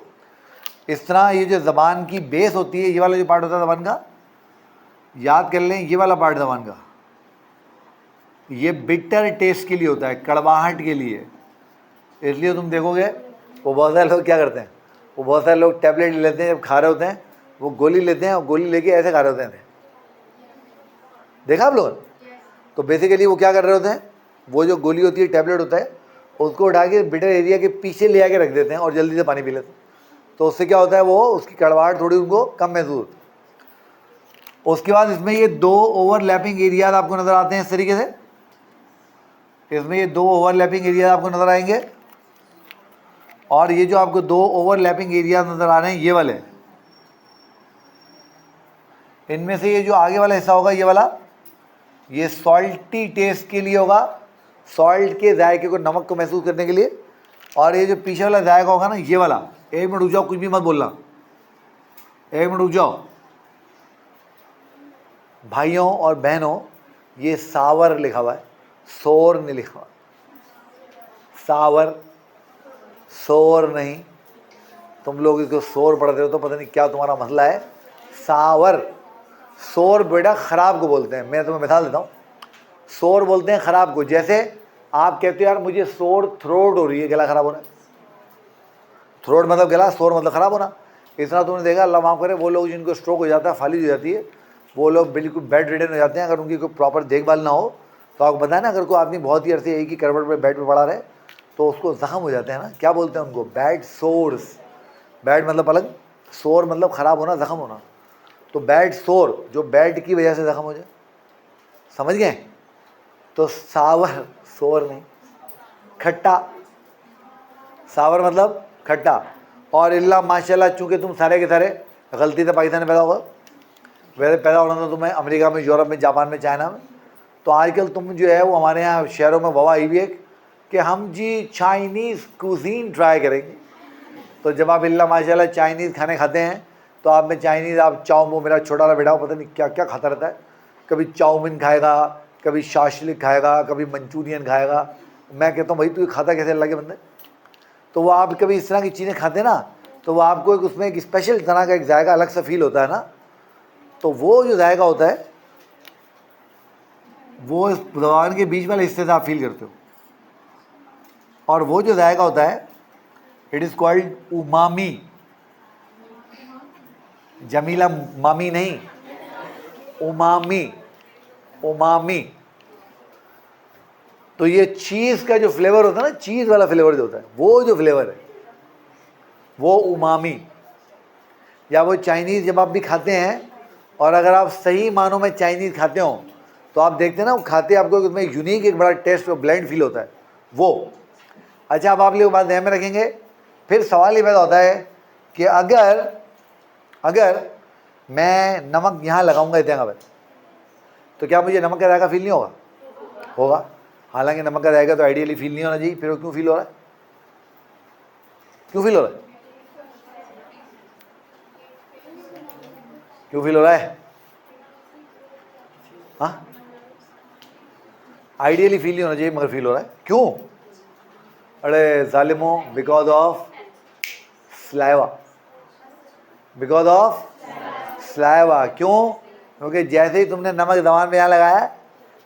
इस तरह ये जो ज़बान की बेस होती है, ये वाला जो पार्ट होता है ज़बान का, याद कर लें, ये वाला पार्ट ज़बान का, ये बिटर टेस्ट के लिए होता है, कड़वाहट के लिए। इसलिए तुम देखोगे वो बहुत सारे लोग क्या करते हैं, वो बहुत सारे लोग टैबलेट ले लेते हैं, जब खा रहे होते हैं वो गोली लेते हैं और गोली लेके ऐसे खा रहे होते हैं। देखा आप लोग? तो बेसिकली वो क्या कर रहे होते हैं, वो जो गोली होती है, टैबलेट होता है, उसको उठा के बिटर एरिया के पीछे ले आके रख देते हैं और जल्दी से पानी पी लेते हैं। तो उससे क्या होता है, वो उसकी कड़वाहट थोड़ी उनको कम महसूस। उसके बाद इसमें ये 2 ओवरलैपिंग एरियाज आपको नज़र आते हैं इस तरीके से। इसमें ये 2 ओवरलैपिंग एरियाज आपको नज़र आएंगे, और ये जो आपको 2 ओवरलैपिंग एरियाज नज़र आ रहे हैं, ये वाले, इनमें से ये जो आगे वाला हिस्सा होगा, ये वाला, ये सॉल्टी टेस्ट के लिए होगा, सॉल्ट के जायके को, नमक को महसूस करने के लिए। और ये जो पीछे वाला जायका होगा ना, ये वाला, 1 मिनट रुक जाओ, कुछ भी मत बोलना, 1 मिनट रुक जाओ भाइयों और बहनों, ये सावर लिखा हुआ है, सोर नहीं लिखा हुआ, सावर, सोर नहीं। तुम लोग इसको सोर पढ़ते हो तो पता नहीं क्या तुम्हारा मसला है। सावर, सोर बेटा खराब को बोलते हैं। मैं तुम्हें मिसाल देता हूँ, सोर बोलते हैं खराब को। जैसे आप कहते हो यार मुझे सोर थ्रोट हो रही है, गला खराब हो रहा है, थ्रोट मतलब गला, सोर मतलब खराब होना। इस तरह तुमने देखा, अल्लाह माफ़ करे, वो लोग जिनको स्ट्रोक हो जाता है, फालिज हो जाती है, वो लोग बिल्कुल बेड रिडन हो जाते हैं। अगर उनकी कोई प्रॉपर देखभाल ना हो तो आपको बताया ना, अगर कोई आदमी बहुत ही अरसे एक ही करवट पर बेड पर पड़ा रहे तो उसको ज़ख्म हो जाते हैं ना, क्या बोलते हैं उनको, बैड सोर्स। बैड मतलब अलग, सोर मतलब ख़राब होना, ज़ख्म होना। तो बैड सोर, जो बैड की वजह से ज़ख्म हो जाए, समझ गए? तो सावर, सोर नहीं, खट्टा, सावर मतलब खट्टा। और इल्ला माशाल्लाह, चूँकि तुम सारे के सारे गलती से पाकिस्तान में पैदा होगा, वैसे पैदा होना था तुम्हें अमेरिका में, यूरोप में, जापान में, चाइना में। तो आजकल तुम जो है वो हमारे यहाँ शहरों में वबा आई हुई है कि हम जी चाइनीज़ कुजीन ट्राई करेंगे। तो जब आप इल्ला माशाल्लाह चाइनीज़ खाने खाते हैं तो आप में चाइनीज़, आप चाउमो, मेरा छोटा वाला बेटा पता नहीं क्या क्या खाता रहता है, कभी चाउमीन खाएगा, कभी शाशलिक खाएगा, कभी मंचूरियन खाएगा। मैं कहता हूँ भाई तू खाता कैसे अल्लाह के बंदे? तो वो आप कभी इस तरह की चीज़ें खाते हैं ना, तो वो आपको एक उसमें एक स्पेशल तरह का एक जायका अलग सा फील होता है ना। तो वो जो जायका होता है वो इस ज़बान के बीच वाले हिस्से से आप फील करते हो, और वो जो जायका होता है it is called umami. Jamila मामी नहीं, उमामी, उमामी। तो ये चीज़ का जो फ्लेवर होता है ना, चीज़ वाला फ्लेवर जो होता है, वो जो फ्लेवर है वो उमामी। या वो चाइनीज़ जब आप भी खाते हैं, और अगर आप सही मानों में चाइनीज़ खाते हो तो आप देखते हैं ना, वो खाते आपको उसमें यूनिक एक बड़ा टेस्ट और ब्लेंड फील होता है वो। अच्छा, अब आप लोग बात ध्यान में रखेंगे। फिर सवाल ये पैदा होता है कि अगर मैं नमक यहाँ लगाऊंगा इतने पर, तो क्या मुझे नमक का जायका फील नहीं होगा? होगा। हालांकि नमक का जायका तो आइडियली फील नहीं होना चाहिए, फिर वो क्यों फील हो रहा है? क्यों फील हो रहा है? क्यों फील हो रहा है? हाँ, आइडियली फील नहीं होना चाहिए मगर फील हो रहा है, क्यों? अरे जालिमो, because of saliva, because of saliva. क्यों? क्योंकि जैसे ही तुमने नमक ज़बान में यहाँ लगाया,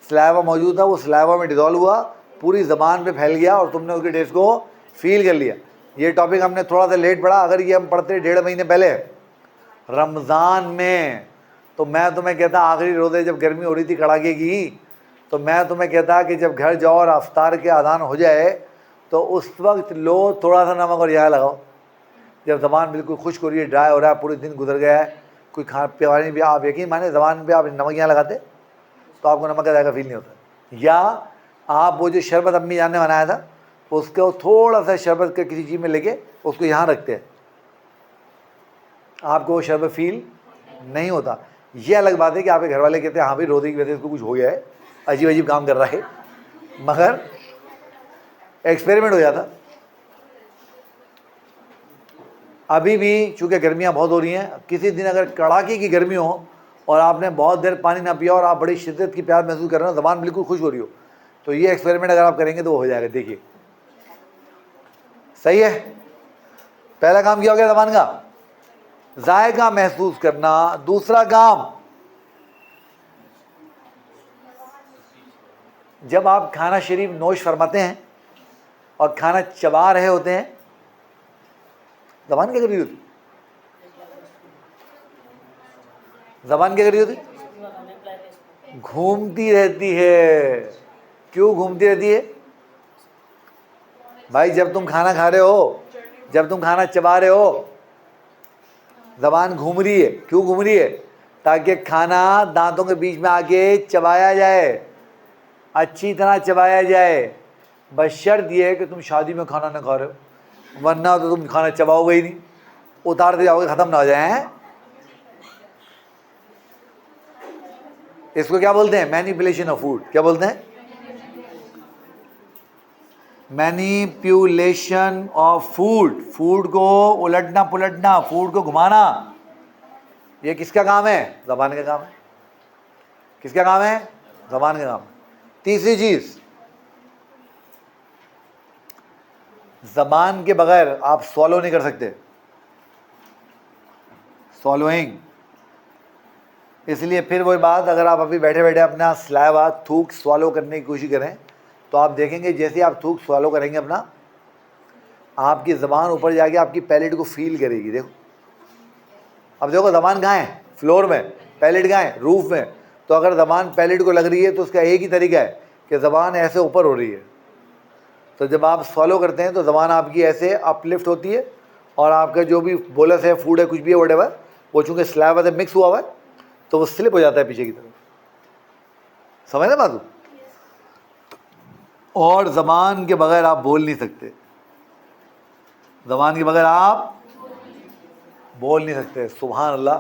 स्लाइवा मौजूद था, वो स्लाइवा में डिज़ोल्व हुआ, पूरी ज़बान पे फैल गया और तुमने उसके टेस्ट को फील कर लिया। ये टॉपिक हमने थोड़ा सा लेट पढ़ा, अगर ये हम पढ़ते 1.5 महीने पहले रमज़ान में, तो मैं तुम्हें कहता आखिरी रोज़े जब गर्मी हो रही थी कड़ाके की, तो मैं तुम्हें कहता कि जब घर जाओ और अफ्तार के आदान हो जाए तो उस वक्त लो थोड़ा सा नमक और यहाँ लगाओ। जब ज़बान बिल्कुल खुश्क हो रही है, ड्राई हो रहा है, पूरे दिन गुजर गया है, कोई खा पानी भी, आप यकीन माने ज़बान पे आप नमक यहाँ लगाते तो आपको नमक का जायका फील नहीं होता। या आप वो जो शरबत अम्मी जान ने बनाया था, उसको थोड़ा सा शरबत के किसी चीज़ में लेके उसको यहाँ रखते हैं, आपको वो शरबत फील नहीं होता। ये अलग बात है कि आपके घर वाले कहते हैं हाँ भाई रोज़े की वजह से इसको कुछ हो गया है, अजीब अजीब काम कर रहा है, मगर एक्सपेरिमेंट हो जाता। अभी भी चूँकि गर्मियाँ बहुत हो रही हैं, किसी दिन अगर कड़ाके की गर्मी हो और आपने बहुत देर पानी ना पिया और आप बड़ी शिद्दत की प्यास महसूस कर रहे हो, ज़बान बिल्कुल खुश हो रही हो, तो ये एक्सपेरिमेंट अगर आप करेंगे तो वो हो जाएगा। देखिए सही है, पहला काम क्या हो गया ज़बान का, जायका महसूस करना। दूसरा काम, जब आप खाना शरीफ नोश फरमाते हैं और खाना चबा रहे होते हैं, ज़बान क्या कर रही होती, ज़बान क्या कर रही होती, घूमती रहती है। क्यों घूमती रहती है भाई? जब तुम खाना खा रहे हो, जब तुम खाना चबा रहे हो, ज़बान घूम रही है। क्यों घूम रही है? ताकि खाना दांतों के बीच में आके चबाया जाए, अच्छी तरह चबाया जाए। बशर्त ये है कि तुम शादी में खाना ना खा रहे हो, वरना तो तुम खाना चबाओगे ही नहीं, उतारते जाओगे, ख़त्म ना हो जाए। इसको क्या बोलते हैं? Manipulation of food. क्या बोलते हैं? Manipulation of food. फूड को उलटना पुलटना, फूड को घुमाना, ये किसका काम है? ज़बान का काम है। किसका काम है? ज़बान का काम। तीसरी चीज़, ज़बान के बगैर आप स्वॉलो नहीं कर सकते, स्वॉलोइंग। इसलिए फिर वही बात, अगर आप अभी बैठे बैठे अपना स्लाइवा थूक स्वॉलो करने की कोशिश करें तो आप देखेंगे जैसे आप थूक स्वॉलो करेंगे अपना, आपकी ज़बान ऊपर जाके आपकी पैलेट को फील करेगी। देखो, अब देखो ज़बान कहाँ है? फ्लोर में। पैलेट कहाँ है? रूफ में। तो अगर ज़बान पैलेट को लग रही है तो उसका एक ही तरीका है कि ज़बान ऐसे ऊपर हो रही है। तो जब आप स्वॉलो करते हैं तो ज़बान आपकी ऐसे अपलिफ्ट होती है और आपका जो भी बोलस है, फूड है, कुछ भी है, व्हाटएवर, वो चूँकि स्लैब से मिक्स हुआ हुआ है तो वो स्लिप हो जाता है पीछे की तरफ। समझ ना बात? और ज़बान के बगैर आप बोल नहीं सकते, ज़बान के बगैर आप बोल नहीं सकते। सुभान अल्लाह।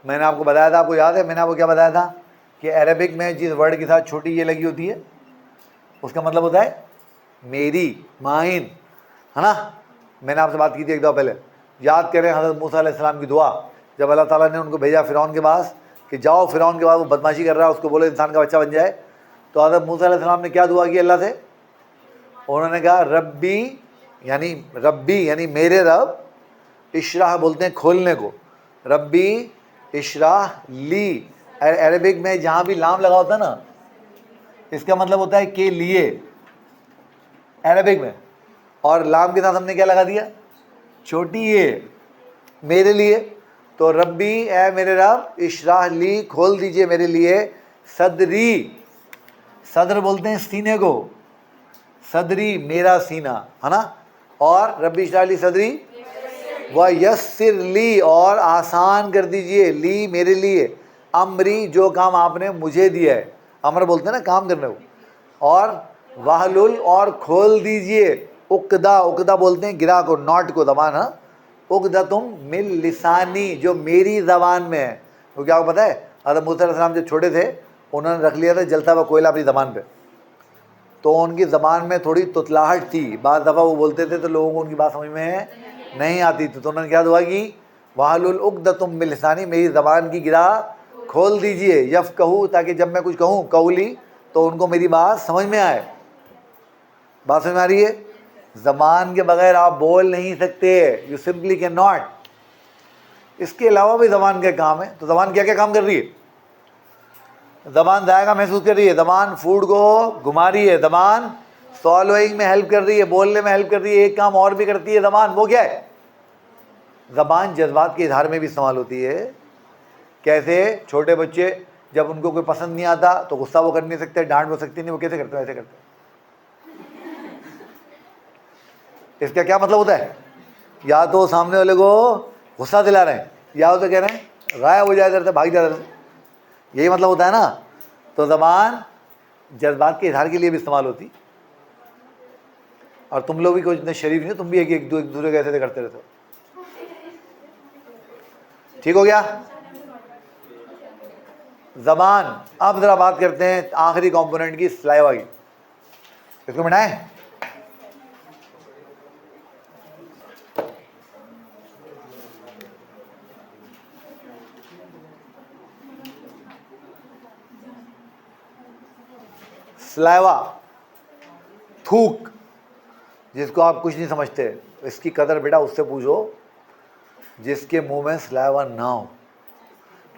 मैंने आपको बताया था, आपको याद है मैंने आपको क्या बताया था कि अरबिक में जिस वर्ड के साथ छोटी ये लगी होती है उसका मतलब होता है मेरी, माइन, है ना? मैंने आपसे बात की थी एक दफ़ा पहले, याद करें हज़रत मूसा अलैहिस्सलाम की दुआ, जब अल्लाह ताला ने उनको भेजा फ़िरौन के पास कि जाओ फ़िरौन के पास, वो बदमाशी कर रहा है, उसको बोलो इंसान का बच्चा बन जाए। तो हज़रत मूसा अलैहिस्सलाम ने क्या दुआ की अल्लाह से? उन्होंने कहा रब्बी यानी मेरे रब, इशराह बोलते हैं खोलने को, रब्बी इशराह ली। अरबिक में जहाँ भी लाम लगा होता है ना, इसका मतलब होता है के लिए, अरबिक में। और लाम के साथ हमने क्या लगा दिया? छोटी ये, मेरे लिए। तो रब्बी, ए मेरे रब, इशराह ली, खोल दीजिए मेरे लिए, सदरी, सदर बोलते हैं सीने को, सदरी मेरा सीना, है ना? और रब्बी इशराह ली सदरी व यस्सिर ली, और आसान कर दीजिए, ली मेरे लिए, अमरी जो काम आपने मुझे दिया है, अमर बोलते हैं ना काम करने को, और वाहलुल और खोल दीजिए, उकदा, उकदा बोलते हैं गिरा को, नॉट को, दबान, हाँ, उकदा तुम मिल लिसानी जो मेरी ज़बान में है। वो क्या आपको पता है? हज़रत मूसा अलैहिस्सलाम जब छोटे थे उन्होंने रख लिया था जलता हुआ कोयला अपनी ज़बान पे, तो उनकी ज़बान में थोड़ी तुतलाहट थी, बाज़ दफ़ा वो बोलते थे तो लोगों को उनकी बात समझ में नहीं आती थी, तो उन्होंने क्या दुआ की? वाहलुल उक़दतुम मिन लिसानी, मेरी ज़बान की गिरा खोल दीजिए, यफ़क़हू, ताकि जब मैं कुछ कहूँ कौली तो उनको मेरी बात समझ में आए। बात समझ में आ रही है? ज़बान के बगैर आप बोल नहीं सकते, यू सिंपली कैन नॉट। इसके अलावा भी ज़बान का काम है। तो ज़बान क्या क्या काम कर रही है? ज़बान जायका महसूस कर रही है, ज़बान फूड को घुमा रही है, ज़बान सॉलोइंग में हेल्प कर रही है, बोलने में हेल्प कर रही है। एक काम और भी करती है ज़बान, वो क्या है? ज़बान जज्बात के इजहार में भी इस्तेमाल होती है। कैसे? छोटे बच्चे जब उनको कोई पसंद नहीं आता तो गुस्सा वो कर नहीं सकते, डांट वो सकती नहीं, वो कैसे करते हैं? ऐसे करते हैं। इसका क्या मतलब होता है? या तो सामने वाले को गुस्सा दिला रहे हैं, या तो कह रहे हैं गायब हो जाए इधर से, भाग जाए इधर से, यही मतलब होता है ना? तो ज़बान जज्बात के इजहार के लिए भी इस्तेमाल होती। और तुम लोग भी कोई इतने शरीफ नहीं, तुम भी एक दूसरे के ऐसे करते रहते हो। ठीक हो गया? ज़बान। अब ज़रा बात करते हैं आखिरी कंपोनेंट की, सलाइवा की। इसको मिटाएं। स्लाइवा, थूक, जिसको आप कुछ नहीं समझते, इसकी कदर बेटा उससे पूछो जिसके मुंह में स्लाइवा ना हो।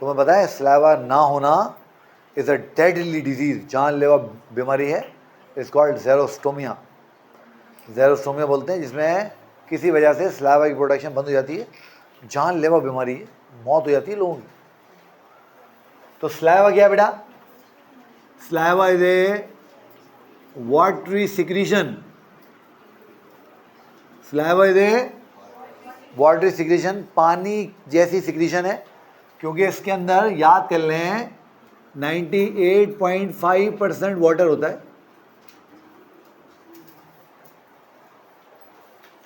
तुम्हें पता है स्लाइवा ना होना इज़ अ डेडली डिजीज, जानलेवा बीमारी है। It's called xerostomia. ज़ेरोस्टोमिया बोलते हैं, जिसमें किसी वजह से स्लाइवा की प्रोडक्शन बंद हो जाती है, जानलेवा बीमारी है, मौत हो जाती है लोगों की। तो स्लाइवा क्या है बेटा? Saliva is a watery secretion. Saliva is a watery secretion, पानी जैसी सिक्रीशन है, क्योंकि इसके अंदर याद कर लें 98.5% वाटर होता है।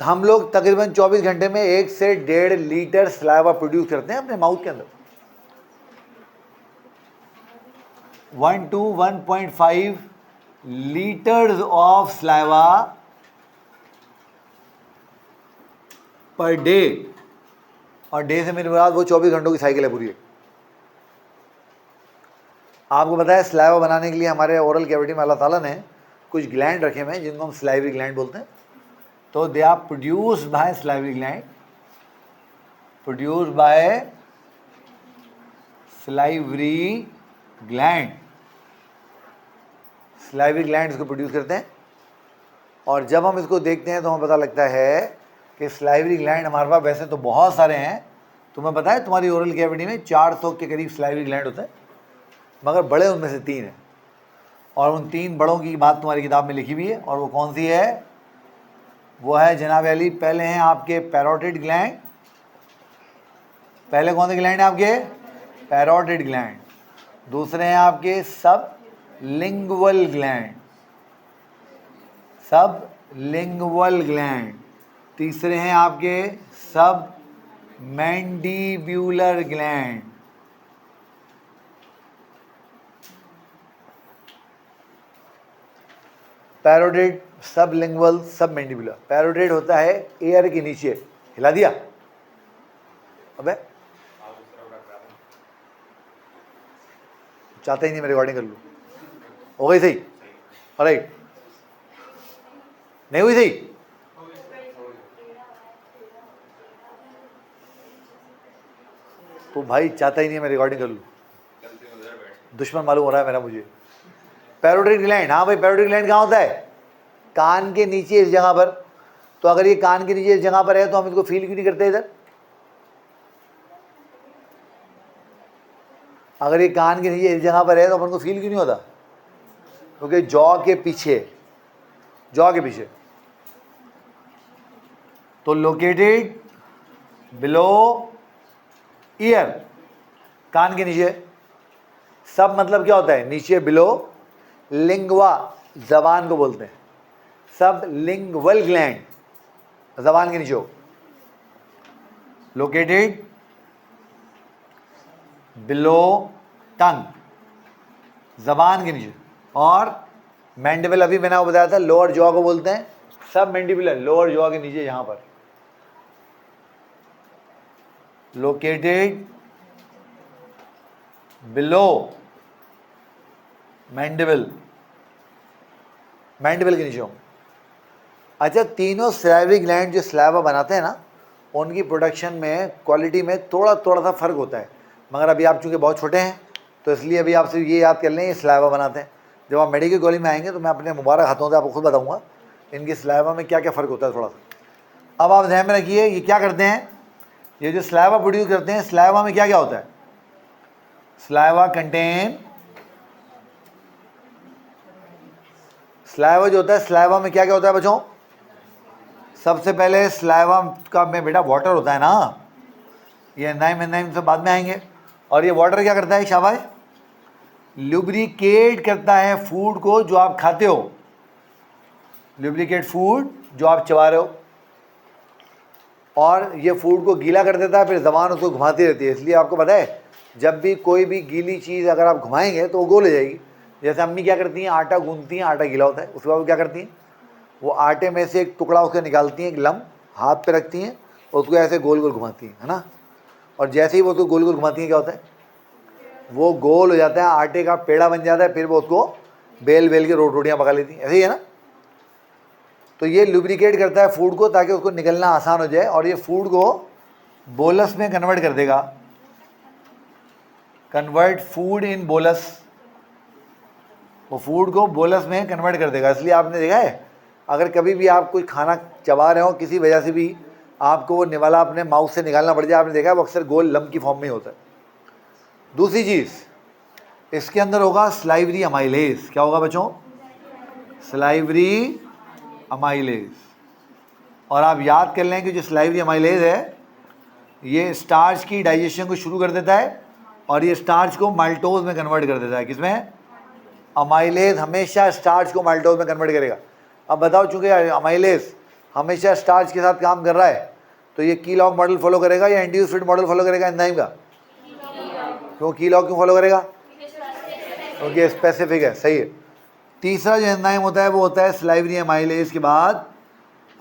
हम लोग तकरीबन 24 घंटे में 1 से 1.5 लीटर स्लाइवा प्रोड्यूस करते हैं अपने माउथ के अंदर। 1 to 1.5 litres of saliva per day, और डे से मेरे मुराद वो 24 घंटों की साइकिल है पूरी। आपको पता है स्लाइवा बनाने के लिए हमारे ओरल कैविटी में अल्लाह ताला ने कुछ ग्लैंड रखे हुए हैं जिनको हम स्लाइवरी ग्लैंड बोलते हैं। तो they are produced by salivary gland, produced by salivary gland. Salivary gland इसको प्रोड्यूस करते हैं, और जब हम इसको देखते हैं तो हमें पता लगता है कि स्लाइवरी ग्लैंड हमारे पास वैसे तो बहुत सारे हैं। तुम्हें पता है तुम्हारी ओरल कैविटी में 400 के करीब स्लाइवरी ग्लैंड होते हैं, मगर बड़े उनमें से 3 हैं, और उन 3 बड़ों की बात तुम्हारी किताब में लिखी हुई है। और वो कौन सी है? वो है जनाब अली, पहले हैं आपके पैरोटिड ग्लैंड। पहले कौन से ग्लैंड हैं आपके? Parotid gland. दूसरे हैं आपके सब लिंगुअल ग्लैंड, सब लिंगुअल ग्लैंड। तीसरे हैं आपके सब मैंडिब्यूलर ग्लैंड। पैरोटिड, सब लिंगुअल, सब मैंडिबुलर। पैरोटिड होता है एयर के नीचे। हिला दिया? अबे चाहता ही नहीं मैं रिकॉर्डिंग कर लूँ। हो गई सही? राइट, नहीं हुई सही? तो भाई चाहता ही नहीं मैं रिकॉर्डिंग कर लूँ, दुश्मन मालूम हो रहा है मेरा मुझे। पैरोटिड ग्लैंड, हाँ भाई पैरोटिड ग्लैंड कहाँ होता है? कान के नीचे इस जगह पर। तो अगर ये कान के नीचे इस जगह पर है तो हम इसको फील क्यों नहीं करते इधर? अगर ये कान के नीचे इस जगह पर है तो अपन को फील क्यों नहीं होता? क्योंकि जॉ के पीछे, जॉ के पीछे। तो लोकेटेड बिलो ईयर, कान के नीचे। सब मतलब क्या होता है? नीचे, बिलो। लिंगवा, जबान को बोलते हैं। सब लिंगवल ग्लैंड, जबान के नीचे हो। लोकेटेड बिलो टंग, जबान के नीचे। और मैंडिबल, अभी मैंने आपको बताया था, लोअर जॉ को बोलते हैं सब मैंडिबुलर, लोअर जॉ के नीचे यहां पर। लोकेटेड बिलो मैंडिबल, मैंडिबल के नीचे हो। अच्छा, तीनों स्लाइवरी ग्लैंड जो स्लाइवा बनाते हैं ना, उनकी प्रोडक्शन में, क्वालिटी में थोड़ा थोड़ा सा फ़र्क होता है। मगर अभी आप चूँकि बहुत छोटे हैं तो इसलिए अभी आप सिर्फ ये याद कर लें ये स्लाइवा बनाते हैं। जब आप मेडिकल कॉलेज में आएंगे तो मैं अपने मुबारक हाथों से आपको खुद बताऊंगा इनकी स्लाइवा में क्या क्या फ़र्क होता है थोड़ा सा। अब आप ध्यान में रखिए, ये क्या करते हैं, ये जो स्लाइवा प्रोड्यूस करते हैं, स्लाइवा में क्या क्या होता है? स्लाइवा कंटेन, स्लाइवा जो होता है, स्लाइवा में क्या क्या होता है बच्चों? सबसे पहले स्लाइवा का में बेटा वाटर होता है ना, ये एंजाइम से बाद में आएंगे। और ये वाटर क्या करता है शाबाश? लुब्रिकेट करता है फूड को जो आप खाते हो, लुब्रिकेट फूड जो आप चबा रहे हो, और ये फूड को गीला कर देता है, फिर ज़बान उसको घुमाती रहती है। इसलिए आपको पता है जब भी कोई भी गीली चीज़ अगर आप घुमाएंगे तो वो गोल हो जाएगी। जैसे अम्मी क्या करती हैं, आटा गूंथती हैं, आटा गीला होता है, उसके बाद वो क्या करती हैं, वो आटे में से एक टुकड़ा उसका निकालती हैं, एक लम्ब हाथ पे रखती हैं और उसको ऐसे गोल गोल घुमाती हैं, है ना। और जैसे ही वो उसको गोल गोल घुमाती हैं क्या होता है, वो गोल हो जाता है, आटे का पेड़ा बन जाता है, फिर वो उसको बेल बेल के रोटियाँ पका लेती, ऐसे ही है ना। तो ये लुब्रिकेट करता है फूड को ताकि उसको निकलना आसान हो जाए, और ये फूड को बोलस में कन्वर्ट कर देगा, कन्वर्ट फूड इन बोलस, वो फूड को बोलस में कन्वर्ट कर देगा। इसलिए आपने देखा है अगर कभी भी आप कोई खाना चबा रहे हो, किसी वजह से भी आपको वो निवाला अपने माउथ से निकालना पड़ जाए, आपने देखा है वो अक्सर गोल लम्ब की फॉर्म में होता है। दूसरी चीज़, इसके अंदर होगा स्लाइवरी अमाइलेज। क्या होगा बच्चों? Salivary amylase. और आप याद कर लें कि जो स्लाइवरी अमाइलेज है ये स्टार्च की डाइजेशन को शुरू कर देता है, और ये स्टार्च को माल्टोज में कन्वर्ट कर देता है। किसमें? अमाइलेज हमेशा स्टार्च को माल्टोज में कन्वर्ट करेगा। अब बताओ, चूंकि अमाइलेज हमेशा स्टार्च के साथ काम कर रहा है, तो ये कीलॉग मॉडल फॉलो करेगा या इंड्यूस्ड फीड मॉडल फॉलो करेगा एंजाइम का? क्यों कीलॉग क्यों फॉलो करेगा? क्योंकि स्पेसिफिक है, सही है। तीसरा जो एंजाइम होता है वो होता है स्लाइवरी अमाइलेज के बाद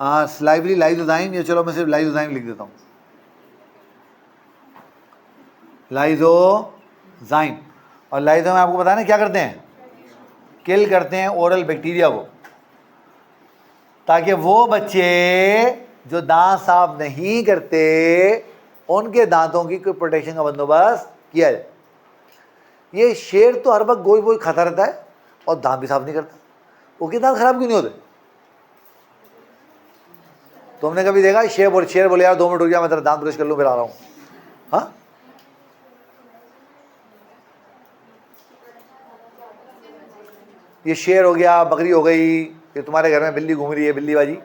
स्लाइवरी लाइसोजाइम, या चलो मैं सिर्फ लाइसोजाइम लिख देता हूँ, लाइसोजाइम। और लाइसोजाइम आपको पता है ना क्या करते हैं? किल करते हैं ओरल बैक्टीरिया को, ताकि वो बच्चे जो दांत साफ नहीं करते उनके दांतों की कोई प्रोटेक्शन का बंदोबस्त किया जाए। ये शेर तो हर वक्त गोई गोई खाता रहता है और दांत भी साफ नहीं करता, उसके दांत खराब क्यों नहीं होते? तुमने कभी देखा शेर बोले यार 2 मिनट रुक गया, मैं तेरा दांत ब्रश कर लूँ फिर आ रहा हूँ? हाँ, ये शेर हो गया, बकरी हो गई, ये तुम्हारे घर में बिल्ली घूम रही है, बिल्लीबाजी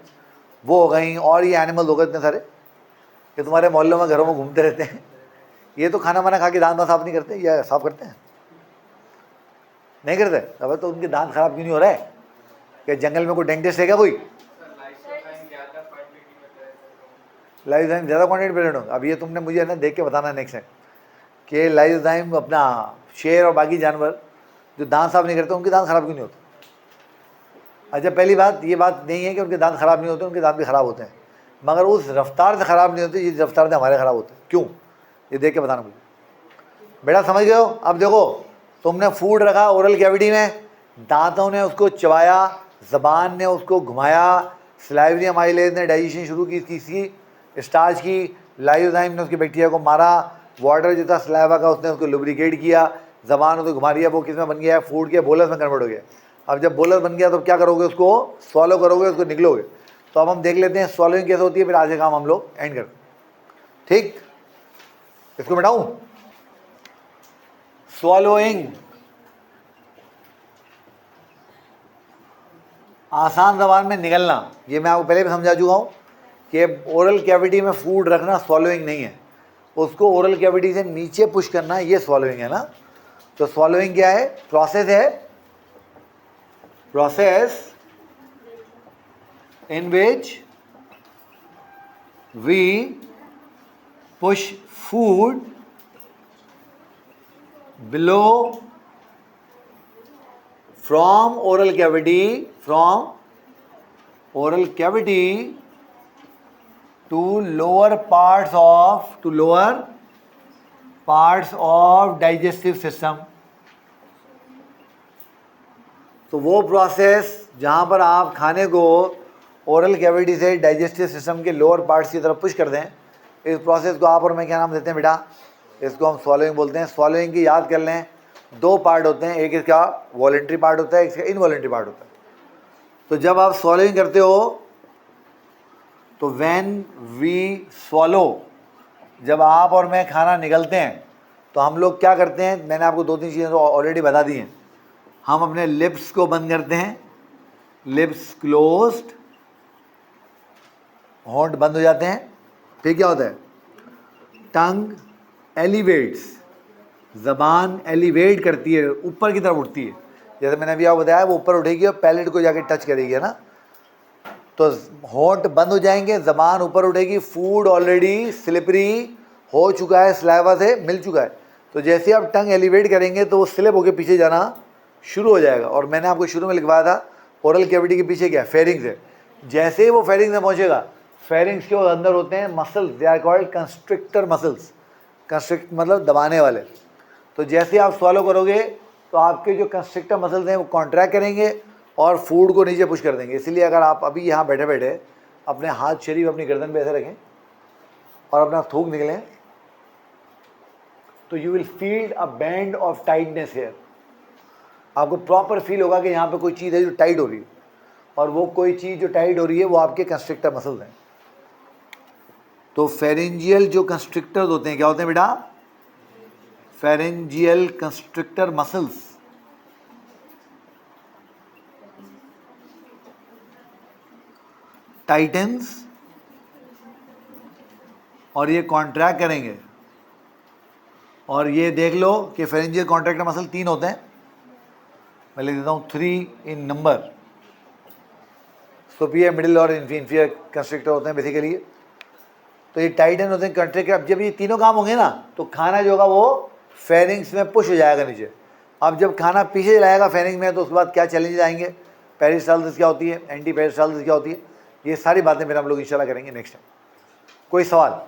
वो हो गई, और ये एनिमल हो गए इतने सारे, ये तुम्हारे मोहल्लों में घरों में घूमते रहते हैं। ये तो खाना वाना खा के दांत साफ नहीं करते, या साफ करते हैं? नहीं करते। अब तो उनके दांत खराब क्यों नहीं हो रहा है? क्या जंगल में कोई डेंटिस्ट है क्या कोई? लाइसोजाइम ज़्यादा क्वान्टिटी प्रेजेंट होगा। अब ये तुमने मुझे ना देख के बताना नेक्स्ट टाइम कि लाइसोजाइम अपना शेर और बाकी जानवर जो दांत साफ नहीं करते उनके दांत खराब क्यों नहीं होते? अच्छा, पहली बात ये बात नहीं है कि उनके दांत खराब नहीं होते, उनके दांत भी खराब होते हैं, मगर उस रफ्तार से खराब नहीं होते जिस रफ्तार से हमारे खराब होते हैं। क्यों? ये देख के बताना मुझे। बेटा समझ गए हो? अब देखो, तुमने फूड रखा ओरल कैविटी में, दांतों ने उसको चबाया, जबान ने उसको घुमाया, स्लाइवरी अमाइलेज ने डाइजेशन शुरू की इसकी स्टार्च की, लाइसोजाइम ने उसके बैक्टीरिया को मारा, वाटर जो था स्लाइवा का उसने उसको लुब्रिकेट किया, जबान उसको घुमा दिया, वो किस में बन गया है? फूड के बोलस में कन्वर्ट हो गया। अब जब बोलस बन गया तो क्या करोगे? उसको स्वॉलो करोगे, उसको निकलोगे। तो अब हम देख लेते हैं स्वॉलोइंग कैसे होती है, फिर आज का काम हम लोग एंड करते हैं। ठीक, इसको मिटाऊं? स्वॉलोइंग आसान जबान में निकलना, ये मैं आपको पहले भी समझा चुका हूँ कि ओरल कैविटी में फूड रखना स्वॉलोइंग नहीं है, उसको ओरल कैविटी से नीचे पुश करना, ये स्वॉलोइंग है ना। तो स्वॉलोइंग क्या है? प्रोसेस है, process in which we push food below from oral cavity to lower parts of digestive system। तो वो प्रोसेस जहाँ पर आप खाने को ओरल कैविटी से डाइजेस्टिव सिस्टम के लोअर पार्ट्स की तरफ पुश कर दें, इस प्रोसेस को आप और मैं क्या नाम देते हैं बेटा? इसको हम स्वॉलोइंग बोलते हैं। स्वॉलोइंग की याद कर लें, 2 पार्ट होते हैं, एक इसका वॉलेंट्री पार्ट होता है, एक इसका इनवॉलेंट्री पार्ट होता है। तो जब आप स्वॉलोइंग करते हो तो व्हेन वी स्वॉलो, जब आप और मैं खाना निगलते हैं तो हम लोग क्या करते हैं? मैंने आपको 2-3 चीज़ें तो ऑलरेडी बता दी हैं। हम अपने लिप्स को बंद करते हैं, लिप्स क्लोज्ड, होंठ बंद हो जाते हैं। फिर क्या होता है? टंग एलिवेट्स, जबान एलिवेट करती है, ऊपर की तरफ उठती है। जैसे मैंने अभी आपको बताया वो ऊपर उठेगी और पैलेट को जाके टच करेगी, है ना। तो होंठ बंद हो जाएंगे, जबान ऊपर उठेगी, फूड ऑलरेडी स्लिपरी हो चुका है, स्लाइवा से मिल चुका है। तो जैसे आप टंग एलिवेट करेंगे तो वो स्लिप होकर पीछे जाना शुरू हो जाएगा। और मैंने आपको शुरू में लिखवाया था ओरल कैविटी के पीछे क्या? फेरिंग्स है। जैसे ही वो फेरिंग्स में पहुंचेगा, फेरिंग्स के अंदर होते हैं muscles, they are called constrictor muscles. Constrict मतलब दबाने वाले। तो जैसे आप स्वॉलो करोगे तो आपके जो कंस्ट्रिक्टर मसल्स हैं वो कॉन्ट्रैक्ट करेंगे और फूड को नीचे पुश कर देंगे। इसीलिए अगर आप अभी यहाँ बैठे बैठे अपने हाथ शरीफ अपनी गर्दन पे ऐसे रखें और अपना थूक निकलें, तो you will feel a band of tightness here. आपको प्रॉपर फील होगा कि यहाँ पे कोई चीज़ है जो टाइट हो रही है, और वो कोई चीज़ जो टाइट हो रही है वो आपके कंस्ट्रिक्टर मसल्स हैं। तो फेरेंजियल जो कंस्ट्रिक्टर्स होते हैं क्या होते हैं बेटा? फेरेंजियल कंस्ट्रिक्टर मसल्स टाइटन्स और ये कॉन्ट्रैक्ट करेंगे। और ये देख लो कि फेरेंजियल कॉन्ट्रैक्टर मसल 3 होते हैं, मैं लिख देता हूँ 3 इन नंबर। सुपियर, मिडिल और इंफीरियर कंस्ट्रिक्टर होते हैं बेसिकली। तो ये टाइटन होते हैं कंस्ट्रिक्टर। अब जब ये तीनों काम होंगे ना तो खाना जो होगा वो फेरिंग्स में पुश हो जाएगा नीचे। अब जब खाना पीछे जाएगा फेरिंग में तो उसके बाद क्या चैलेंजेस आएंगे, पेरिस्टाल्सिस क्या होती है, एंटी पेरिस्टाल्सिस क्या होती है, ये सारी बातें फिर हम लोग इंशाल्लाह करेंगे नेक्स्ट टाइम। कोई सवाल?